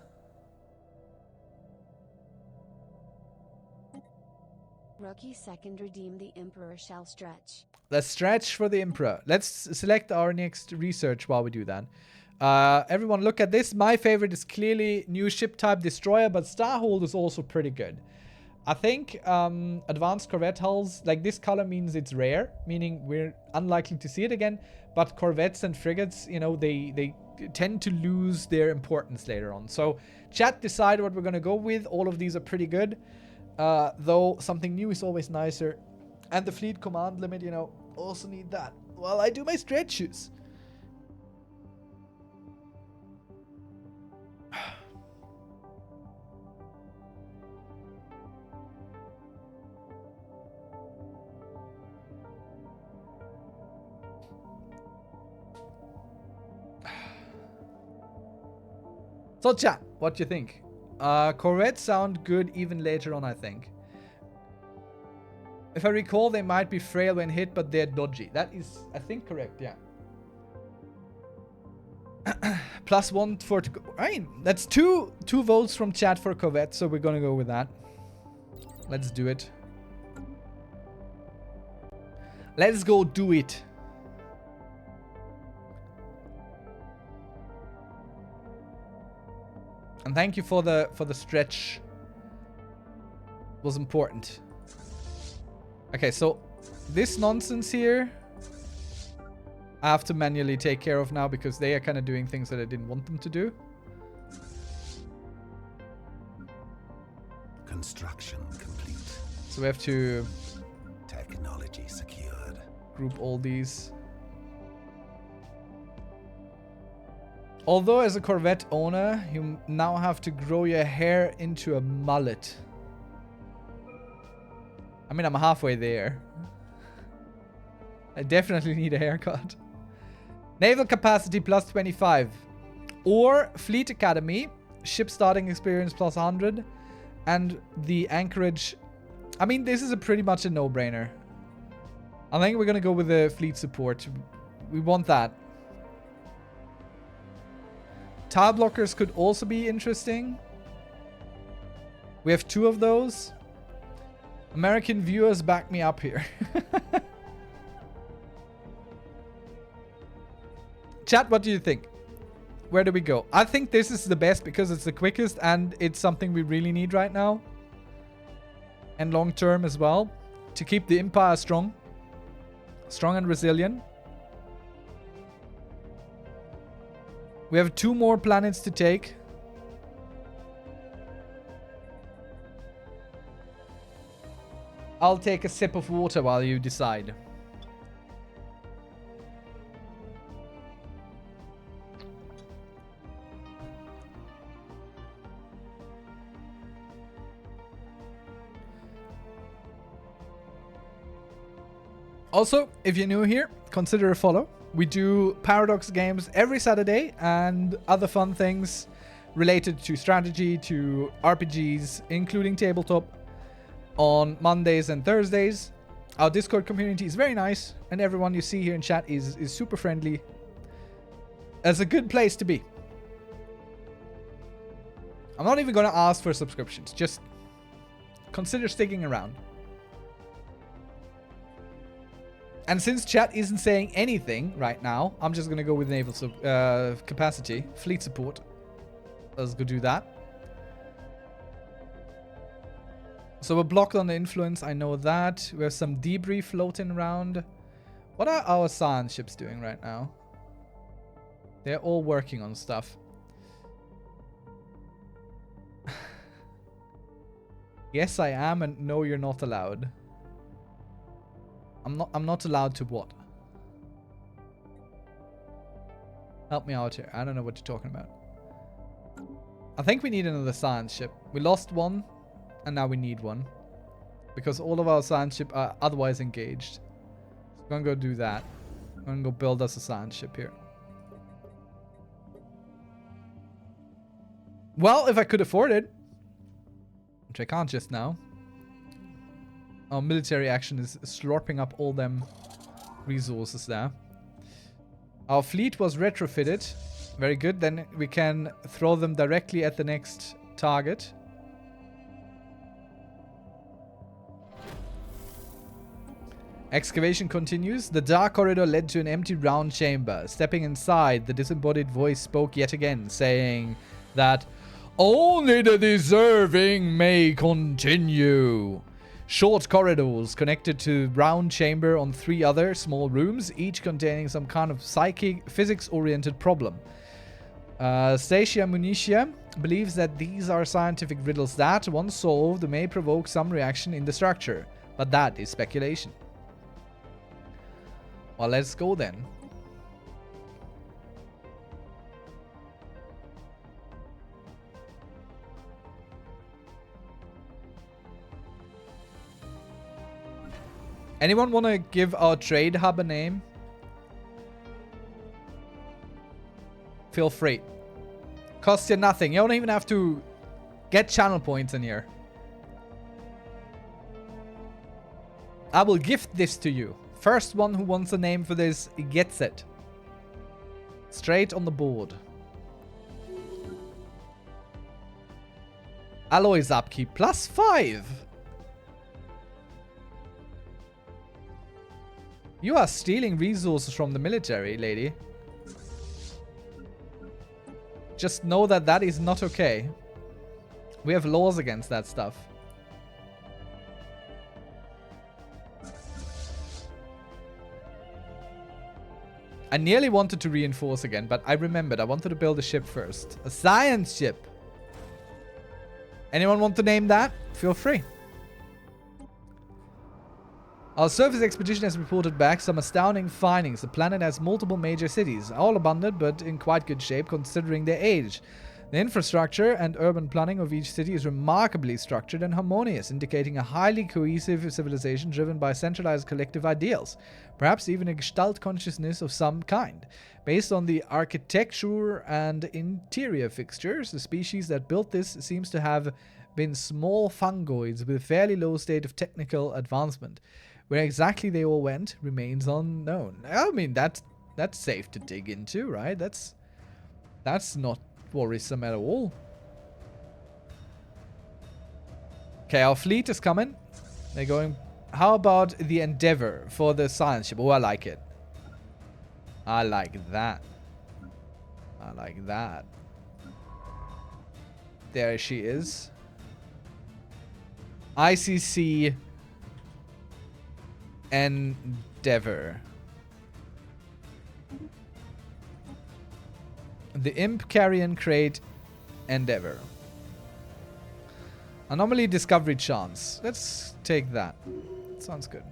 Speaker 3: Rookie second, redeem the Emperor shall stretch.
Speaker 1: Let's stretch for the Emperor. Let's select our next research while we do that. Everyone look at this. My favorite is clearly new ship type destroyer, but Starhold is also pretty good. I think advanced corvette hulls, like this color means it's rare, meaning we're unlikely to see it again. But corvettes and frigates, you know, they tend to lose their importance later on. So chat, decide what we're going to go with. All of these are pretty good. Though something new is always nicer. And the fleet command limit, you know, also need that. While I do my stretches. So chat, what do you think? Corvettes sound good even later on, I think. If I recall, they might be frail when hit, but they're dodgy. That is, I think, correct, yeah. +1 for... I mean, that's two votes from chat for Corvette, so we're gonna go with that. Let's do it. Let's go do it. And thank you for the stretch. It was important. Okay, so this nonsense here I have to manually take care of now because they are kind of doing things that I didn't want them to do.
Speaker 2: Construction complete.
Speaker 1: So we have to
Speaker 2: Technology secured.
Speaker 1: group all these. Although as a Corvette owner, you now have to grow your hair into a mullet. I mean, I'm halfway there. I definitely need a haircut. Naval capacity +25. Or Fleet Academy. Ship starting experience +100. And the anchorage. I mean, this is pretty much a no-brainer. I think we're going to go with the fleet support. We want that. Tile blockers could also be interesting. We have 2 of those. American viewers back me up here. Chat, what do you think? Where do we go? I think this is the best because it's the quickest and it's something we really need right now. And long term as well. To keep the Empire strong. Strong and resilient. We have 2 more planets to take. I'll take a sip of water while you decide. Also, if you're new here, consider a follow. We do Paradox games every Saturday and other fun things related to strategy, to RPGs, including tabletop, on Mondays and Thursdays. Our Discord community is very nice, and everyone you see here in chat is super friendly. It's a good place to be. I'm not even going to ask for subscriptions. Just consider sticking around. And since chat isn't saying anything right now, I'm just going to go with naval capacity. Fleet support. Let's go do that. So we're blocked on the influence. I know that. We have some debris floating around. What are our science ships doing right now? They're all working on stuff. Yes, I am, and no, you're not allowed. I'm not allowed to what? Help me out here. I don't know what you're talking about. I think we need another science ship. We lost one, and now we need one. Because all of our science ships are otherwise engaged. So I'm gonna go do that. I'm gonna go build us a science ship here. Well, if I could afford it. Which I can't just now. Our military action is slurping up all them resources there. Our fleet was retrofitted. Very good. Then we can throw them directly at the next target. Excavation continues. The dark corridor led to an empty round chamber. Stepping inside, the disembodied voice spoke yet again, saying that only the deserving may continue. Short corridors connected to round chamber on 3 other small rooms, each containing some kind of psychic, physics-oriented problem. Stacia Munitia believes that these are scientific riddles that, once solved, may provoke some reaction in the structure. But that is speculation. Well, let's go then. Anyone want to give our trade hub a name? Feel free. Costs you nothing. You don't even have to Get channel points in here. I will gift this to you. First one who wants a name for this gets it. Straight on the board. Alloys upkeep +5. You are stealing resources from the military, lady. Just know that that is not okay. We have laws against that stuff. I nearly wanted to reinforce again, but I remembered I wanted to build a ship first. A science ship. Anyone want to name that? Feel free. Our surface expedition has reported back some astounding findings. The planet has multiple major cities, all abundant but in quite good shape considering their age. The infrastructure and urban planning of each city is remarkably structured and harmonious, indicating a highly cohesive civilization driven by centralized collective ideals, perhaps even a Gestalt consciousness of some kind. Based on the architecture and interior fixtures, the species that built this seems to have been small fungoids with a fairly low state of technical advancement. Where exactly they all went remains unknown. I mean, that's safe to dig into, right? That's not worrisome at all. Okay, our fleet is coming. They're going... How about the Endeavor for the science ship? Oh, I like it. I like that. I like that. There she is. ICC Endeavor. The Imp Carrion Crate Endeavor. Anomaly Discovery Chance. Let's take that. Sounds good.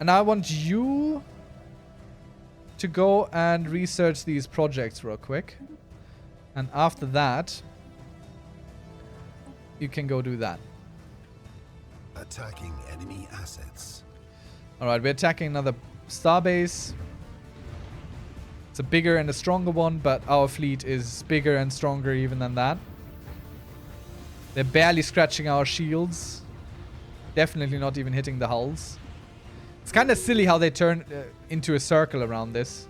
Speaker 1: And I want you to go and research these projects real quick. And after that, you can go do that.
Speaker 2: Attacking enemy assets.
Speaker 1: Alright, we're attacking another starbase. It's a bigger and a stronger one, but our fleet is bigger and stronger even than that. They're barely scratching our shields. Definitely not even hitting the hulls. It's kind of silly how they turn into a circle around this.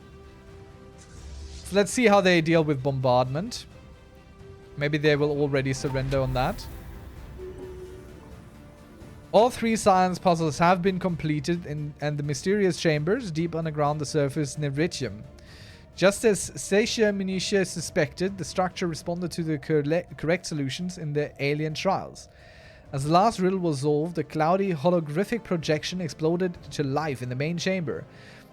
Speaker 1: So let's see how they deal with bombardment. Maybe they will already surrender on that. All 3 science puzzles have been completed and the mysterious chambers deep underground the surface Nevritium. Just as Seisha Munitia suspected, the structure responded to the correct solutions in the alien trials. As the last riddle was solved, a cloudy holographic projection exploded to life in the main chamber.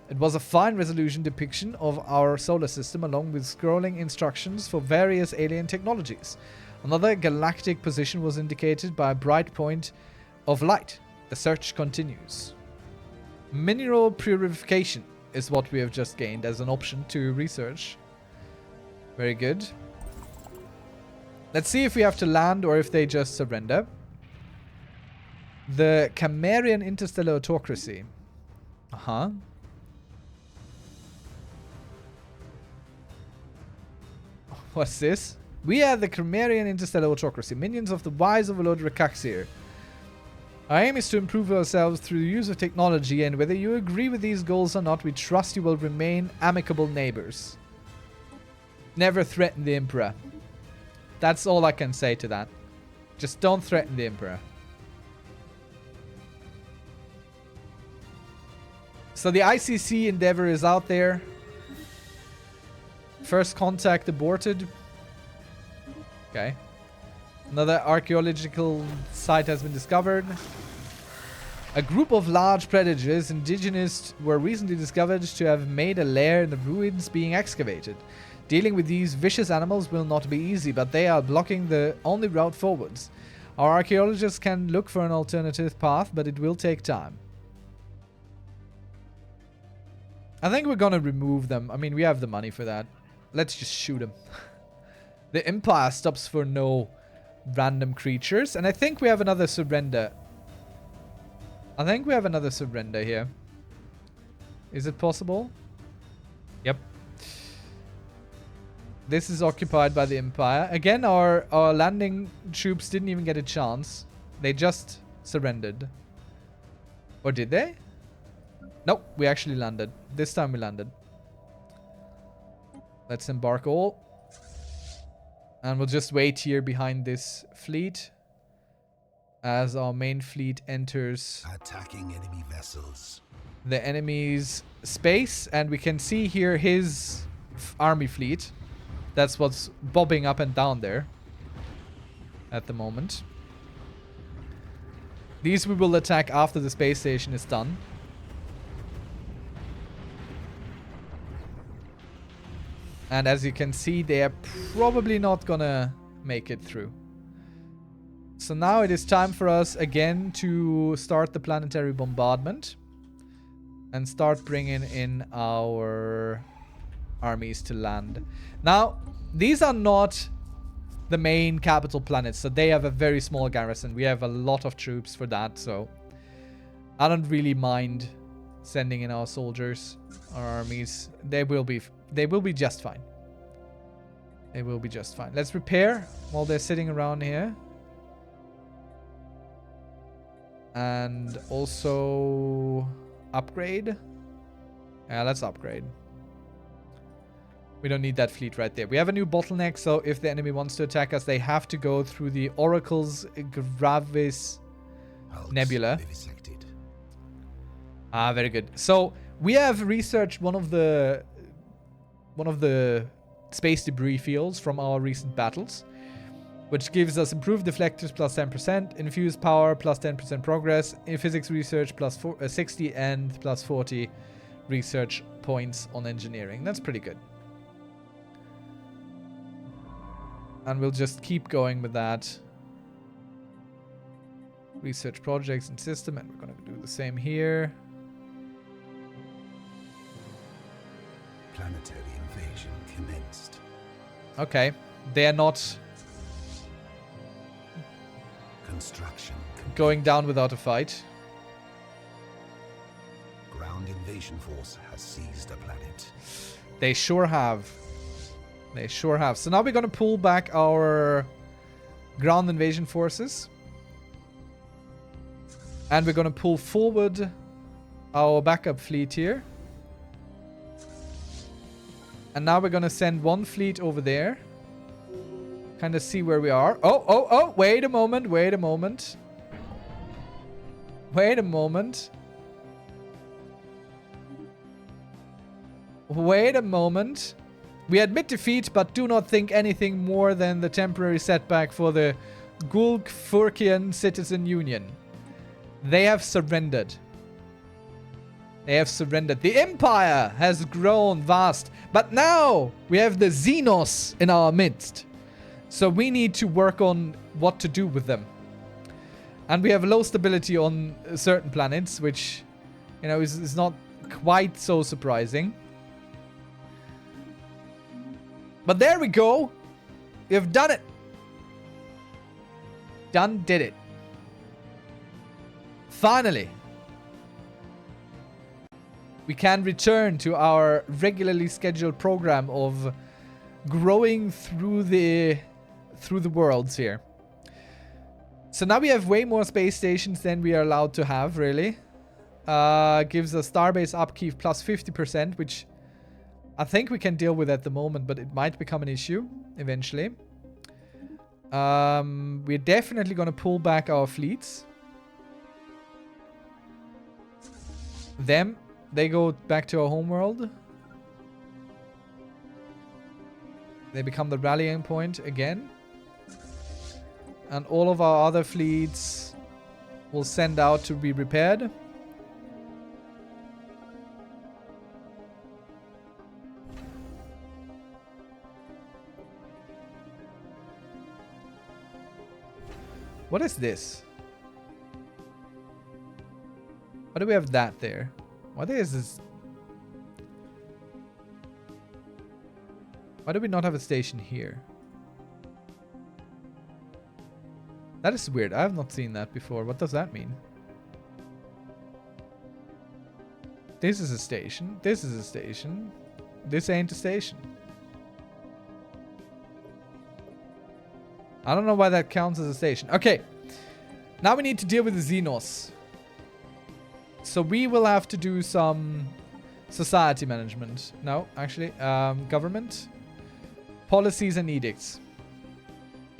Speaker 1: It was a fine resolution depiction of our solar system along with scrolling instructions for various alien technologies. Another galactic position was indicated by a bright point of light. The search continues. Mineral purification is what we have just gained as an option to research. Very good. Let's see if we have to land or if they just surrender. The Camarian Interstellar Autocracy. Uh-huh. What's this? We are the Camarian Interstellar Autocracy, minions of the wise overlord Rekaxir. Our aim is to improve ourselves through the use of technology, and whether you agree with these goals or not, we trust you will remain amicable neighbors. Never threaten the Emperor. That's all I can say to that. Just don't threaten the Emperor. So the ICC Endeavor is out there. First contact aborted. Okay. Another archaeological site has been discovered. A group of large predators, indigenous, were recently discovered to have made a lair in the ruins being excavated. Dealing with these vicious animals will not be easy, but they are blocking the only route forwards. Our archaeologists can look for an alternative path, but it will take time. I think we're gonna remove them. I mean, we have the money for that. Let's just shoot them. The Empire stops for no random creatures. And I think we have another surrender. I think we have another surrender here. Is it possible? Yep. This is occupied by the Empire. Again, our landing troops didn't even get a chance. They just surrendered. Or did they? Nope, we actually landed. This time we landed. Let's embark all. And we'll just wait here behind this fleet as our main fleet enters
Speaker 2: Attacking enemy vessels.
Speaker 1: the enemy's space. And we can see here his army fleet. That's what's bobbing up and down there at the moment. These we will attack after the space station is done. And as you can see, they are probably not gonna make it through. So now it is time for us again to start the planetary bombardment. And start bringing in our armies to land. Now, these are not the main capital planets, so they have a very small garrison. We have a lot of troops for that, so I don't really mind sending in our soldiers, our armies. They will be just fine. They will be just fine. Let's repair while they're sitting around here. And also upgrade. Yeah, let's upgrade. We don't need that fleet right there. We have a new bottleneck, so if the enemy wants to attack us, they have to go through the Oracle's Gravis Nebula.
Speaker 2: Vivisected.
Speaker 1: Ah, very good. So we have researched one of the space debris fields from our recent battles, which gives us improved deflectors plus 10%, infused power plus 10% progress, in physics research plus 60 and plus 40 research points on engineering. That's pretty good. And we'll just keep going with that. Research projects and system, and we're going to do the same here.
Speaker 2: Planetary invasion commenced.
Speaker 1: Okay. They are not
Speaker 2: Construction.
Speaker 1: going down without a fight.
Speaker 2: Ground invasion force has seized a planet.
Speaker 1: They sure have. They sure have. So now we're going to pull back our ground invasion forces. And we're going to pull forward our backup fleet here. And now we're going to send one fleet over there. Kind of see where we are. Oh, wait a moment, wait a moment. Wait a moment. Wait a moment. We admit defeat, but do not think anything more than the temporary setback for the Gulgfurkian Citizen Union. They have surrendered. They have surrendered. The Empire has grown vast, but now we have the Xenos in our midst. So we need to work on what to do with them. And we have low stability on certain planets, which, you know, is not quite so surprising. But there we go. We've done it. Did it. Finally. We can return to our regularly scheduled program of growing through the worlds here. So now we have way more space stations than we are allowed to have, really. Gives us starbase upkeep plus 50%, which I think we can deal with at the moment, but it might become an issue eventually. We're definitely going to pull back our fleets. They go back to our homeworld. They become the rallying point again. And all of our other fleets will send out to be repaired. What is this? Why do we have that there? Why is this? Why do we not have a station here? That is weird. I have not seen that before. What does that mean? This is a station. This is a station. This ain't a station. I don't know why that counts as a station. Okay. Now we need to deal with the Xenos. So we will have to do some society management. No, actually, government. Policies and edicts.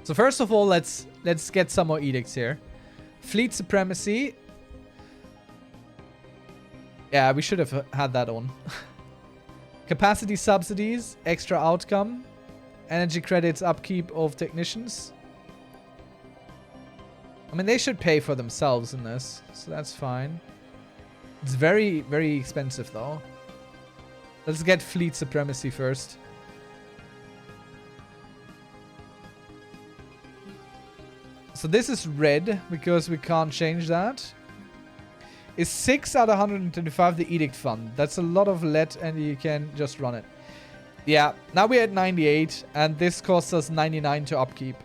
Speaker 1: So first of all, let's get some more edicts here. Fleet supremacy. Yeah, we should have had that on. Capacity subsidies, extra outcome, energy credits, upkeep of technicians. I mean, they should pay for themselves in this, so that's fine. It's very, very expensive though. Let's get fleet supremacy first. So this is red because we can't change that. Is 6 out of 125 the edict fund? That's a lot of lead and you can just run it. Yeah, now we're at 98 and this costs us 99 to upkeep.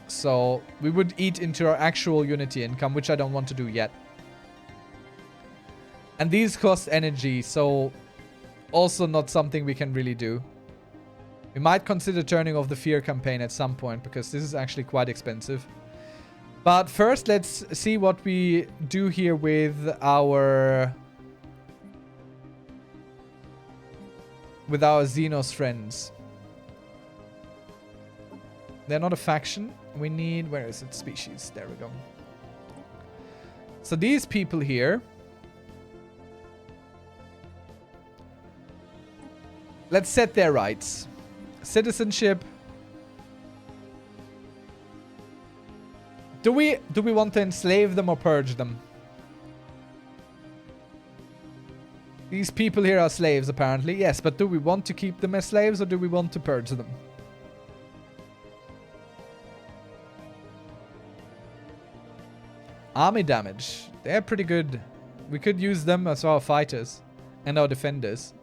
Speaker 1: So we would eat into our actual Unity income, which I don't want to do yet. And these cost energy, so also not something we can really do. We might consider turning off the fear campaign at some point because this is actually quite expensive. But first, let's see what we do here with our Xenos friends. They're not a faction. We need... Where is it? Species. There we go. So these people here... Let's set their rights. Citizenship. Do we want to enslave them or purge them? These people here are slaves, apparently. Yes, but do we want to keep them as slaves or do we want to purge them? Army damage. They're pretty good. We could use them as our fighters and our defenders.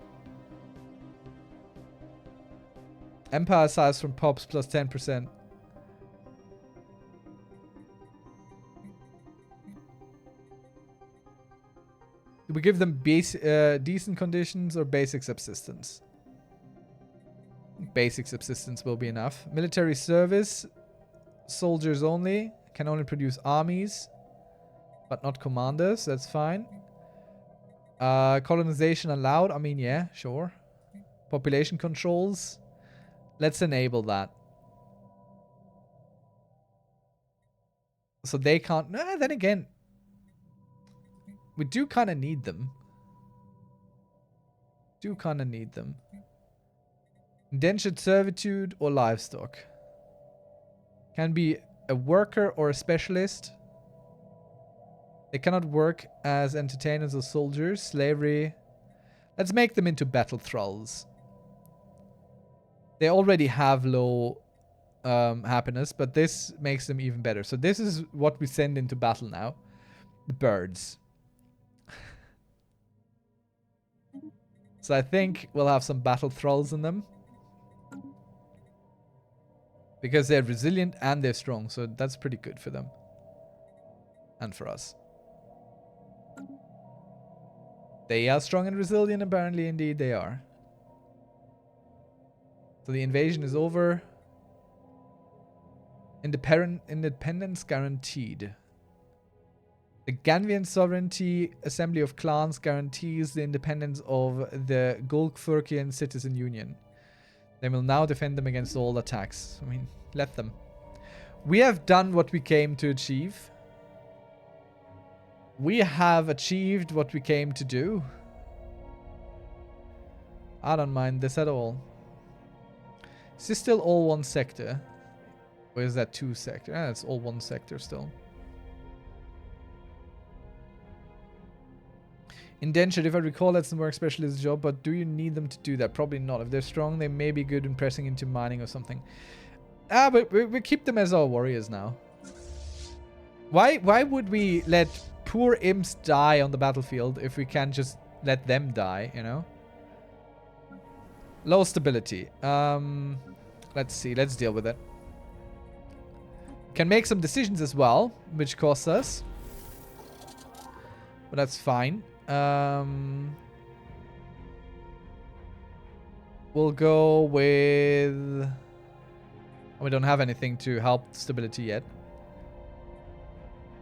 Speaker 1: Empire size from Pops plus 10%. Do we give them decent conditions or basic subsistence? Basic subsistence will be enough. Military service. Soldiers only. Can only produce armies. But not commanders. That's fine. Colonization allowed. I mean, yeah, sure. Population controls. Let's enable that. So they can't... Nah, then again... We do kind of need them. Indentured servitude or livestock. Can be a worker or a specialist. They cannot work as entertainers or soldiers. Slavery. Let's make them into battle thralls. They already have low happiness, but this makes them even better. So this is what we send into battle now. The birds. So I think we'll have some battle thralls in them. Because they're resilient and they're strong. So that's pretty good for them. And for us. They are strong and resilient, apparently. Indeed, they are. So the invasion is over. Independence guaranteed. The Ganvian Sovereignty Assembly of Clans guarantees the independence of the Golgfurkian Citizen Union. They will now defend them against all attacks. I mean, let them. We have done what we came to achieve. We have achieved what we came to do. I don't mind this at all. Is this still all one sector? Or is that two sector? Ah, it's all one sector still. Indentured, if I recall, that's the work specialist job, but do you need them to do that? Probably not. If they're strong, they may be good in pressing into mining or something. Ah, but we keep them as our warriors now. Why would we let poor imps die on the battlefield if we can just let them die, you know? Low stability. Let's see. Let's deal with it. Can make some decisions as well, which costs us. But that's fine. We'll go with... We don't have anything to help stability yet.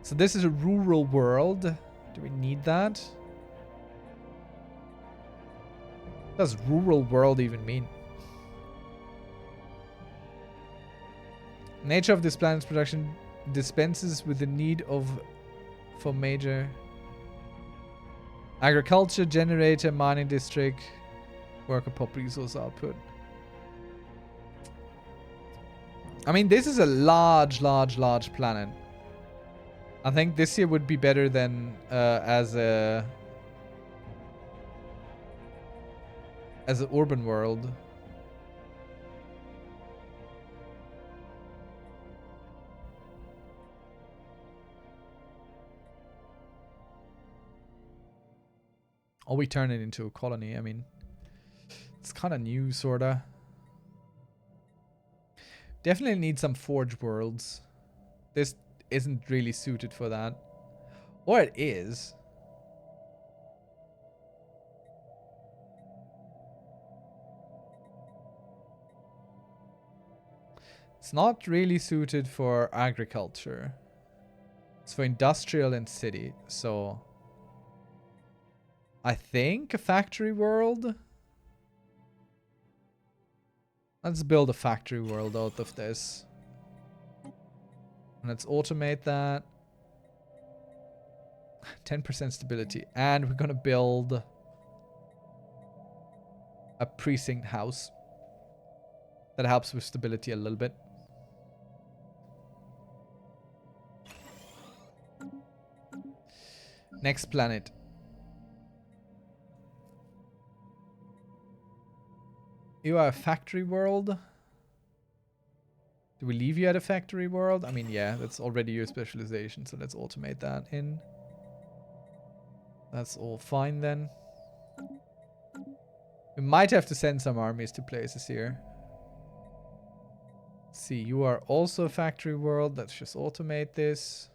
Speaker 1: So this is a rural world. Do we need that? What does rural world even mean? Nature of this planet's production dispenses with the need for major agriculture, generator, mining district, worker pop resource output. I mean, this is a large planet. I think this here would be better than as an urban world. Or we turn it into a colony. I mean, it's kind of new, sorta. Definitely need some forge worlds. This isn't really suited for that. Or it is. It's not really suited for agriculture. It's for industrial and city, so I think a factory world. Let's build a factory world out of this. Let's automate that. 10% stability. And we're gonna build a precinct house. That helps with stability a little bit. Next planet. You are a factory world. Do we leave you at a factory world? I mean, yeah, that's already your specialization, so let's automate that in. That's all fine then. We might have to send some armies to places here. Let's see, you are also a factory world. Let's just automate this.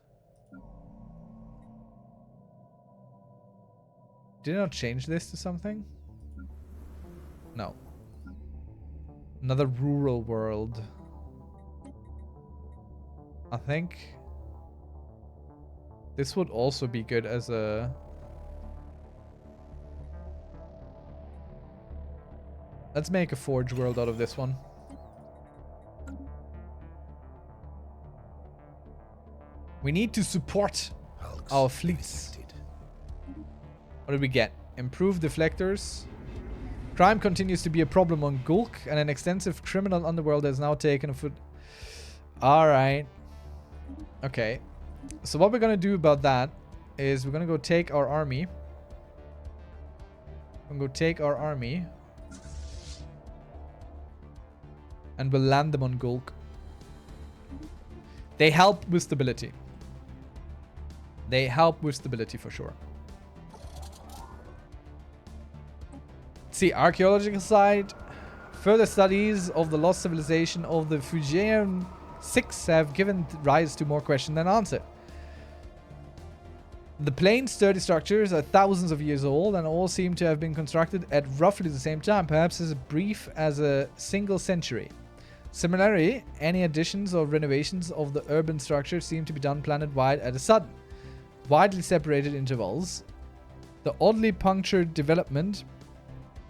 Speaker 1: Did I not change this to something? No. Another rural world. I think this would also be good as a... Let's make a forge world out of this one. We need to support our fleets. What did we get? Improved deflectors. Crime continues to be a problem on Gulk, and an extensive criminal underworld has now taken a foot. Alright. Okay. So what we're gonna do about that is we're gonna go take our army. We're gonna go take our army. And we'll land them on Gulk. They help with stability. They help with stability for sure. See, archaeological site. Further studies of the lost civilization of the Fujian 6 have given rise to more question than answer. The plain, sturdy structures are thousands of years old and all seem to have been constructed at roughly the same time, perhaps as brief as a single century. Similarly, any additions or renovations of the urban structure seem to be done planet-wide at a sudden, widely separated intervals. The oddly punctured development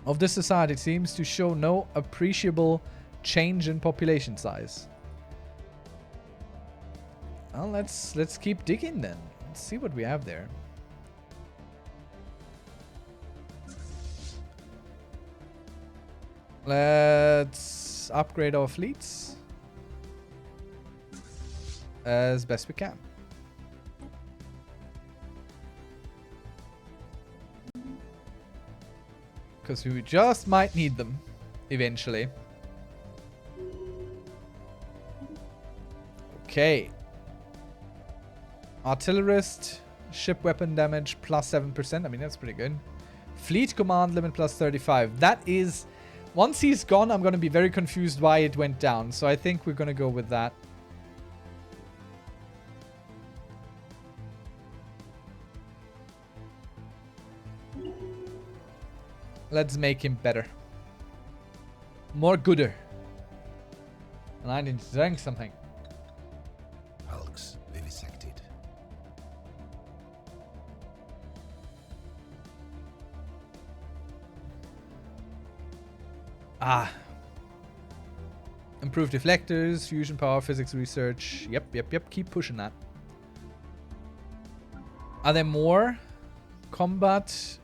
Speaker 1: of this society seems to show no appreciable change in population size. Well, let's keep digging then. Let's see what we have there. Let's upgrade our fleets as best we can. Because we just might need them eventually. Okay. Artillerist, ship weapon damage plus 7%. I mean, that's pretty good. Fleet command limit plus 35. That is... Once he's gone, I'm going to be very confused why it went down. So I think we're going to go with that. Let's make him better. More gooder. And I need to drink something.
Speaker 2: Hulks vivisected.
Speaker 1: Ah. Improved deflectors, fusion power, physics research. Yep. Keep pushing that. Are there more combat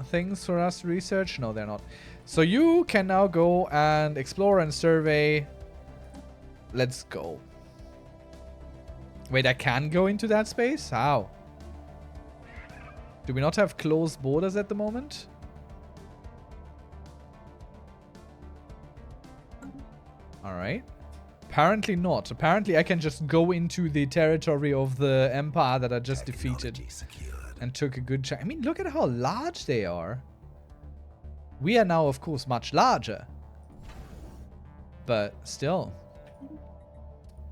Speaker 1: things for us to research? No, they're not. So you can now go and explore and survey. Let's go. Wait, I can go into that space? How? Do we not have closed borders at the moment? Alright. Apparently not. Apparently I can just go into the territory of the Empire that I just defeated. And took a good chance. I mean, look at how large they are. We are now, of course, much larger. But still.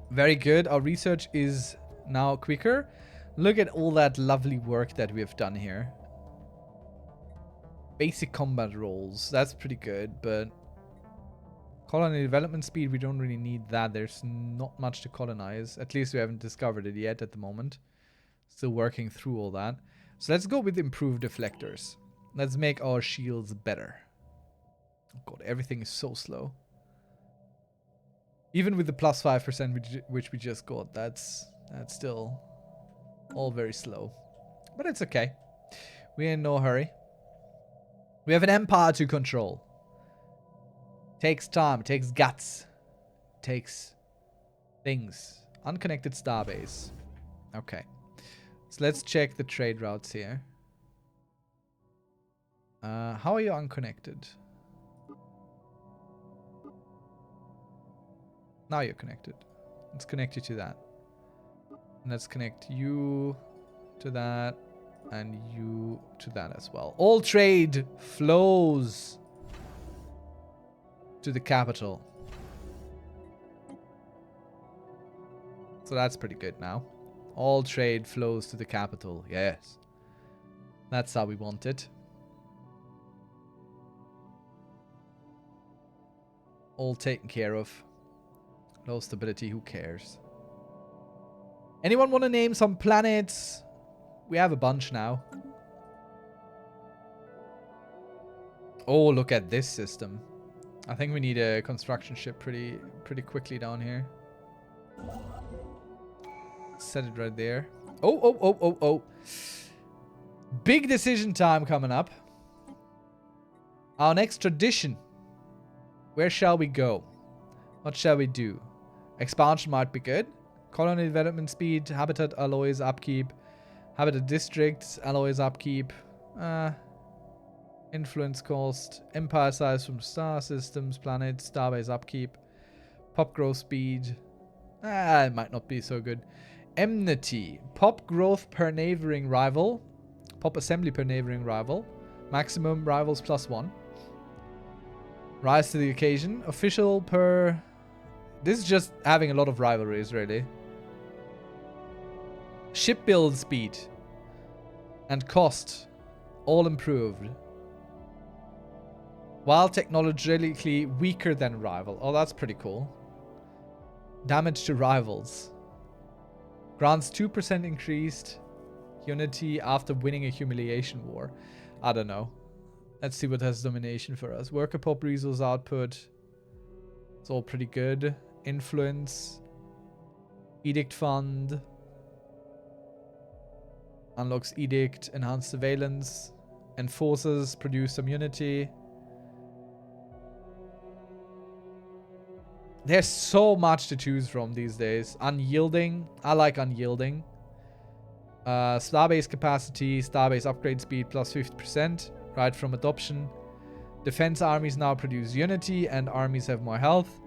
Speaker 1: Very good. Our research is now quicker. Look at all that lovely work that we have done here. Basic combat roles. That's pretty good, but... colony development speed, we don't really need that. There's not much to colonize. At least we haven't discovered it yet at the moment. Still working through all that. So let's go with improved deflectors. Let's make our shields better. Oh god, everything is so slow. Even with the plus 5% which we just got, that's still all very slow. But it's okay. We're in no hurry. We have an empire to control. Takes time, takes guts. Takes things. Unconnected starbase. Okay. So let's check the trade routes here. How are you unconnected? Now you're connected. Let's connect you to that. And let's connect you to that. And you to that as well. All trade flows to the capital. So that's pretty good now. All trade flows to the capital. Yes. That's how we want it. All taken care of. Low stability, who cares? Anyone want to name some planets? We have a bunch now. Oh, look at this system. I think we need a construction ship pretty quickly down here. Set it right there. Oh. Big decision time coming up. Our next tradition. Where shall we go? What shall we do? Expansion might be good. Colony development speed, habitat alloys upkeep, habitat districts, alloys upkeep. Influence cost, empire size from star systems, planets, starbase upkeep, pop growth speed. It might not be so good. Enmity, pop growth per neighboring rival, pop assembly per neighboring rival, maximum rivals +1. Rise to the occasion, official per... This is just having a lot of rivalries, really. Ship build speed and cost, all improved. While technologically weaker than rival. Oh, that's pretty cool. Damage to rivals. Grants 2% increased unity after winning a humiliation war. I don't know. Let's see what has domination for us. Worker pop resource output. It's all pretty good. Influence. Edict fund. Unlocks edict. Enhanced surveillance. Enforces produce immunity. There's so much to choose from these days. Unyielding. I like unyielding. Starbase capacity. Starbase upgrade speed plus 50%. Right from adoption. Defense armies now produce unity and armies have more health.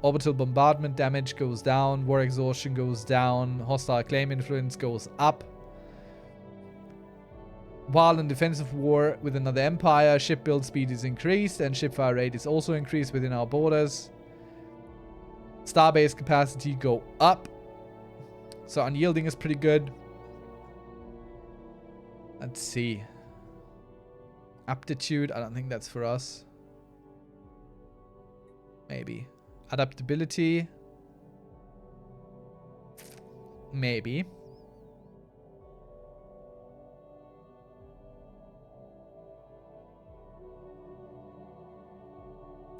Speaker 1: Orbital bombardment damage goes down. War exhaustion goes down. Hostile claim influence goes up. While in defensive war with another empire, ship build speed is increased and ship fire rate is also increased within our borders. Starbase capacity go up. So unyielding is pretty good. Let's see. Aptitude, I don't think that's for us. Maybe. Adaptability. Maybe.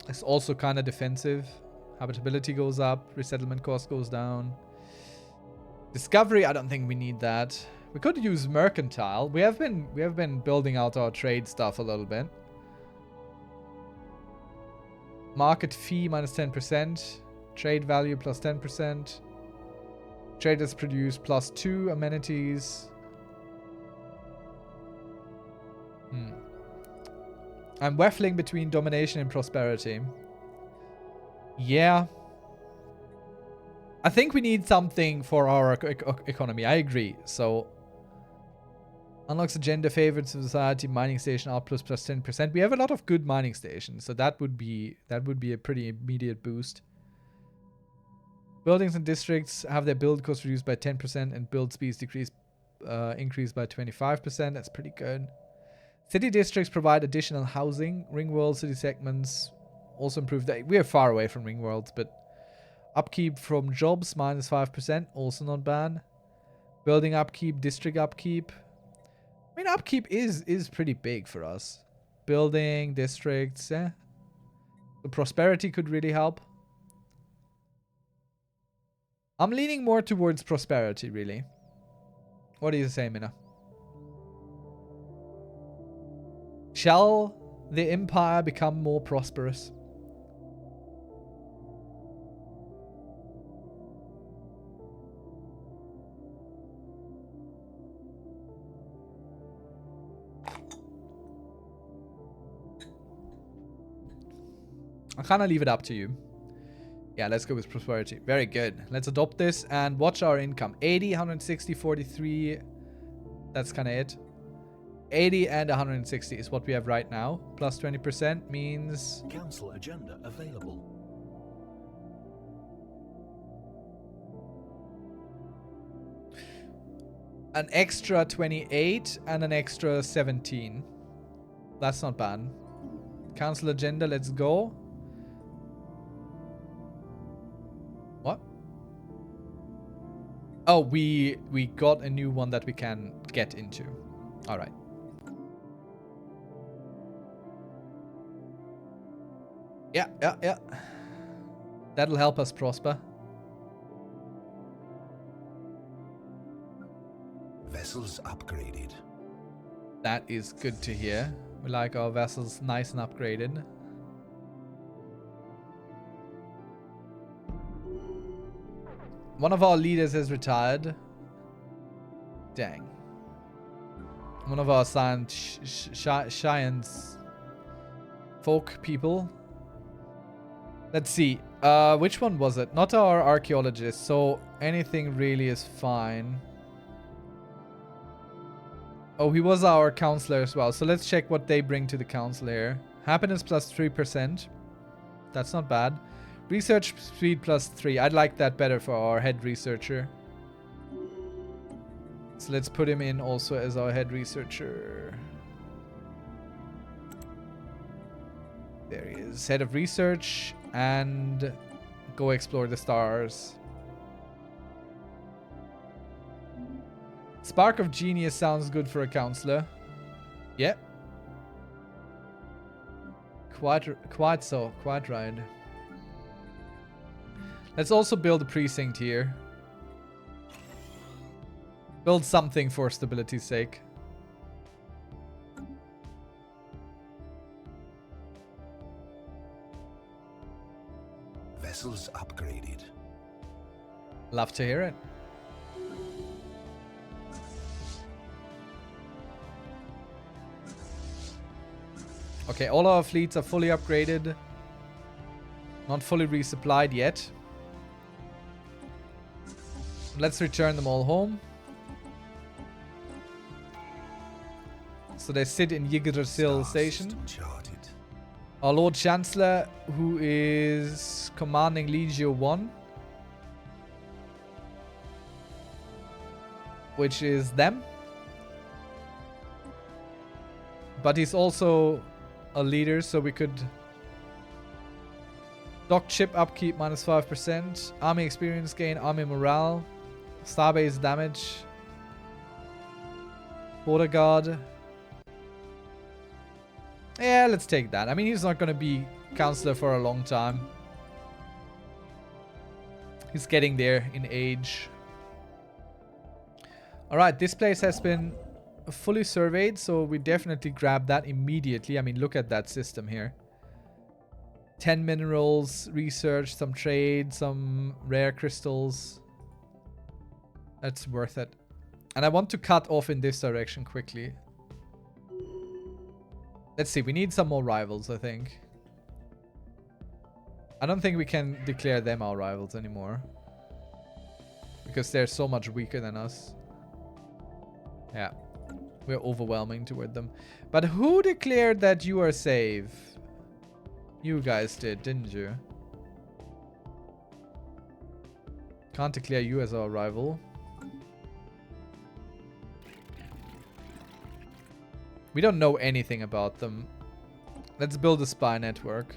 Speaker 1: It's also kind of defensive. Habitability goes up. Resettlement cost goes down. Discovery, I don't think we need that. We could use mercantile. We have been building out our trade stuff a little bit. Market fee minus 10%. Trade value plus 10%. Traders produce plus 2 amenities. I'm waffling between domination and prosperity. Yeah. I think we need something for our economy. I agree. So, unlocks agenda favored society mining station outplus plus 10%. We have a lot of good mining stations, so that would be a pretty immediate boost. Buildings and districts have their build cost reduced by 10% and build speeds increased by 25%. That's pretty good. City districts provide additional housing. Ring world city segments also improve that. We are far away from ring worlds, but upkeep from jobs minus 5%, also not bad. Building upkeep, district upkeep. I mean, upkeep is pretty big for us. Building, districts, yeah. The prosperity could really help. I'm leaning more towards prosperity, really. What do you say, Mina? Shall the empire become more prosperous? I'll kind of leave it up to you. Yeah, let's go with prosperity. Very good. Let's adopt this and watch our income. 80, 160, 43. That's kind of it. 80 and 160 is what we have right now. Plus 20% means...
Speaker 4: Council agenda available.
Speaker 1: An extra 28 and an extra 17. That's not bad. Council agenda, let's go. What? Oh, we got a new one that we can get into. All right. Yeah. That'll help us prosper.
Speaker 2: Vessels upgraded.
Speaker 1: That is good to hear. We like our vessels nice and upgraded. One of our leaders has retired. Dang. One of our science folk people. Let's see. Which one was it? Not our archaeologist, so anything really is fine. Oh, he was our counselor as well. So let's check what they bring to the council here. Happiness plus 3%. That's not bad. Research speed plus 3. I'd like that better for our head researcher. So let's put him in also as our head researcher. There he is. Head of research. And go explore the stars. Spark of genius sounds good for a counselor. Yep. Quite right. Let's also build a precinct here. Build something for stability's sake.
Speaker 2: Vessels upgraded.
Speaker 1: Love to hear it. Okay, all our fleets are fully upgraded. Not fully resupplied yet. Let's return them all home. So they sit in Yggdrasil Station.
Speaker 2: Charted.
Speaker 1: Our Lord Chancellor, who is commanding Legio 1. Which is them. But he's also a leader, so we could... Dock chip upkeep minus 5%. Army experience gain, army morale. Starbase damage. Border guard. Yeah, let's take that. I mean, he's not going to be counselor for a long time. He's getting there in age. Alright, this place has been fully surveyed, so we definitely grab that immediately. I mean, look at that system here. 10 minerals, research, some trade, some rare crystals. That's worth it. And I want to cut off in this direction quickly. Let's see, we need some more rivals, I think. I don't think we can declare them our rivals anymore. Because they're so much weaker than us. Yeah. We're overwhelming toward them. But who declared that you are safe? You guys did, didn't you? Can't declare you as our rival. We don't know anything about them. Let's build a spy network.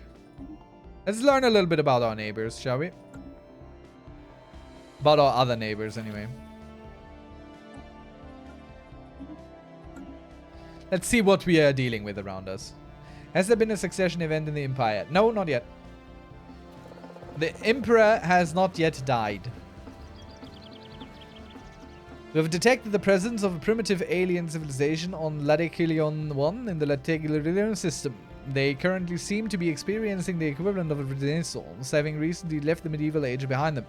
Speaker 1: Let's learn a little bit about our neighbors, shall we? About our other neighbors, anyway. Let's see what we are dealing with around us. Has there been a succession event in the Empire? No, not yet. The Emperor has not yet died. We have detected the presence of a primitive alien civilization on Ladekilion 1 in the Ladekilion system. They currently seem to be experiencing the equivalent of a renaissance, having recently left the medieval age behind them.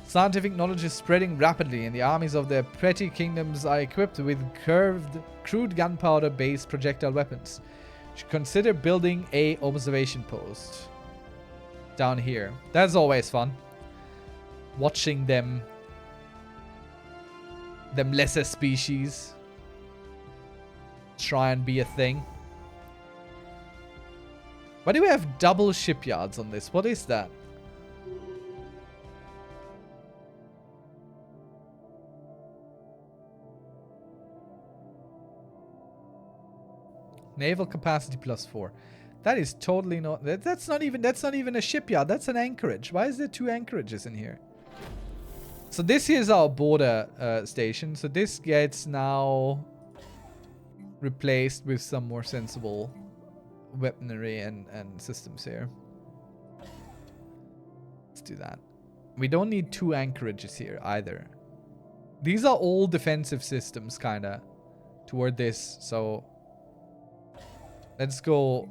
Speaker 1: Scientific knowledge is spreading rapidly, and the armies of their petty kingdoms are equipped with crude gunpowder-based projectile weapons. You should consider building a observation post down here. That's always fun. Watching them lesser species try and be a thing. Why do we have double shipyards on this? What is that? Naval capacity +4. That is totally not. That's not even a shipyard. That's an anchorage. Why is there 2 anchorages in here? So this is our border station. So this gets now replaced with some more sensible weaponry and systems here. Let's do that. We don't need 2 anchorages here either. These are all defensive systems, kind of, toward this. So let's go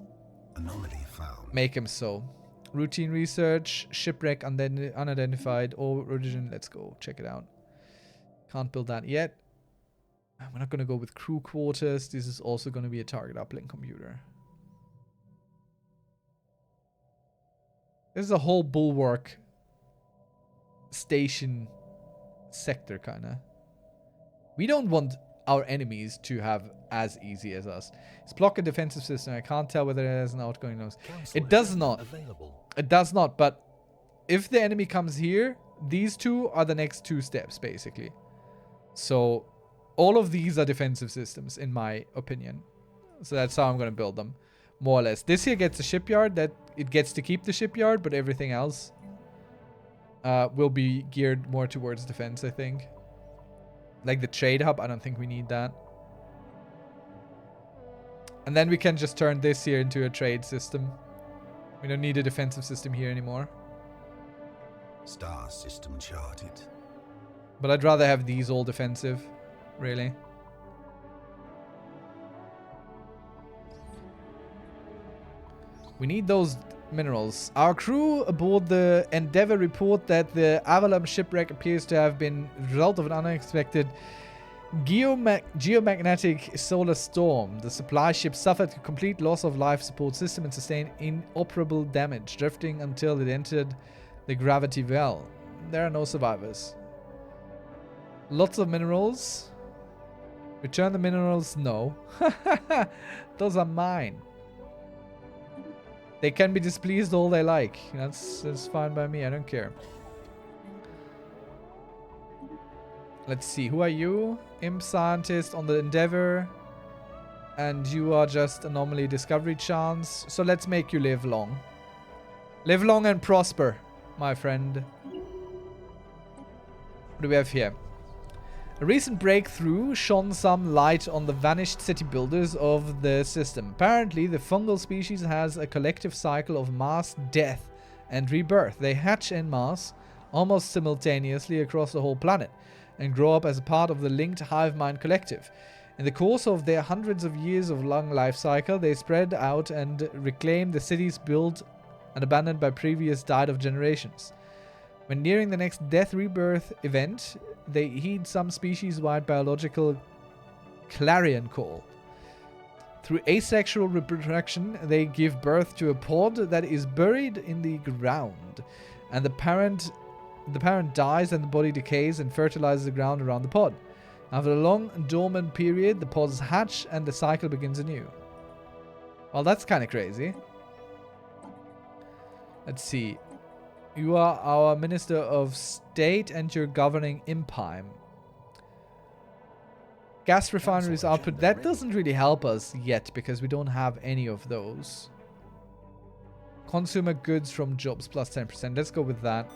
Speaker 1: make them so. Routine research, shipwreck unidentified, origin. Let's go check it out. Can't build that yet. We're not going to go with crew quarters. This is also going to be a target uplink computer. This is a whole bulwark station sector, kind of. We don't want our enemies to have as easy as us. It's block a defensive system. I can't tell whether it has an outgoing nose. It does not. It does not, but if the enemy comes here, these 2 are the next 2 steps, basically. So all of these are defensive systems, in my opinion. So that's how I'm going to build them, more or less. This here gets a shipyard. That it gets to keep the shipyard, but everything else will be geared more towards defense, I think. Like the trade hub, I don't think we need that. And then we can just turn this here into a trade system. We don't need a defensive system here anymore.
Speaker 2: Star system charted.
Speaker 1: But I'd rather have these all defensive, really. We need those minerals. Our crew aboard the Endeavour report that the Avalon shipwreck appears to have been the result of an unexpected geomagnetic solar storm. The supply ship suffered a complete loss of life support system and sustained inoperable damage, drifting until it entered the gravity well. There are no survivors. Lots of minerals. Return the minerals? No. Those are mine. They can be displeased all they like. That's fine by me. I don't care. Let's see. Who are you? Imp scientist on the Endeavour. And you are just anomaly discovery chance. So let's make you live long. Live long and prosper, my friend. What do we have here? A recent breakthrough shone some light on the vanished city builders of the system. Apparently, the fungal species has a collective cycle of mass death and rebirth. They hatch en masse, almost simultaneously across the whole planet, and grow up as a part of the linked hive mind collective. In the course of their hundreds of years of long life cycle, they spread out and reclaim the cities built and abandoned by previous died of generations. When nearing the next death rebirth event, they heed some species-wide biological clarion call. Through asexual reproduction, they give birth to a pod that is buried in the ground, and the parent dies and the body decays and fertilizes the ground around the pod. After a long dormant period, the pods hatch and the cycle begins anew. Well, that's kind of crazy. Let's see. You are our Minister of State and you're governing Imperor. Gas refineries output. That doesn't really help us yet because we don't have any of those. Consumer goods from jobs plus 10%. Let's go with that.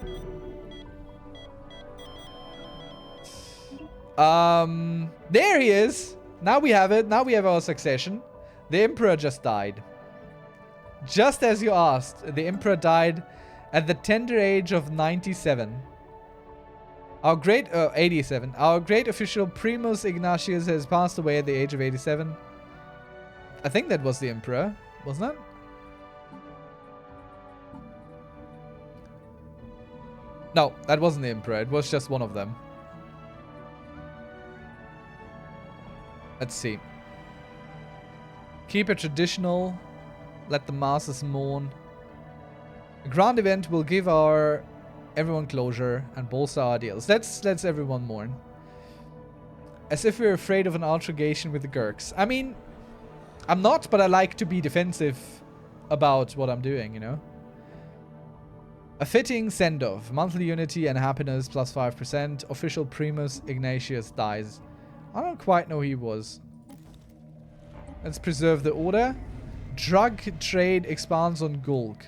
Speaker 1: There he is. Now we have it. Now we have our succession. The Emperor just died. Just as you asked, the Emperor died at the tender age of 97. Our great 87. Our great official Primus Ignatius has passed away at the age of 87. I think that was the Emperor, wasn't it? No, that wasn't the Emperor. It was just one of them. Let's see. Keep it traditional. Let the masses mourn. A grand event will give everyone closure and bolster our deals. Let's everyone mourn. As if we're afraid of an altercation with the Gurks. I mean, I'm not, but I like to be defensive about what I'm doing, you know? A fitting send-off. Monthly unity and happiness plus 5%. Official Primus Ignatius dies. I don't quite know who he was. Let's preserve the order. Drug trade expands on Gulg.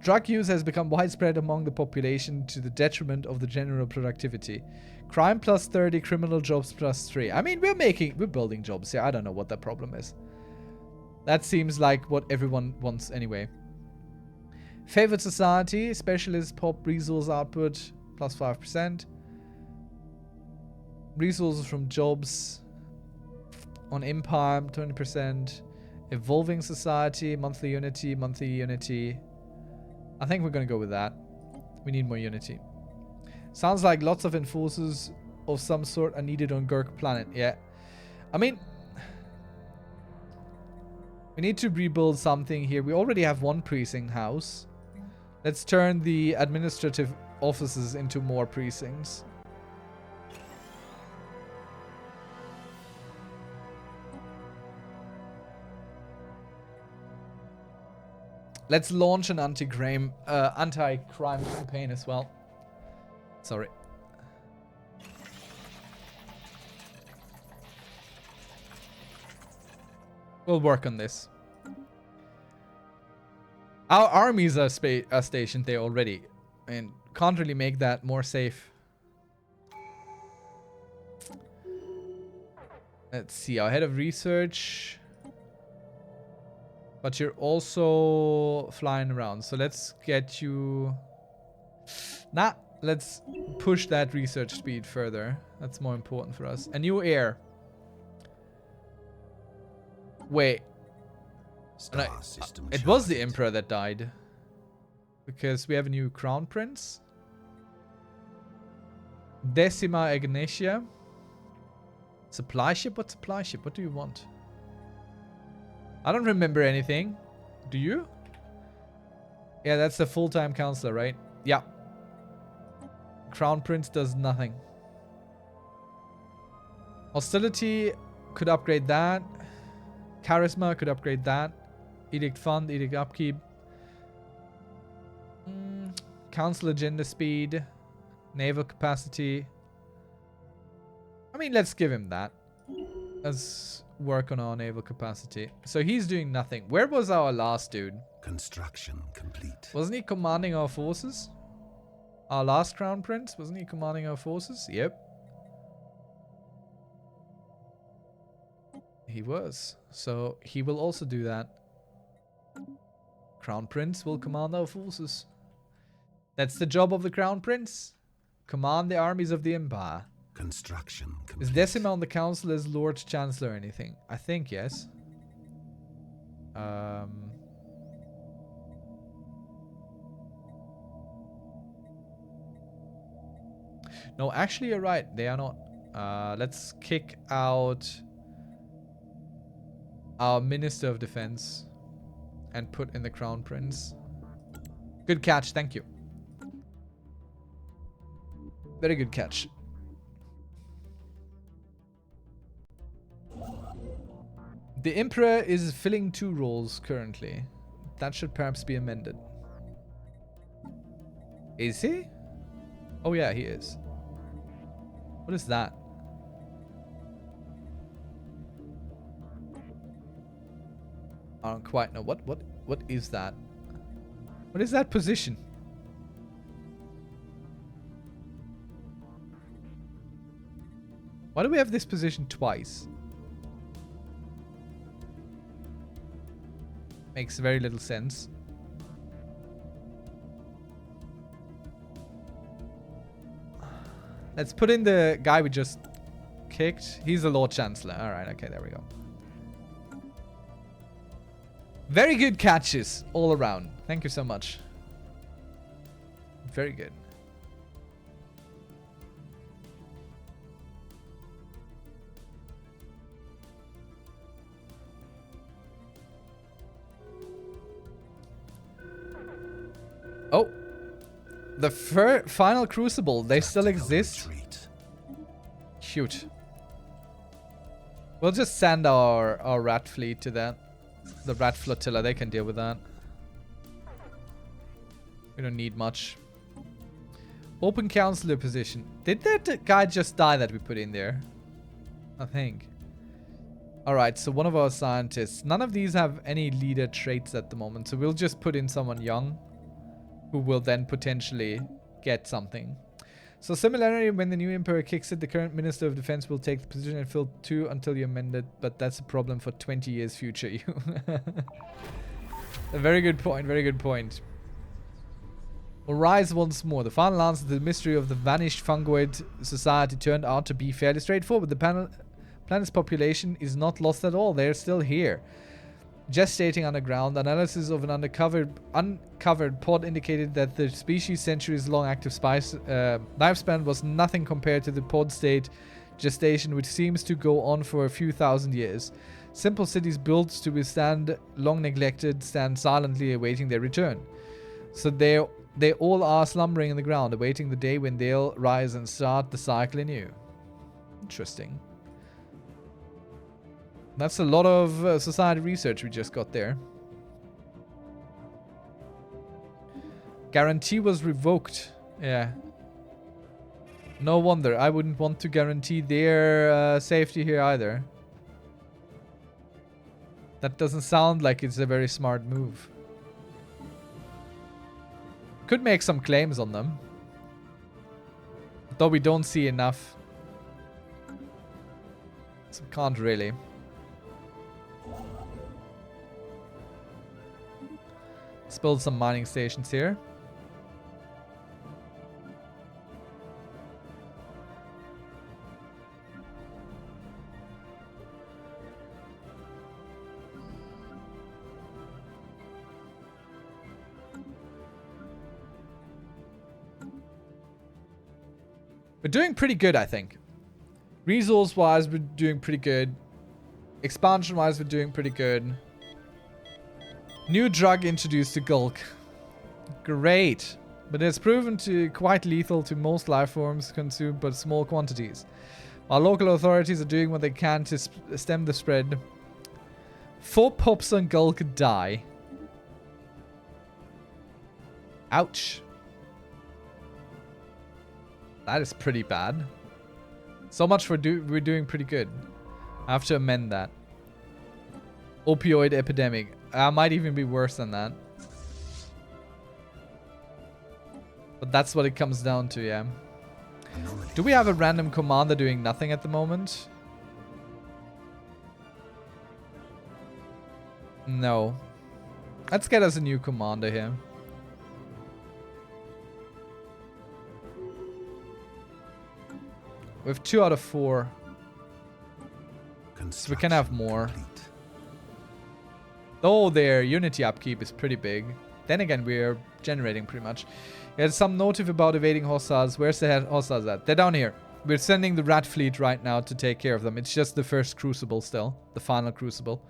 Speaker 1: Drug use has become widespread among the population to the detriment of the general productivity. Crime plus 30, criminal jobs plus 3. I mean, we're building jobs here. I don't know what the problem is. That seems like what everyone wants anyway. Favored society, specialist pop resource output plus 5%. Resources from jobs on Empire 20%. Evolving society, monthly unity. I think we're gonna go with that. We need more unity. Sounds like lots of enforcers of some sort are needed on Gurk planet. Yeah. I mean, we need to rebuild something here. We already have one precinct house. Let's turn the administrative offices into more precincts. Let's launch an anti-crime campaign as well. Sorry. We'll work on this. Our armies are stationed there already, and can't really make that more safe. Let's see. Our head of research. But you're also flying around, so let's get you... Nah, let's push that research speed further. That's more important for us. A new heir. Wait. It was the Emperor that died. Because we have a new crown prince. Decima Ignatia. Supply ship? What supply ship? What do you want? I don't remember anything. Do you? Yeah, that's the full-time counselor, right? Yeah. Crown Prince does nothing. Hostility could upgrade that. Charisma could upgrade that. Edict Fund, Edict Upkeep. Council Agenda Speed. Naval Capacity. I mean, let's give him that. Let's work on our naval capacity. So he's doing nothing. Where was our last dude?
Speaker 2: Construction complete.
Speaker 1: Wasn't he commanding our forces? Our last crown prince, wasn't he commanding our forces? Yep. He was. So he will also do that. Crown prince will command our forces. That's the job of the crown prince. Command the armies of the empire.
Speaker 2: Construction complete.
Speaker 1: Is Decima on the council as Lord Chancellor or anything? I think yes. No, actually you're right. They are not. Let's kick out our Minister of Defense and put in the Crown Prince. Good catch, thank you. Very good catch. The Emperor is filling 2 roles currently. That should perhaps be amended. Is he? Oh yeah, he is. What is that? I don't quite know. What is that? What is that position? Why do we have this position twice? Makes very little sense. Let's put in the guy we just kicked. He's the Lord Chancellor. Alright, okay, there we go. Very good catches all around. Thank you so much. Very good. Oh. The final crucible. They still exist. Cute. We'll just send our rat fleet to that. The rat flotilla. They can deal with that. We don't need much. Open counselor position. Did that guy just die that we put in there? I think. Alright, so one of our scientists. None of these have any leader traits at the moment. So we'll just put in someone young, who will then potentially get something. So similarly, when the new Emperor kicks it, the current Minister of Defense will take the position and fill 2 until you amend it. But that's a problem for 20 years future. A very good point, very good point. Will rise once more. The final answer to the mystery of the vanished fungoid society turned out to be fairly straightforward. The planet's population is not lost at all. They're still here. Gestating underground, analysis of an uncovered pod indicated that the species' centuries-long active lifespan was nothing compared to the pod state gestation, which seems to go on for a few thousand years. Simple cities built to withstand long neglected stand silently awaiting their return. So they all are slumbering in the ground, awaiting the day when they'll rise and start the cycle anew. Interesting. That's a lot of society research we just got there. Guarantee was revoked. Yeah. No wonder. I wouldn't want to guarantee their safety here either. That doesn't sound like it's a very smart move. Could make some claims on them. Though we don't see enough. So can't really. Let's build some mining stations here. We're doing pretty good, I think. Resource-wise, we're doing pretty good. Expansion-wise, we're doing pretty good. New drug introduced to Gulk. Great. But it's proven to quite lethal to most life forms consumed but small quantities. While local authorities are doing what they can to stem the spread, 4 pops on Gulk die. Ouch. That is pretty bad. So much for we're doing pretty good. I have to amend that. Opioid epidemic. Might even be worse than that. But that's what it comes down to, yeah.
Speaker 2: Anomaly.
Speaker 1: Do we have a random commander doing nothing at the moment? No. Let's get us a new commander here. We have 2 out of 4. So we can have more.
Speaker 2: Complete.
Speaker 1: Oh, their unity upkeep is pretty big. Then again, we're generating pretty much. There's some notif about evading hostiles. Where's the hostiles at? They're down here. We're sending the rat fleet right now to take care of them. It's just the first crucible still. The final crucible.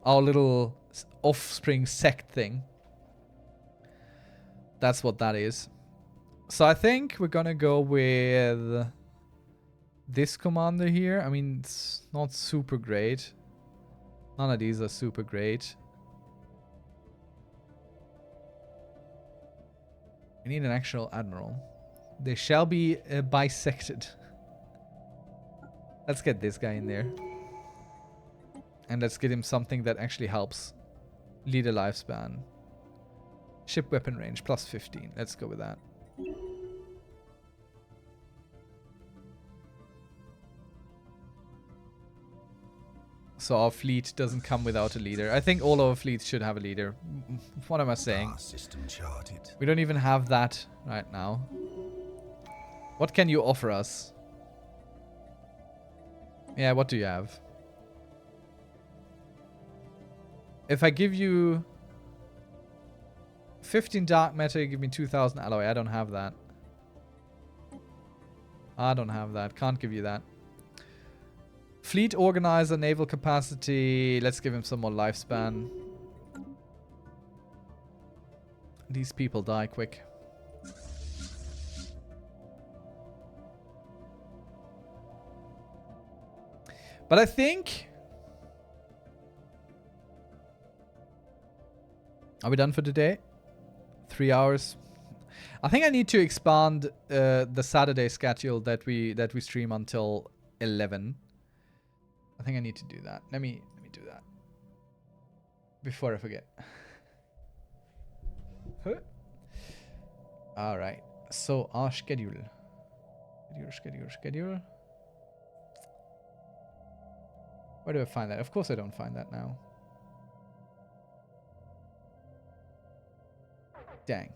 Speaker 1: Our little offspring sect thing. That's what that is. So I think we're gonna go with this commander here. I mean, it's not super great. None of these are super great. We need an actual admiral. They shall be bisected. Let's get this guy in there. And let's get him something that actually helps. Leader lifespan. Ship weapon range plus 15. Let's go with that. So our fleet doesn't come without a leader. I think all our fleets should have a leader. What am I saying?
Speaker 2: System charted.
Speaker 1: We don't even have that right now. What can you offer us? Yeah, what do you have? If I give you 15 dark matter, you give me 2000 alloy. I don't have that. I don't have that. Can't give you that. Fleet organizer, naval capacity. Let's give him some more lifespan. These people die quick. But I think... Are we done for today? 3 hours. I think I need to expand the Saturday schedule that we stream until 11. I think I need to do that. Let me do that before I forget. Huh? All right. So our schedule. Schedule. Where do I find that? Of course I don't find that now. Dang.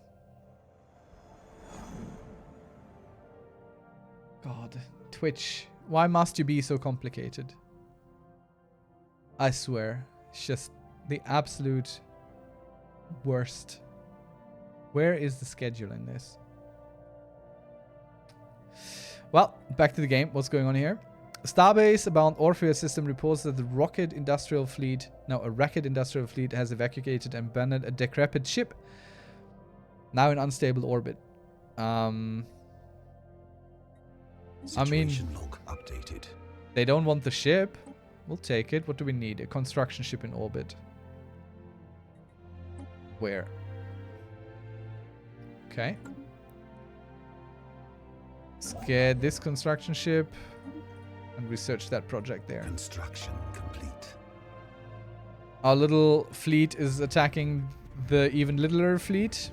Speaker 1: God. Twitch. Why must you be so complicated? I swear. It's just the absolute worst. Where is the schedule in this? Well, back to the game. What's going on here? Starbase about Orpheus system reports that a Racket industrial fleet has evacuated and abandoned a decrepit ship. Now in unstable orbit. I mean,
Speaker 2: log updated.
Speaker 1: They don't want the ship. We'll take it. What do we need? A construction ship in orbit. Where? Okay. Let's get this construction ship and research that project there.
Speaker 2: Construction complete.
Speaker 1: Our little fleet is attacking the even littler fleet.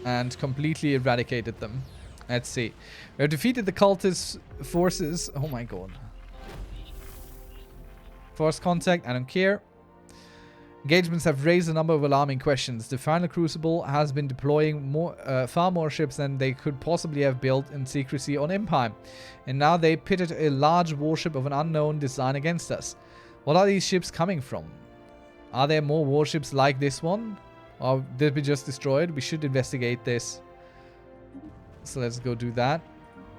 Speaker 1: And completely eradicated them. Let's see. We have defeated the cultist forces. Oh my god. Force contact. I don't care. Engagements have raised a number of alarming questions. The final crucible has been deploying far more ships than they could possibly have built in secrecy on Empire. And now they pitted a large warship of an unknown design against us. What are these ships coming from? Are there more warships like this one? Or did we just destroy it? We should investigate this. So let's go do that.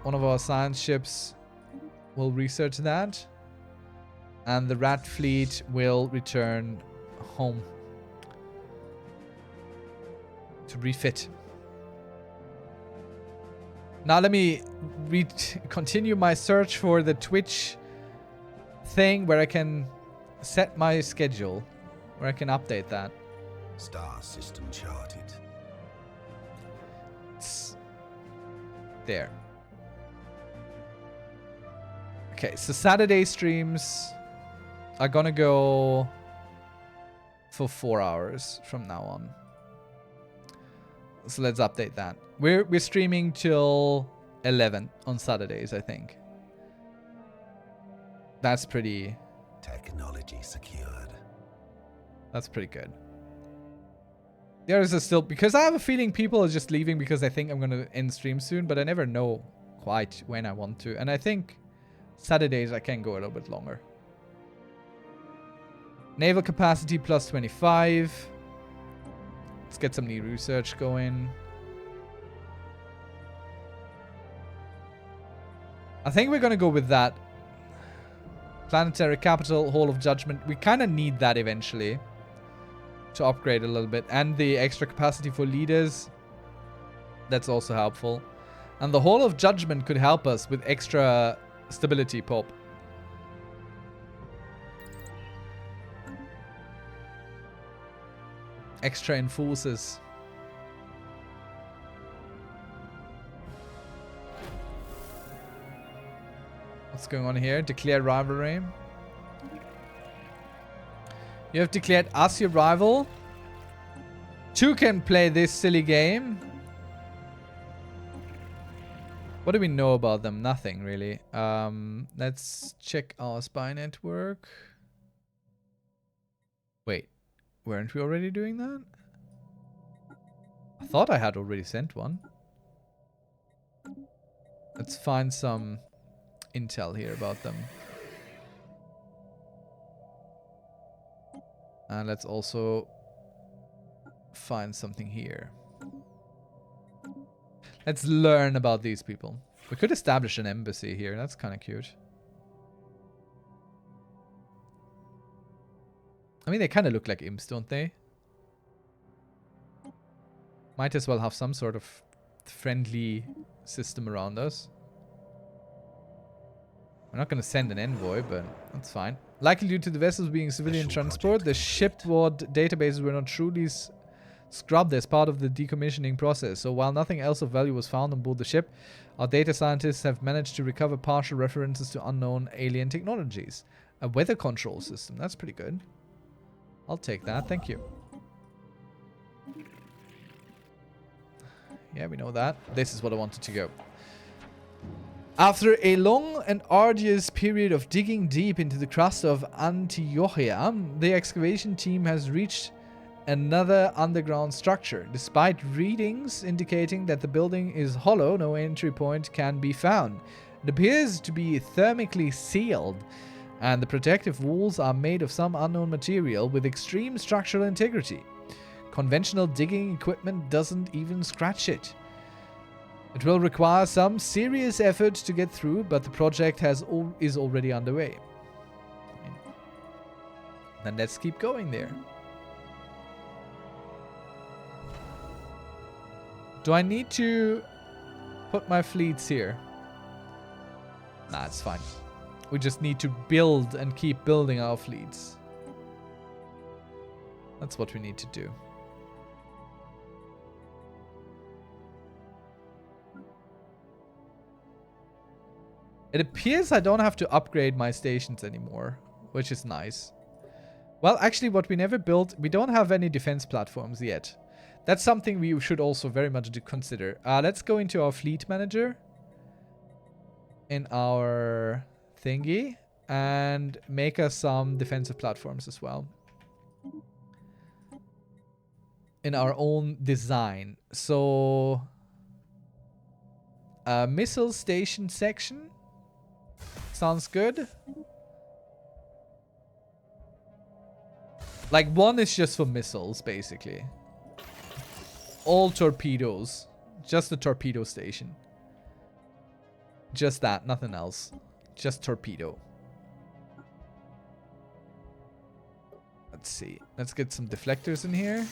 Speaker 1: One of our science ships will research that. And the rat fleet will return home to refit. Now let me continue my search for the Twitch thing where I can set my schedule, where I can update that.
Speaker 2: Star system charted.
Speaker 1: It's there. Okay, so Saturday streams are gonna go for 4 hours from now on. So let's update that. We're streaming till 11 on Saturdays, I think. That's pretty...
Speaker 2: Technology secured.
Speaker 1: That's pretty good. The others are still... Because I have a feeling people are just leaving because they think I'm going to end stream soon, but I never know quite when I want to. And I think Saturdays I can go a little bit longer. Naval capacity plus 25. Let's get some new research going. I think we're going to go with that. Planetary capital, Hall of Judgment. We kind of need that eventually to upgrade a little bit. And the extra capacity for leaders. That's also helpful. And the Hall of Judgment could help us with extra stability pop. Extra enforcers. What's going on here? Declare rivalry. You have declared us your rival. Two can play this silly game. What do we know about them? Nothing really. Let's check our spy network. Wait, weren't we already doing that? I thought I had already sent one. Let's find some intel here about them. And let's also find something here. Let's learn about these people. We could establish an embassy here. That's kind of cute. I mean, they kind of look like imps, don't they? Might as well have some sort of friendly system around us. We're not going to send an envoy, but that's fine. Likely due to the vessels being civilian transport, the shipboard databases were not truly scrubbed as part of the decommissioning process. So while nothing else of value was found on board the ship, our data scientists have managed to recover partial references to unknown alien technologies. A weather control system. That's pretty good. I'll take that. Thank you. Yeah, we know that. This is what I wanted to go. After a long and arduous period of digging deep into the crust of Antiochia, the excavation team has reached another underground structure. Despite readings indicating that the building is hollow, no entry point can be found. It appears to be thermically sealed, and the protective walls are made of some unknown material with extreme structural integrity. Conventional digging equipment doesn't even scratch it. It will require some serious effort to get through, but the project is already underway. Then let's keep going there. Do I need to put my fleets here? Nah, it's fine. We just need to build and keep building our fleets. That's what we need to do. It appears I don't have to upgrade my stations anymore, which is nice. Well, actually, what we never built, we don't have any defense platforms yet. That's something we should also very much consider. Let's go into our fleet manager in our thingy and make us some defensive platforms as well. In our own design. So, missile station section. Sounds good. Like, one is just for missiles, basically. All torpedoes. Just the torpedo station. Just that, nothing else. Just torpedo. Let's see. Let's get some deflectors in here.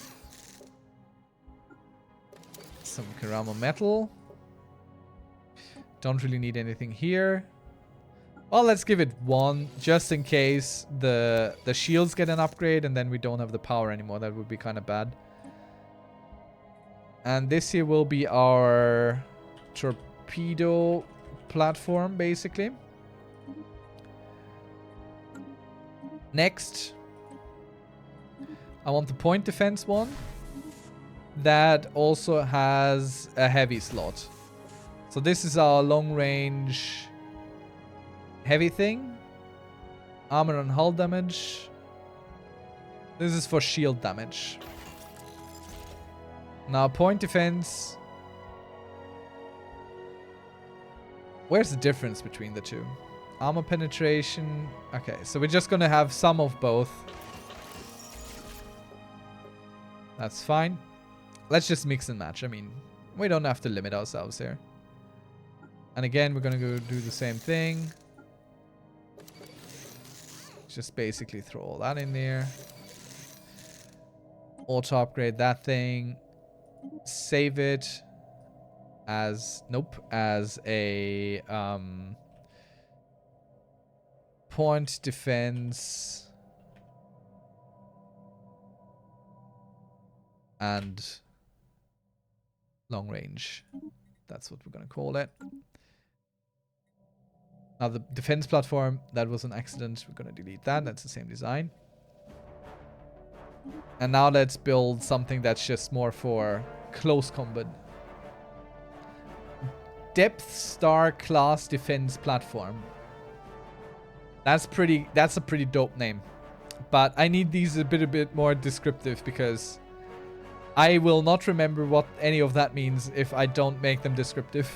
Speaker 1: Some Karamo metal. Don't really need anything here. Well, let's give it one, just in case the shields get an upgrade and then we don't have the power anymore. That would be kind of bad. And this here will be our torpedo platform, basically. Next, I want the point defense one. that also has a heavy slot. So this is our long range heavy thing. Armor and hull damage. This is for shield damage. Now point defense. Where's the difference between the two? Armor penetration. Okay, so we're just gonna have some of both. That's fine. Let's just mix and match. I mean, we don't have to limit ourselves here. And again, we're gonna go do the same thing. Just basically throw all that in there. Auto upgrade that thing. Save it as, nope, as a point defense and long range. That's what we're gonna call it. Now the defense platform, that was an accident. We're gonna delete that. That's the same design. And now let's build something that's just more for close combat. Depth Star class defense platform. That's a pretty dope name. But I need these a bit more descriptive because I will not remember what any of that means if I don't make them descriptive.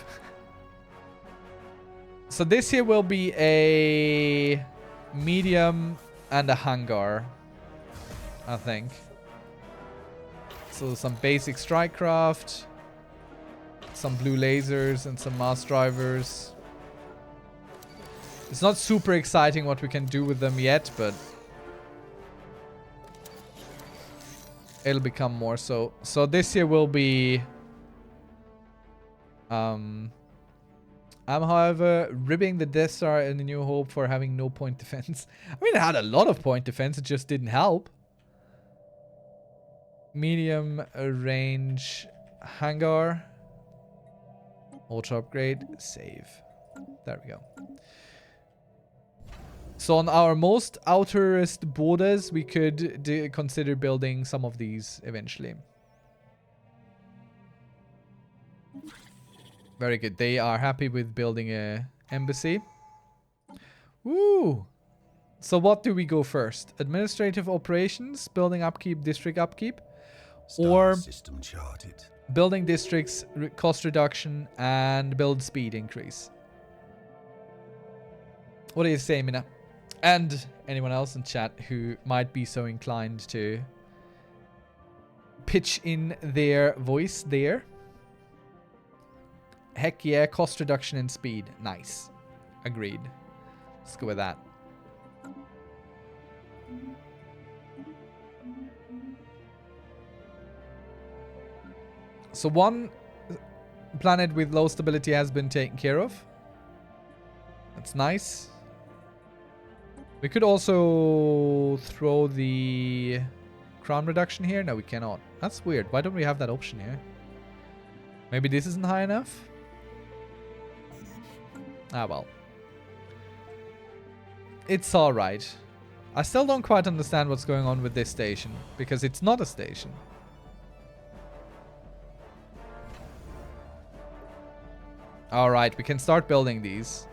Speaker 1: So this here will be a medium and a hangar, I think. So some basic strike craft, some blue lasers and some mass drivers. It's not super exciting what we can do with them yet, but it'll become more so. So this here will be I'm, however, ribbing the Death Star in the New Hope for having no point defense. I mean, it had a lot of point defense, it just didn't help. Medium range hangar. Auto upgrade. Save. There we go. So on our most outerest borders, we could consider building some of these eventually. Very good. They are happy with building a embassy. Woo! So what do we go first? Administrative operations, building upkeep, district upkeep, or
Speaker 2: system charted.
Speaker 1: Building districts, cost reduction, and build speed increase. What do you say, Mina? And anyone else in chat who might be so inclined to pitch in their voice there. Heck yeah, cost reduction and speed. Nice. Agreed. Let's go with that. So one planet with low stability has been taken care of. That's nice. We could also throw the crown reduction here. No, we cannot. That's weird. Why don't we have that option here? Maybe this isn't high enough? Ah, well. It's alright. I still don't quite understand what's going on with this station, because it's not a station. Alright, we can start building these.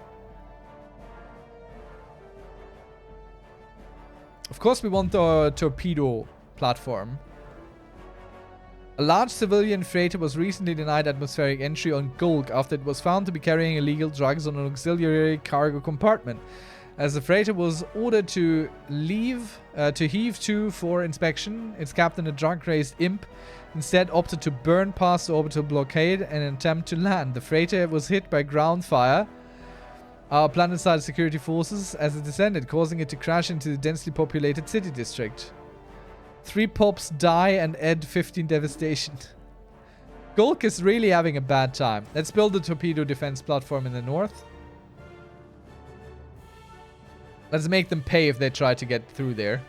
Speaker 1: Of course we want the torpedo platform. A large civilian freighter was recently denied atmospheric entry on Gulk after it was found to be carrying illegal drugs on an auxiliary cargo compartment. As the freighter was ordered to heave to for inspection, its captain, a drug-crazed imp, instead opted to burn past the orbital blockade in an attempt to land. The freighter was hit by ground fire, our planet-side security forces, as it descended, causing it to crash into the densely populated city district. 3 pops die and add 15 devastation. Gulk is really having a bad time. Let's build a torpedo defense platform in the north. Let's make them pay if they try to get through there.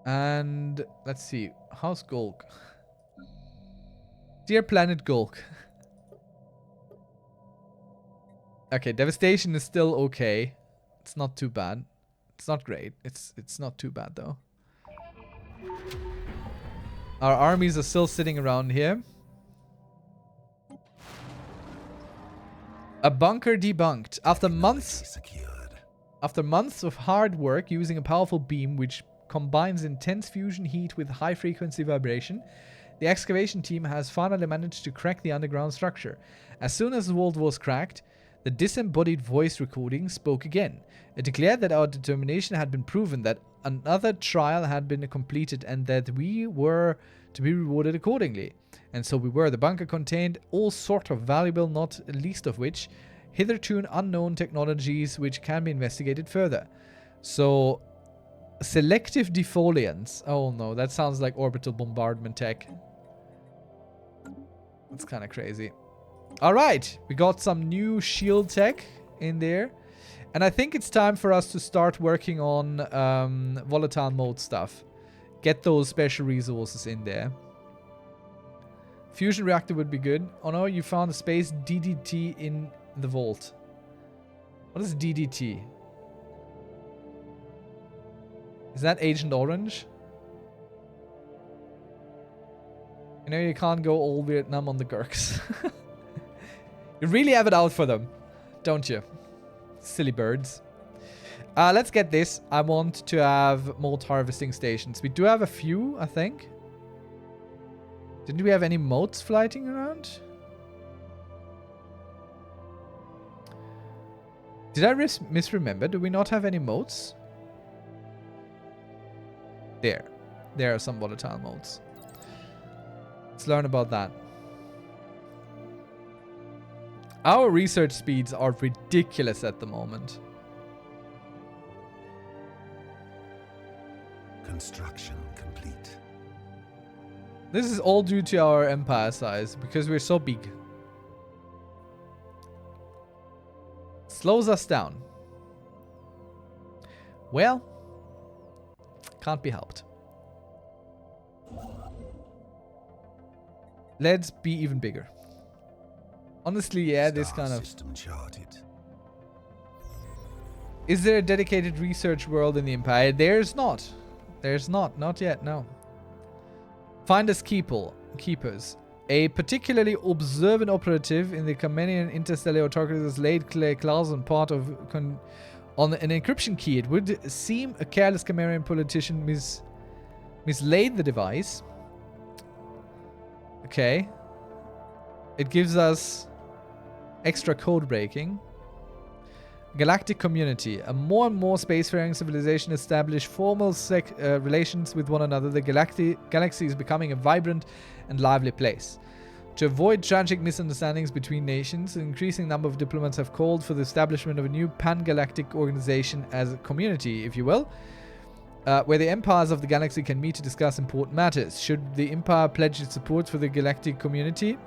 Speaker 1: And let's see. How's Gulk? Dear Planet Gulk. Okay, devastation is still okay. It's not too bad. It's not great. It's not too bad though. Our armies are still sitting around here. A bunker debunked. After months of hard work using a powerful beam which combines intense fusion heat with high frequency vibration, the excavation team has finally managed to crack the underground structure. As soon as the vault was cracked, the disembodied voice recording spoke again. It declared that our determination had been proven, that another trial had been completed, and that we were to be rewarded accordingly. And so we were. The bunker contained all sort of valuable, not least of which, hitherto unknown technologies which can be investigated further. So, selective defoliants. Oh no, that sounds like orbital bombardment tech. That's kind of crazy. Alright, we got some new shield tech in there. And I think it's time for us to start working on volatile mode stuff. Get those special resources in there. Fusion reactor would be good. Oh no, you found a space DDT in the vault. What is DDT? Is that Agent Orange? You know, you can't go all Vietnam on the Gurks. You really have it out for them, don't you? Silly birds. Let's get this. I want to have mold harvesting stations. We do have a few, I think. Didn't we have any motes flying around? Did I misremember? Do we not have any motes? There. There are some volatile modes. Let's learn about that. Our research speeds are ridiculous at the moment.
Speaker 2: Construction complete.
Speaker 1: This is all due to our empire size, because we're so big. Slows us down. Well, can't be helped. Let's be even bigger. Honestly, yeah, this kind of...
Speaker 2: System charted.
Speaker 1: Is there a dedicated research world in the Empire? There's not. There's not. Not yet, no. Find us keepers. A particularly observant operative in the Kamenian Interstellar Authority has laid claws on part of... on an encryption key. It would seem a careless Kamenian politician mislaid the device. Okay. It gives us extra code breaking. Galactic community. A more and more spacefaring civilization establish formal relations with one another. The galaxy is becoming a vibrant and lively place. To avoid tragic misunderstandings between nations, an increasing number of diplomats have called for the establishment of a new pan-galactic organization as a community, if you will, where the empires of the galaxy can meet to discuss important matters. Should the empire pledge its support for the galactic community?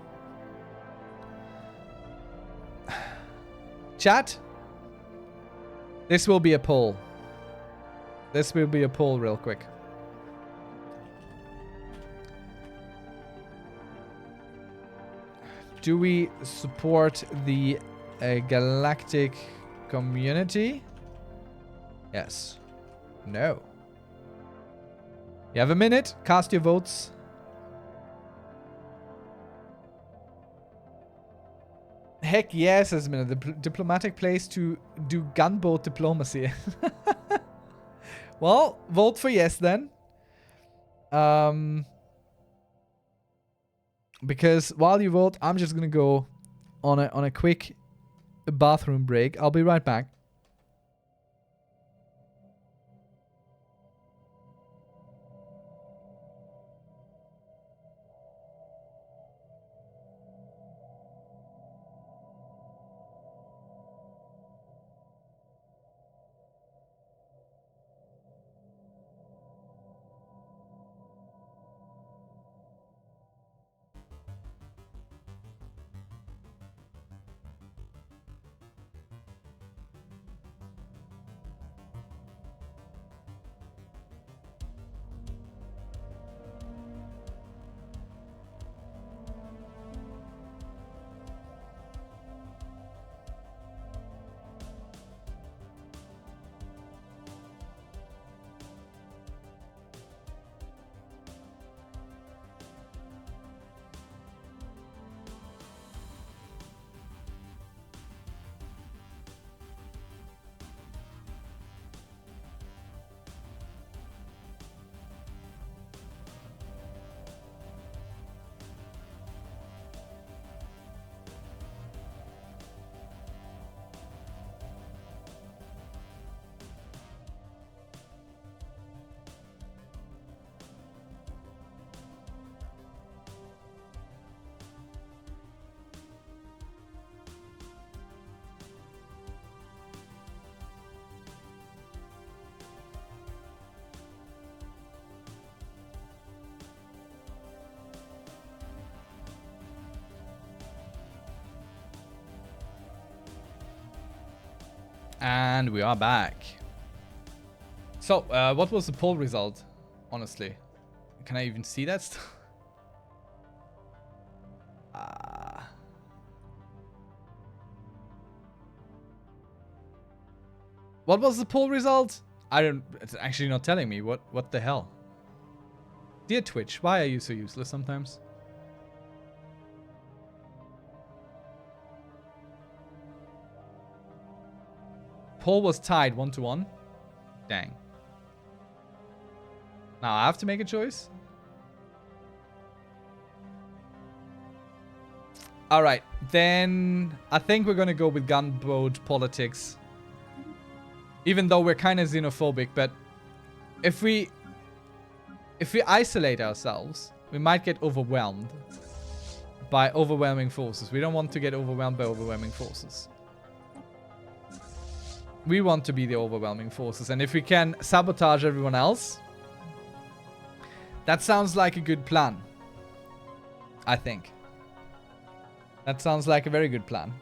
Speaker 1: Chat? This will be a poll. This will be a poll real quick. Do we support the galactic community? Yes. No. You have a minute. Cast your votes. Heck yes, says a minute. The diplomatic place to do gunboat diplomacy. Well, vote for yes then. Because while you vote, I'm just gonna go on a quick bathroom break. I'll be right back. And we are back. So, what was the poll result? Honestly. Can I even see that stuff? What was the poll result? It's actually not telling me. What the hell? Dear Twitch, why are you so useless sometimes? Poll was tied 1-1. Dang. Now I have to make a choice. Alright, then I think we're gonna go with gunboat politics. Even though we're kind of xenophobic, but if we isolate ourselves, we might get overwhelmed by overwhelming forces. We don't want to get overwhelmed by overwhelming forces. We want to be the overwhelming forces, and if we can sabotage everyone else, that sounds like a good plan. I think. That sounds like a very good plan.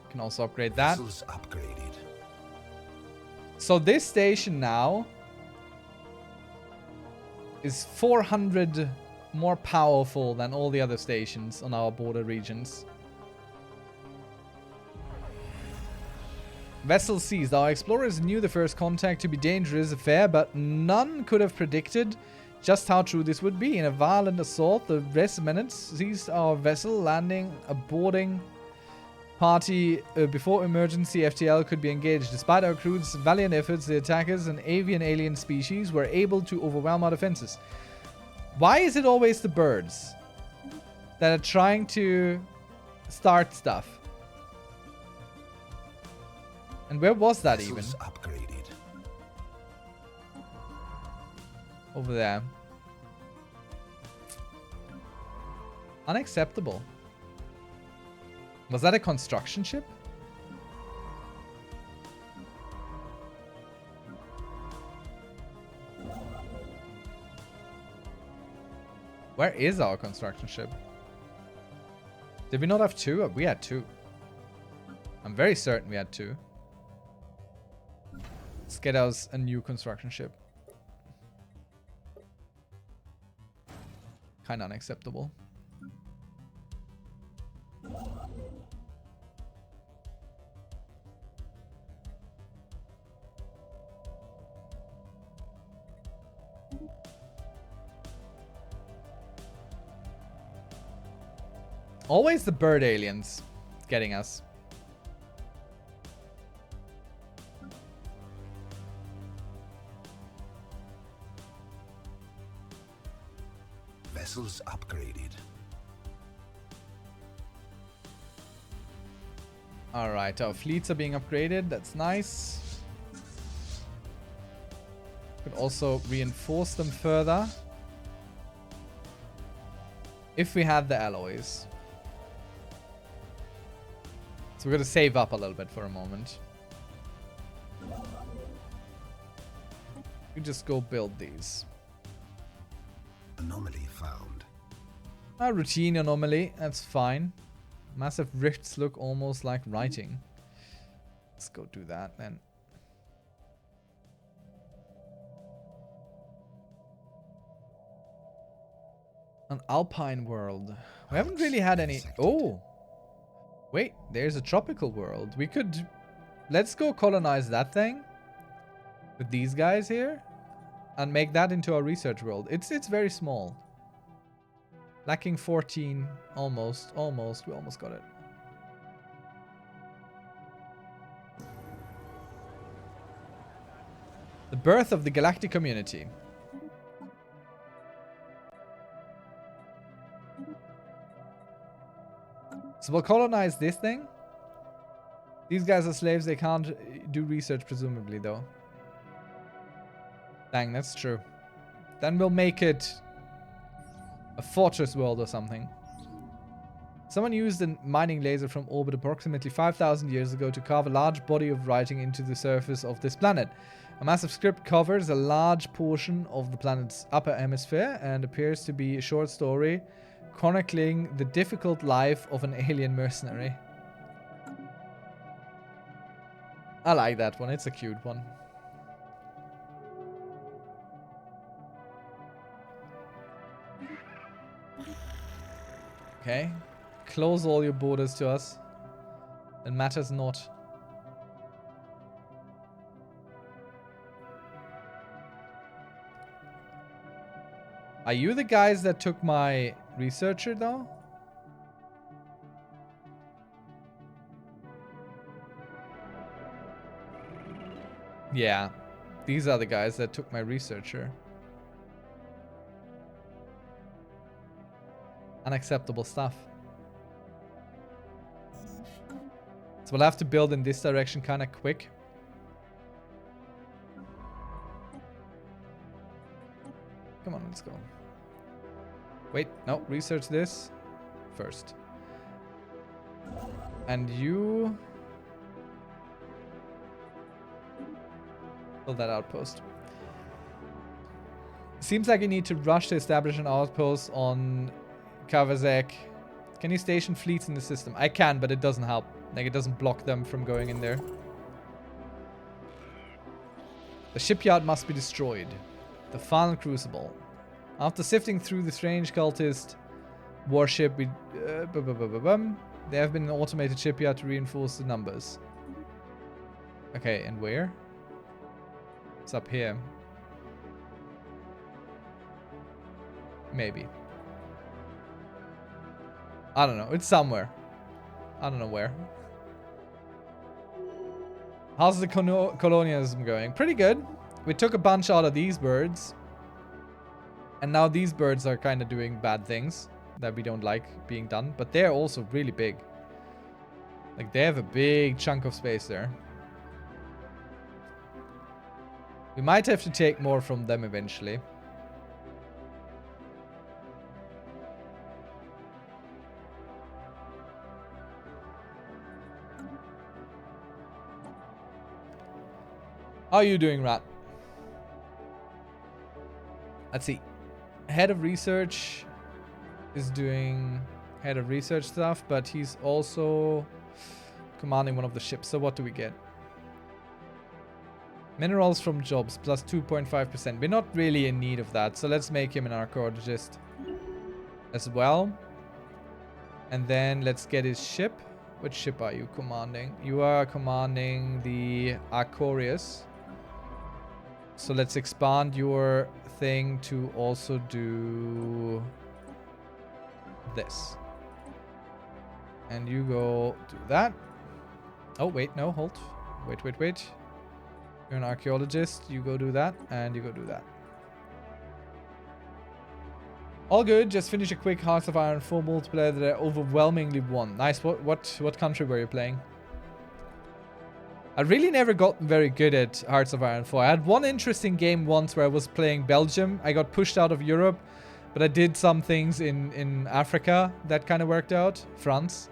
Speaker 1: Can also upgrade that.
Speaker 2: Vessels upgraded.
Speaker 1: So this station now is 400 more powerful than all the other stations on our border regions. Vessel seized. Our explorers knew the first contact to be dangerous affair, but none could have predicted just how true this would be. In a violent assault, the Resonance seized our vessel, landing a boarding party before emergency FTL could be engaged. Despite our crew's valiant efforts, the attackers, an avian alien species, were able to overwhelm our defenses. Why is it always the birds that are trying to start stuff? And where was that even?
Speaker 2: Upgraded.
Speaker 1: Over there. Unacceptable. Was that a construction ship? Where is our construction ship? Did we not have two? We had two. I'm very certain we had two. Let's get us a new construction ship. Kind of unacceptable. Always the bird aliens getting us.
Speaker 2: Vessels upgraded.
Speaker 1: Alright, our fleets are being upgraded. That's nice. Could also reinforce them further if we had the alloys. So we're going to save up a little bit for a moment. You just go build these.
Speaker 2: Anomaly found.
Speaker 1: A routine anomaly, that's fine. Massive rifts look almost like writing. Let's go do that then. An alpine world. We haven't really had any... Oh! Wait, there's a tropical world. We could... Let's go colonize that thing. With these guys here. And make that into our research world. It's very small. Lacking 14. Almost. Almost. We almost got it. The birth of the galactic community. So we'll colonize this thing. These guys are slaves. They can't do research, presumably, though. Dang, that's true. Then we'll make it a fortress world or something. Someone used a mining laser from orbit approximately 5,000 years ago to carve a large body of writing into the surface of this planet. A massive script covers a large portion of the planet's upper hemisphere and appears to be a short story chronicling the difficult life of an alien mercenary. I like that one. It's a cute one. Okay. Close all your borders to us. It matters not. Are you the guys that took my researcher, though? Yeah. These are the guys that took my researcher. Unacceptable stuff. So we'll have to build in this direction kind of quick. Come on, let's go. Wait, no, research this first. And you... build that outpost. Seems like you need to rush to establish an outpost on Kavazek. Can you station fleets in the system? I can, but it doesn't help. Like, it doesn't block them from going in there. The shipyard must be destroyed. The final crucible. After sifting through the strange cultist warship, there have been an automated shipyard to reinforce the numbers. Okay, and where? It's up here. Maybe. I don't know. It's somewhere. I don't know where. How's the colonialism going? Pretty good. We took a bunch out of these birds. And now these birds are kind of doing bad things that we don't like being done. But they're also really big. Like, they have a big chunk of space there. We might have to take more from them eventually. How are you doing, Rat? Let's see. Head of research is doing head of research stuff, but he's also commanding one of the ships. So what do we get? Minerals from jobs plus 2.5%. We're not really in need of that, so let's make him an archaeologist as well. And then let's get his ship. Which ship are you commanding? You are commanding the Arcorius. So let's expand your thing to also do this. And you go do that. Oh, wait, no, hold. Wait. You're an archaeologist. You go do that, and you go do that. All good. Just finish a quick Hearts of Iron 4 multiplayer that I overwhelmingly won. Nice. What country were you playing? I really never got very good at Hearts of Iron 4. I had one interesting game once where I was playing Belgium. I got pushed out of Europe, but I did some things in Africa that kind of worked out. France.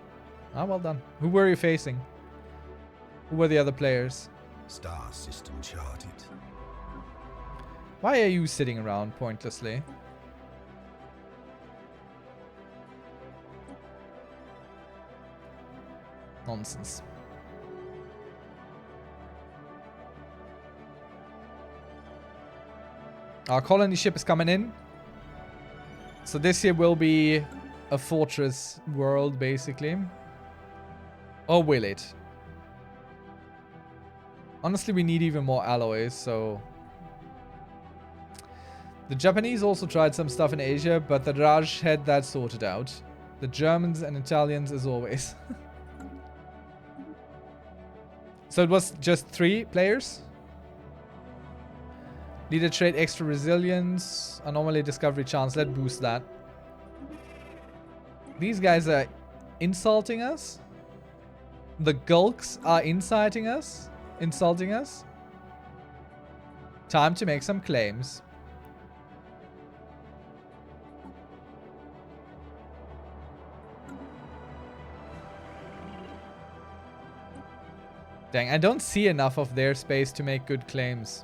Speaker 1: Ah, well done. Who were you facing? Who were the other players?
Speaker 2: Star system charted.
Speaker 1: Why are you sitting around pointlessly? Nonsense. Our colony ship is coming in. So this here will be a fortress world, basically. Or will it? Honestly, we need even more alloys, so... The Japanese also tried some stuff in Asia, but the Raj had that sorted out. The Germans and Italians as always. So it was just 3 players? Leader trait, extra resilience, anomaly discovery chance. Let's boost that. These guys are insulting us. The Gulks are inciting us. Insulting us. Time to make some claims. Dang, I don't see enough of their space to make good claims.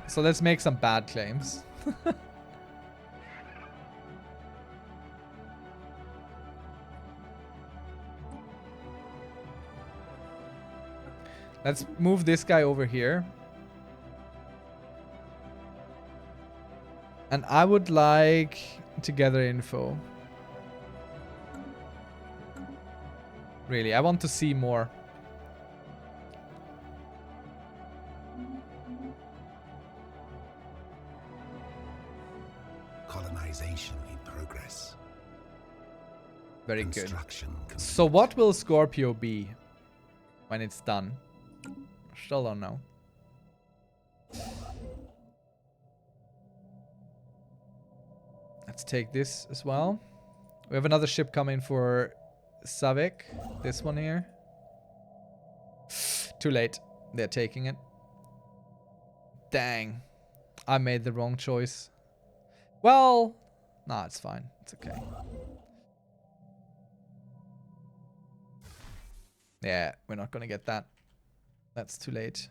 Speaker 1: So let's make some bad claims. Let's move this guy over here. And I would like to gather info. Really, I want to see more.
Speaker 2: Colonization in progress.
Speaker 1: Very good.
Speaker 2: Construction complete.
Speaker 1: So what will Scorpio be when it's done? Still don't know. Let's take this as well. We have another ship coming for Savik. This one here. Too late. They're taking it. Dang. I made the wrong choice. Well, nah, it's fine. It's okay. Yeah, we're not gonna get that. That's too late.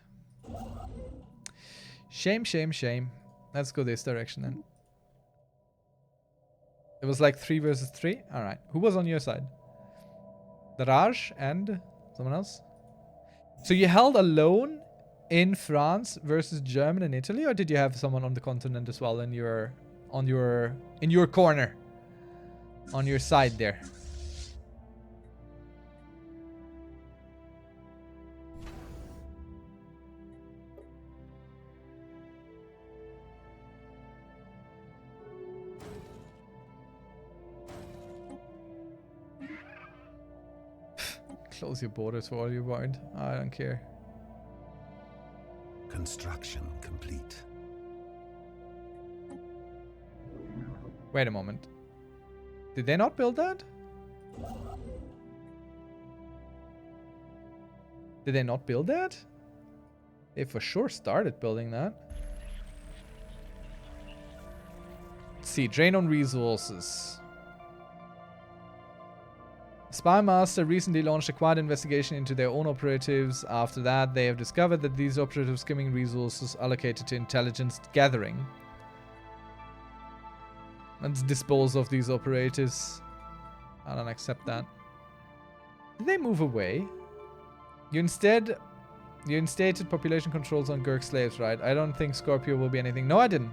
Speaker 1: Shame, shame, shame. Let's go this direction then. It was like 3 versus 3? Alright. Who was on your side? Daraj and someone else? So you held alone in France versus Germany and Italy, or did you have someone on the continent as well in your corner? On your side there? Close your borders for all you want. I don't care.
Speaker 2: Construction complete.
Speaker 1: Wait a moment. Did they not build that? Did they not build that? They for sure started building that. Let's see. Drain on resources. Spy Master recently launched a quiet investigation into their own operatives. After that, they have discovered that these operatives skimming resources allocated to intelligence gathering. Let's dispose of these operatives. I don't accept that. Did they move away? You instated population controls on Gurk slaves, right? I don't think Scorpio will be anything. No, I didn't.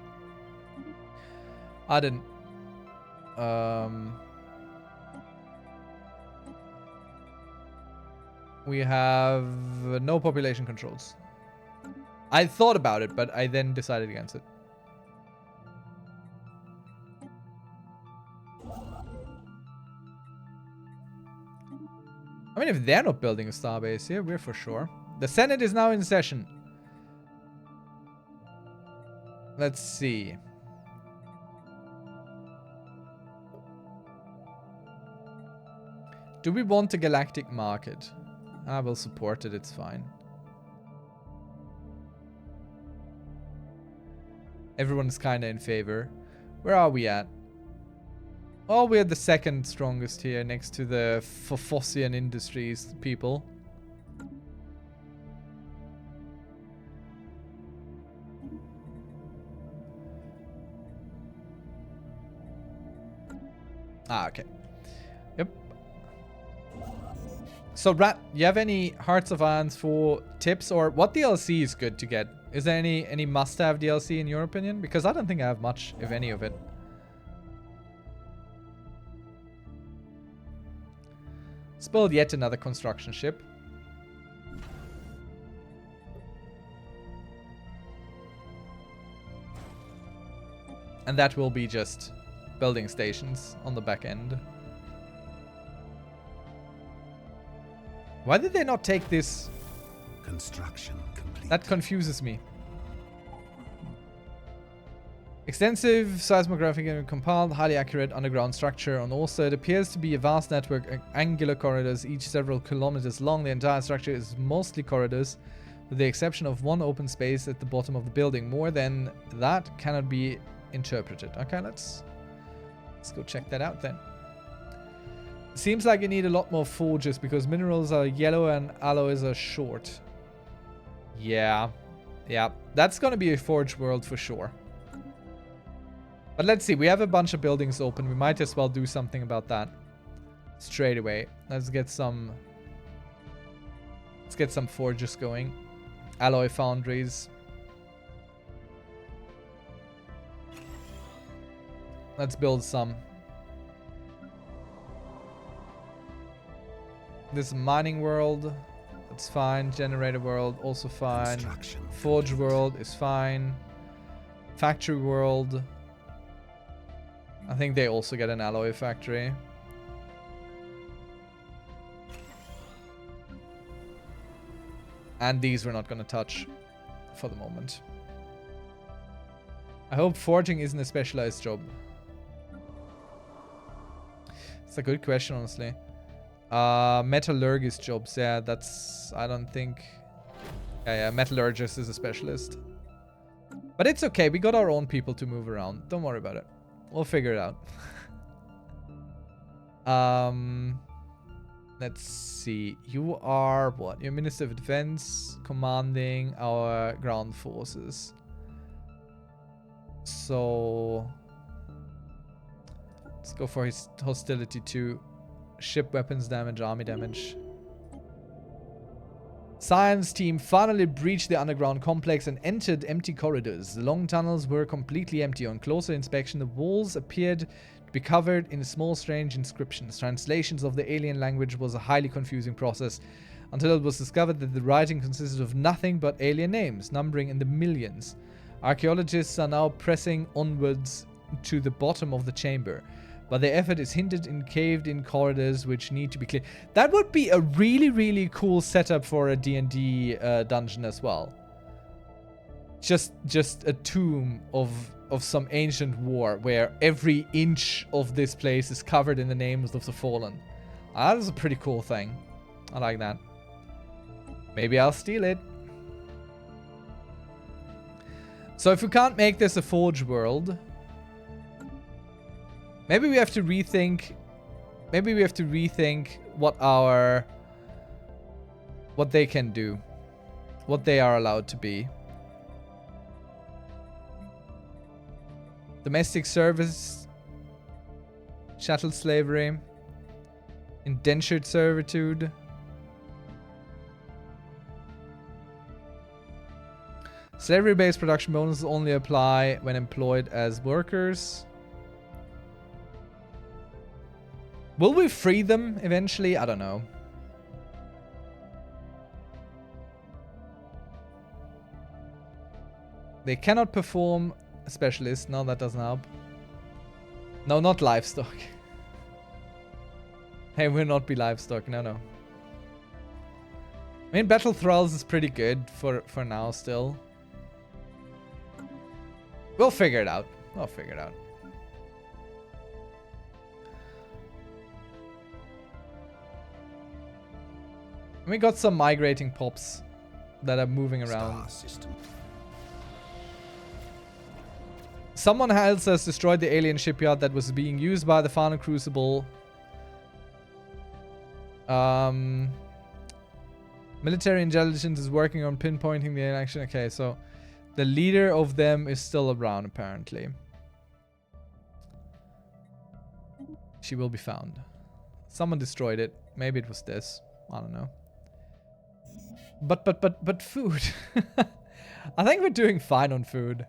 Speaker 1: I didn't. We have no population controls. I thought about it, but I then decided against it. I mean, if they're not building a starbase here, we're for sure. The Senate is now in session. Let's see. Do we want a galactic market? I will support it, it's fine. Everyone's kind of in favor. Where are we at? Oh, we're the second strongest here, next to the Fossian Industries people. Ah, okay. Yep. So, Rat, you have any Hearts of Irons for tips, or what DLC is good to get? Is there any must-have DLC in your opinion? Because I don't think I have much, if any of it. Let's build yet another construction ship. And that will be just building stations on the back end. Why did they not take this?
Speaker 2: Construction complete.
Speaker 1: That confuses me. Extensive seismographic and compiled, highly accurate underground structure on also. It appears to be a vast network of angular corridors, each several kilometers long. The entire structure is mostly corridors, with the exception of one open space at the bottom of the building. More than that cannot be interpreted. Okay, let's go check that out then. Seems like you need a lot more forges because minerals are yellow and alloys are short. Yeah, Yeah, that's gonna be a forge world for sure. But let's see, we have a bunch of buildings open. We might as well do something about that straight away. Let's get some forges going. Alloy foundries. Let's build some. This mining world, that's fine. Generator world, also fine. Forge world is fine. Factory world. I think they also get an alloy factory. And these we're not going to touch for the moment. I hope forging isn't a specialized job. It's a good question, honestly. Metallurgist jobs, yeah, that's... I don't think... Yeah, metallurgist is a specialist. But it's okay, we got our own people to move around. Don't worry about it. We'll figure it out. Let's see. You are what? You're Minister of Defense, commanding our ground forces. So let's go for his hostility 2. Ship weapons damage, army damage. Science team finally breached the underground complex and entered empty corridors. The long tunnels were completely empty. On closer inspection, the walls appeared to be covered in small strange inscriptions. Translations of the alien language was a highly confusing process until it was discovered that the writing consisted of nothing but alien names, numbering in the millions. Archaeologists are now pressing onwards to the bottom of the chamber, but their effort is hindered in caved-in corridors which need to be cleared. That would be a really, really cool setup for a D&D dungeon as well. Just a tomb of some ancient war where every inch of this place is covered in the names of the fallen. That is a pretty cool thing. I like that. Maybe I'll steal it. So if we can't make this a forge world... Maybe we have to rethink what they can do. What they are allowed to be. Domestic service. Chattel slavery. Indentured servitude. Slavery-based production bonuses only apply when employed as workers. Will we free them eventually? I don't know. They cannot perform a specialist. No, that doesn't help. No, not livestock. Hey, we'll not be livestock. No, no. I mean, Battle Thralls is pretty good for now still. We'll figure it out. We'll figure it out. We got some migrating pops that are moving around. Someone else has destroyed the alien shipyard that was being used by the final crucible. Military intelligence is working on pinpointing the action. Okay, so the leader of them is still around apparently. She will be found. Someone destroyed it. Maybe it was this. I don't know. But food. I think we're doing fine on food.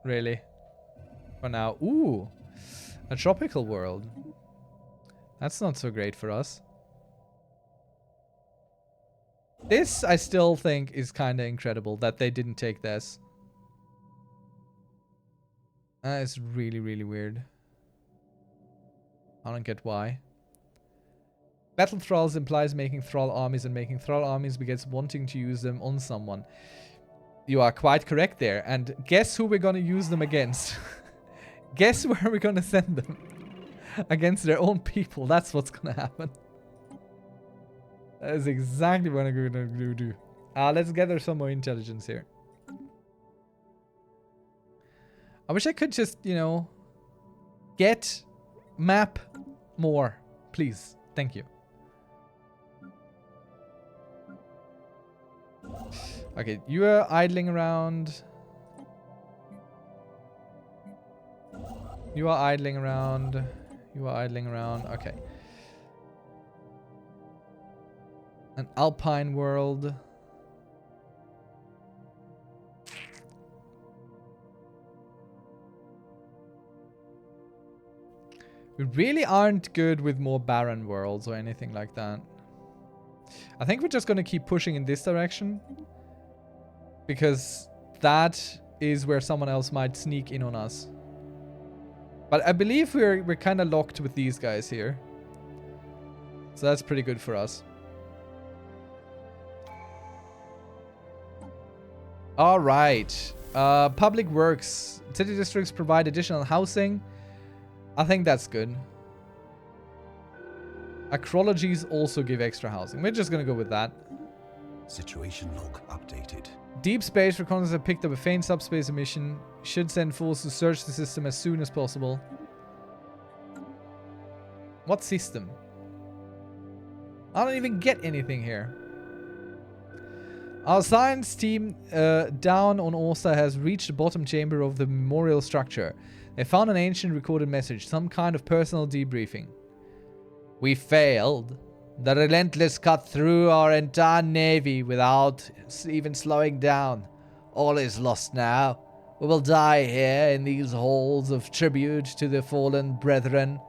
Speaker 1: Really. For now. Ooh. A tropical world. That's not so great for us. This, I still think, is kind of incredible that they didn't take this. That is really, really weird. I don't get why. Battle Thralls implies making Thrall armies, and making Thrall armies begets wanting to use them on someone. You are quite correct there. And guess who we're going to use them against? Guess where we're going to send them? Against their own people. That's what's going to happen. That is exactly what I'm going to do. Let's gather some more intelligence here. I wish I could just, you know, get map more. Please. Thank you. Okay, you are idling around. You are idling around. You are idling around. Okay. An alpine world. We really aren't good with more barren worlds or anything like that. I think we're just going to keep pushing in this direction. Because that is where someone else might sneak in on us. But I believe we're kind of locked with these guys here. So that's pretty good for us. Alright. Public works. City districts provide additional housing. I think that's good. Acrologies also give extra housing. We're just going to go with that.
Speaker 2: Situation log updated.
Speaker 1: Deep space reconnaissance have picked up a faint subspace emission. Should send forces to search the system as soon as possible. What system? I don't even get anything here. Our science team down on Orsa has reached the bottom chamber of the memorial structure. They found an ancient recorded message, some kind of personal debriefing. We failed. The Relentless cut through our entire navy without even slowing down. All is lost now. We will die here in these halls of tribute to the fallen brethren.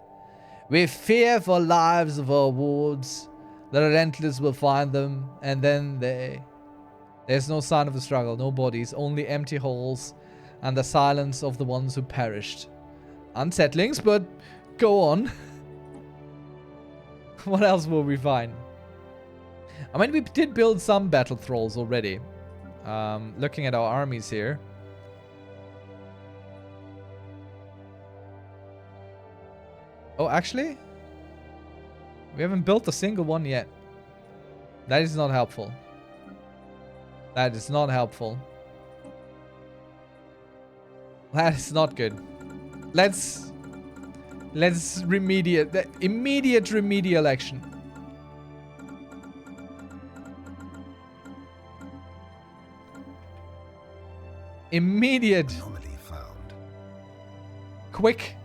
Speaker 1: We fear for lives of our wards. The Relentless will find them, and then there's no sign of a struggle, no bodies, only empty halls, and the silence of the ones who perished. Unsettlings, but go on. What else will we find? I mean, we did build some battle thralls already. Looking at our armies here. Oh, actually? We haven't built a single one yet. That is not helpful. That is not helpful. That is not good. Let's remediate. Immediate remedial action. Immediate.
Speaker 2: Anomaly found.
Speaker 1: Quick.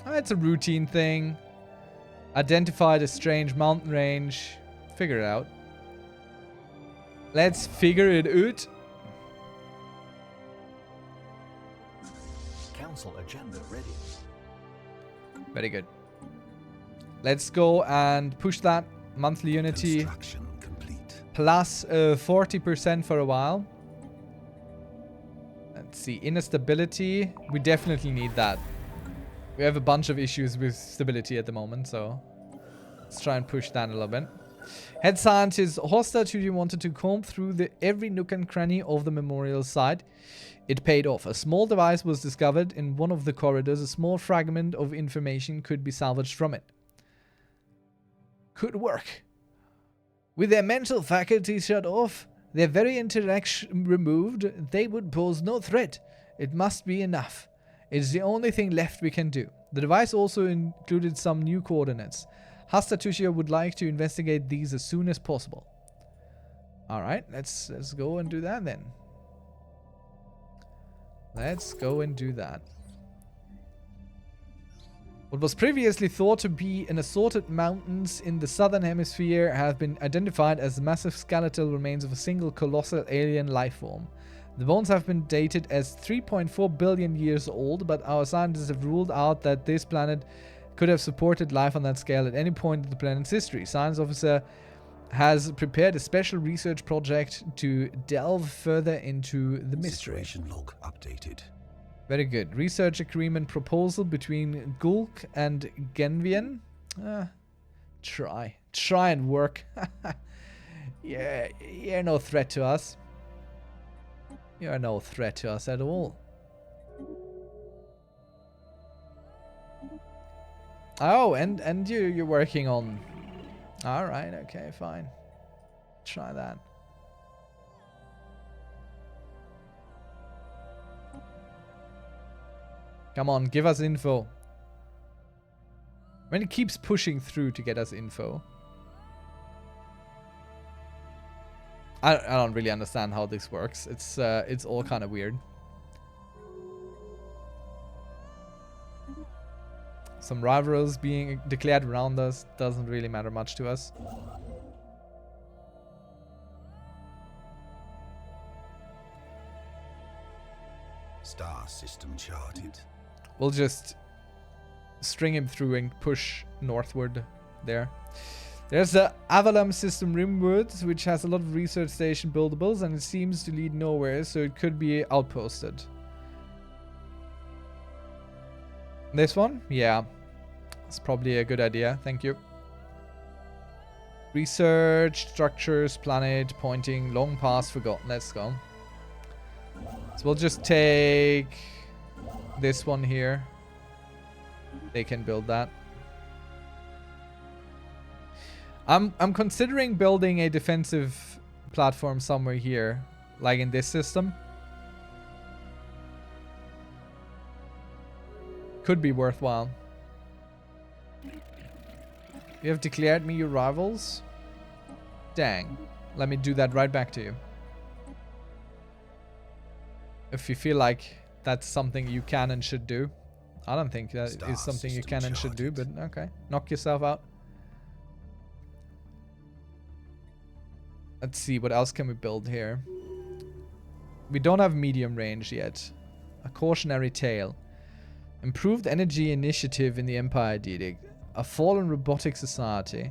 Speaker 1: That's a routine thing. Identified a strange mountain range. Figure it out. Let's figure it out.
Speaker 4: Council agenda ready.
Speaker 1: Very good. Let's go and push that monthly unity
Speaker 2: Construction complete.
Speaker 1: plus 40% for a while. Let's see. Inner stability. We definitely need that. We have a bunch of issues with stability at the moment, so let's try and push that a little bit. Head scientist Hosta Tudy wanted to comb through every nook and cranny of the memorial site. It paid off. A small device was discovered in one of the corridors. A small fragment of information could be salvaged from it. Could work. With their mental faculties shut off, their very interaction removed, they would pose no threat. It must be enough. It's the only thing left we can do. The device also included some new coordinates. Hastatushia would like to investigate these as soon as possible. Alright, let's go and do that then. Let's go and do that. What was previously thought to be an assorted mountains in the southern hemisphere have been identified as massive skeletal remains of a single colossal alien life form. The bones have been dated as 3.4 billion years old, but our scientists have ruled out that this planet could have supported life on that scale at any point in the planet's history. Science officer has prepared a special research project to delve further into the mystery.
Speaker 2: Situation log updated.
Speaker 1: Very good. Research agreement proposal between Gulk and Genvian. Try and work. Yeah, you're no threat to us. You're no threat to us at all. Oh, and you're working on... Alright, okay, fine. Try that. Come on, give us info. When it keeps pushing through to get us info. I don't really understand how this works. It's all kind of weird. Some rivals being declared around us doesn't really matter much to us.
Speaker 2: Star system charted.
Speaker 1: We'll just string him through and push northward there. There's the Avalon system rimwards, which has a lot of research station buildables, and it seems to lead nowhere, so it could be outposted. This one? Yeah. It's probably a good idea. Thank you. Research, structures, planet, pointing, long past forgotten. Let's go. So we'll just take this one here. They can build that. I'm considering building a defensive platform somewhere here, like in this system. Could be worthwhile. You have declared me your rivals? Dang. Let me do that right back to you. If you feel like that's something you can and should do. I don't think that is something you can and should do, but okay. Knock yourself out. Let's see, what else can we build here? We don't have medium range yet. A cautionary tale. Improved energy initiative in the Empire Edict. A fallen robotic society.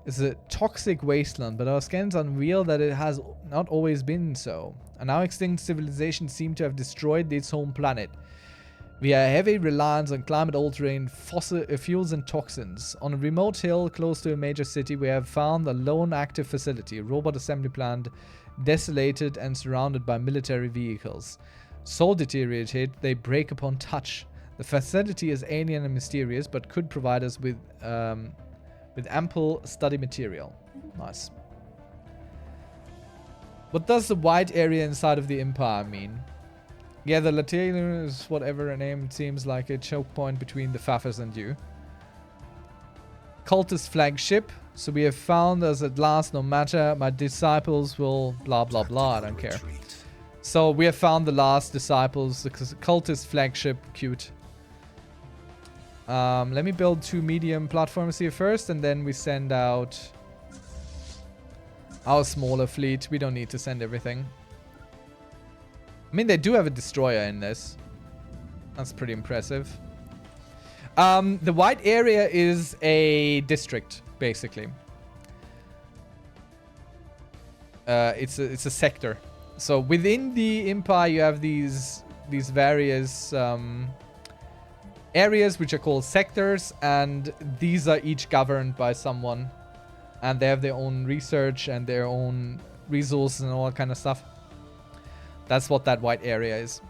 Speaker 1: It's a toxic wasteland, but our scans unreal that it has not always been so. A now extinct civilization seem to have destroyed its home planet. Via heavy reliance on climate-altering fossil fuels and toxins. On a remote hill close to a major city, we have found a lone active facility, a robot assembly plant, desolated and surrounded by military vehicles. So deteriorated, they break upon touch. The facility is alien and mysterious, but could provide us with ample study material. Nice. What does the white area inside of the Empire mean? Yeah, the Latina is whatever her name. It seems like a choke point between the Faffers and you. Cultist flagship. So we have found us at last, no matter my disciples will blah blah blah. I don't care. So we have found the last disciples. The cultist flagship. Cute. Let me build 2 medium platforms here first, and then we send out our smaller fleet. We don't need to send everything. I mean, they do have a destroyer in this. That's pretty impressive. The white area is a district, basically. It's a sector. So within the Empire, you have these various areas which are called sectors, and these are each governed by someone, and they have their own research and their own resources and all that kind of stuff. That's what that white area is.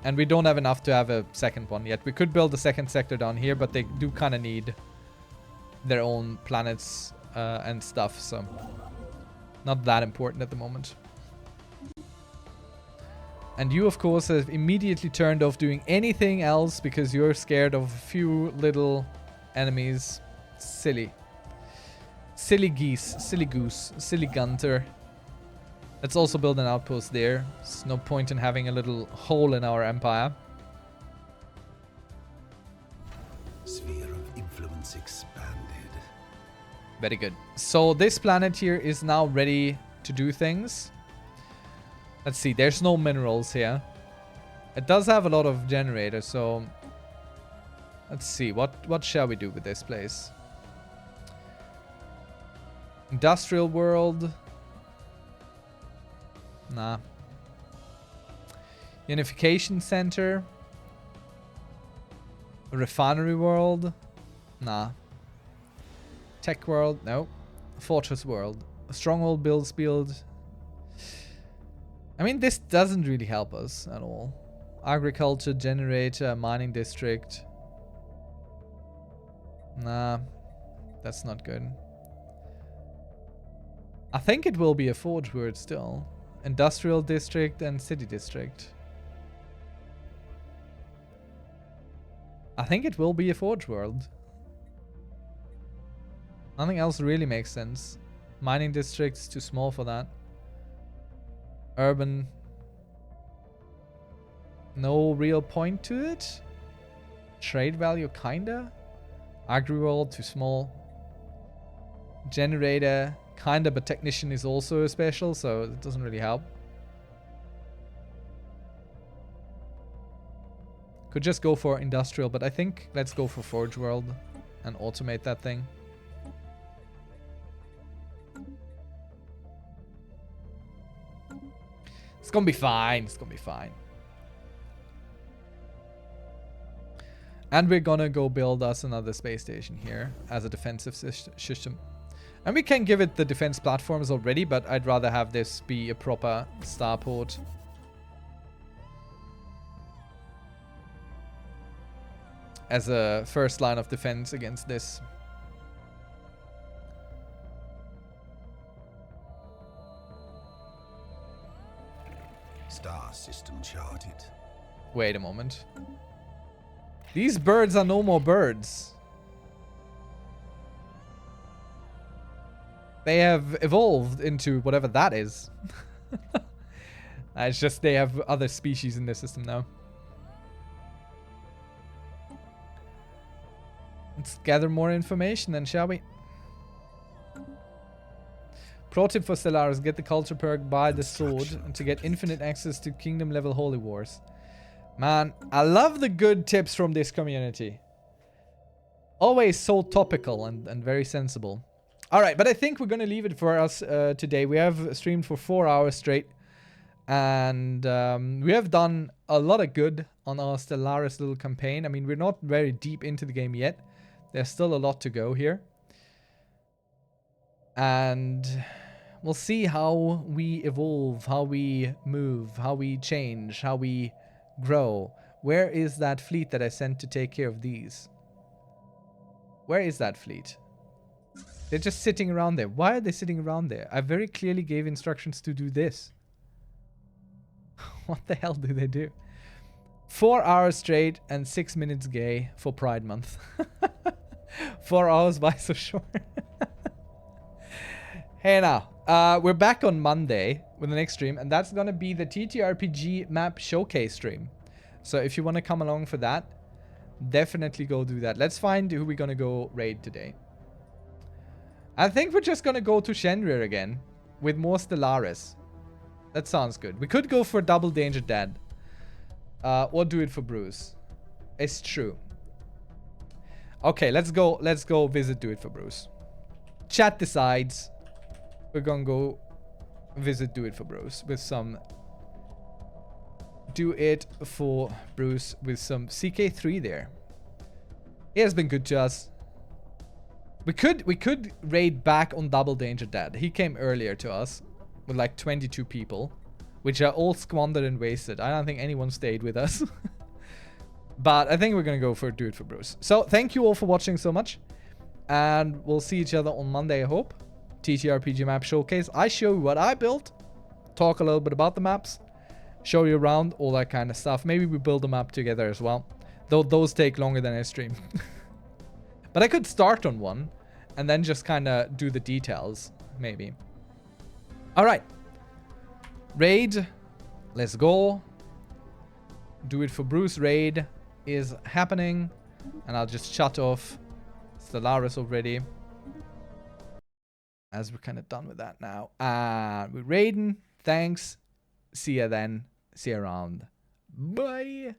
Speaker 1: And we don't have enough to have a second one yet. We could build a second sector down here, but they do kind of need their own planets and stuff, so not that important at the moment. And you, of course, have immediately turned off doing anything else because you're scared of a few little enemies. Silly. Silly geese. Silly goose. Silly gunter. Let's also build an outpost there. There's no point in having a little hole in our empire.
Speaker 2: Sphere of influence expanded.
Speaker 1: Very good. So this planet here is now ready to do things. Let's see. There's no minerals here. It does have a lot of generators, so let's see. What shall we do with this place? Industrial world. Nah. Unification center. Refinery world. Nah. Tech world. No. Fortress world. Stronghold build. I mean, this doesn't really help us at all. Agriculture, generator, mining district. Nah. That's not good. I think it will be a forge word still. Industrial district and city district. I think it will be a forge world. Nothing else really makes sense. Mining district's too small for that. Urban. No real point to it. Trade value, kinda. Agri-world, too small. Generator, kinda, but technician is also a special, so it doesn't really help. Could just go for industrial, but I think let's go for Forge World and automate that thing. It's gonna be fine. It's gonna be fine. And we're gonna go build us another space station here as a defensive system. And we can give it the defense platforms already, but I'd rather have this be a proper starport. As a first line of defense against this.
Speaker 2: Star system charted.
Speaker 1: Wait a moment. These birds are no more birds. They have evolved into whatever that is. It's just they have other species in their system now. Let's gather more information then, shall we? Pro tip for Stellaris, get the culture perk, buy the sword, and to get infinite access to kingdom level holy wars. Man, I love the good tips from this community. Always so topical and very sensible. Alright, but I think we're going to leave it for us today. We have streamed for 4 hours straight. And we have done a lot of good on our Stellaris little campaign. I mean, we're not very deep into the game yet. There's still a lot to go here. And we'll see how we evolve, how we move, how we change, how we grow. Where is that fleet that I sent to take care of these? Where is that fleet? They're just sitting around there. Why are they sitting around there? I very clearly gave instructions to do this. What the hell do they do? 4 hours straight and 6 minutes gay for Pride Month. 4 hours, why so short? Hey now, we're back on Monday with the next stream, and that's gonna be the TTRPG map showcase stream. So if you want to come along for that, definitely go do that. Let's find who we're gonna go raid today. I think we're just gonna go to Shenrir again with more Stellaris. That sounds good. We could go for Double Danger Dad. Or do it for Bruce. It's true. Okay, let's go visit Do It for Bruce. Chat decides. We're gonna go visit Do It for Bruce with some Do It for Bruce with some CK3 there. He has been good to us. We could raid back on Double Danger Dad. He came earlier to us with like 22 people, which are all squandered and wasted. I don't think anyone stayed with us. But I think we're gonna go for Do It for Bruce. So thank you all for watching so much, and we'll see each other on Monday, I hope. TTRPG map showcase. I show you what I built, talk a little bit about the maps, show you around, all that kind of stuff. Maybe we build a map together as well, though those take longer than I stream. But I could start on one and then just kind of do the details, maybe. All right, raid, let's go. Do It for Bruce raid is happening, and I'll just shut off Stellaris already, as we're kind of done with that now. We're raiding. Thanks. See ya then. See you around. Bye.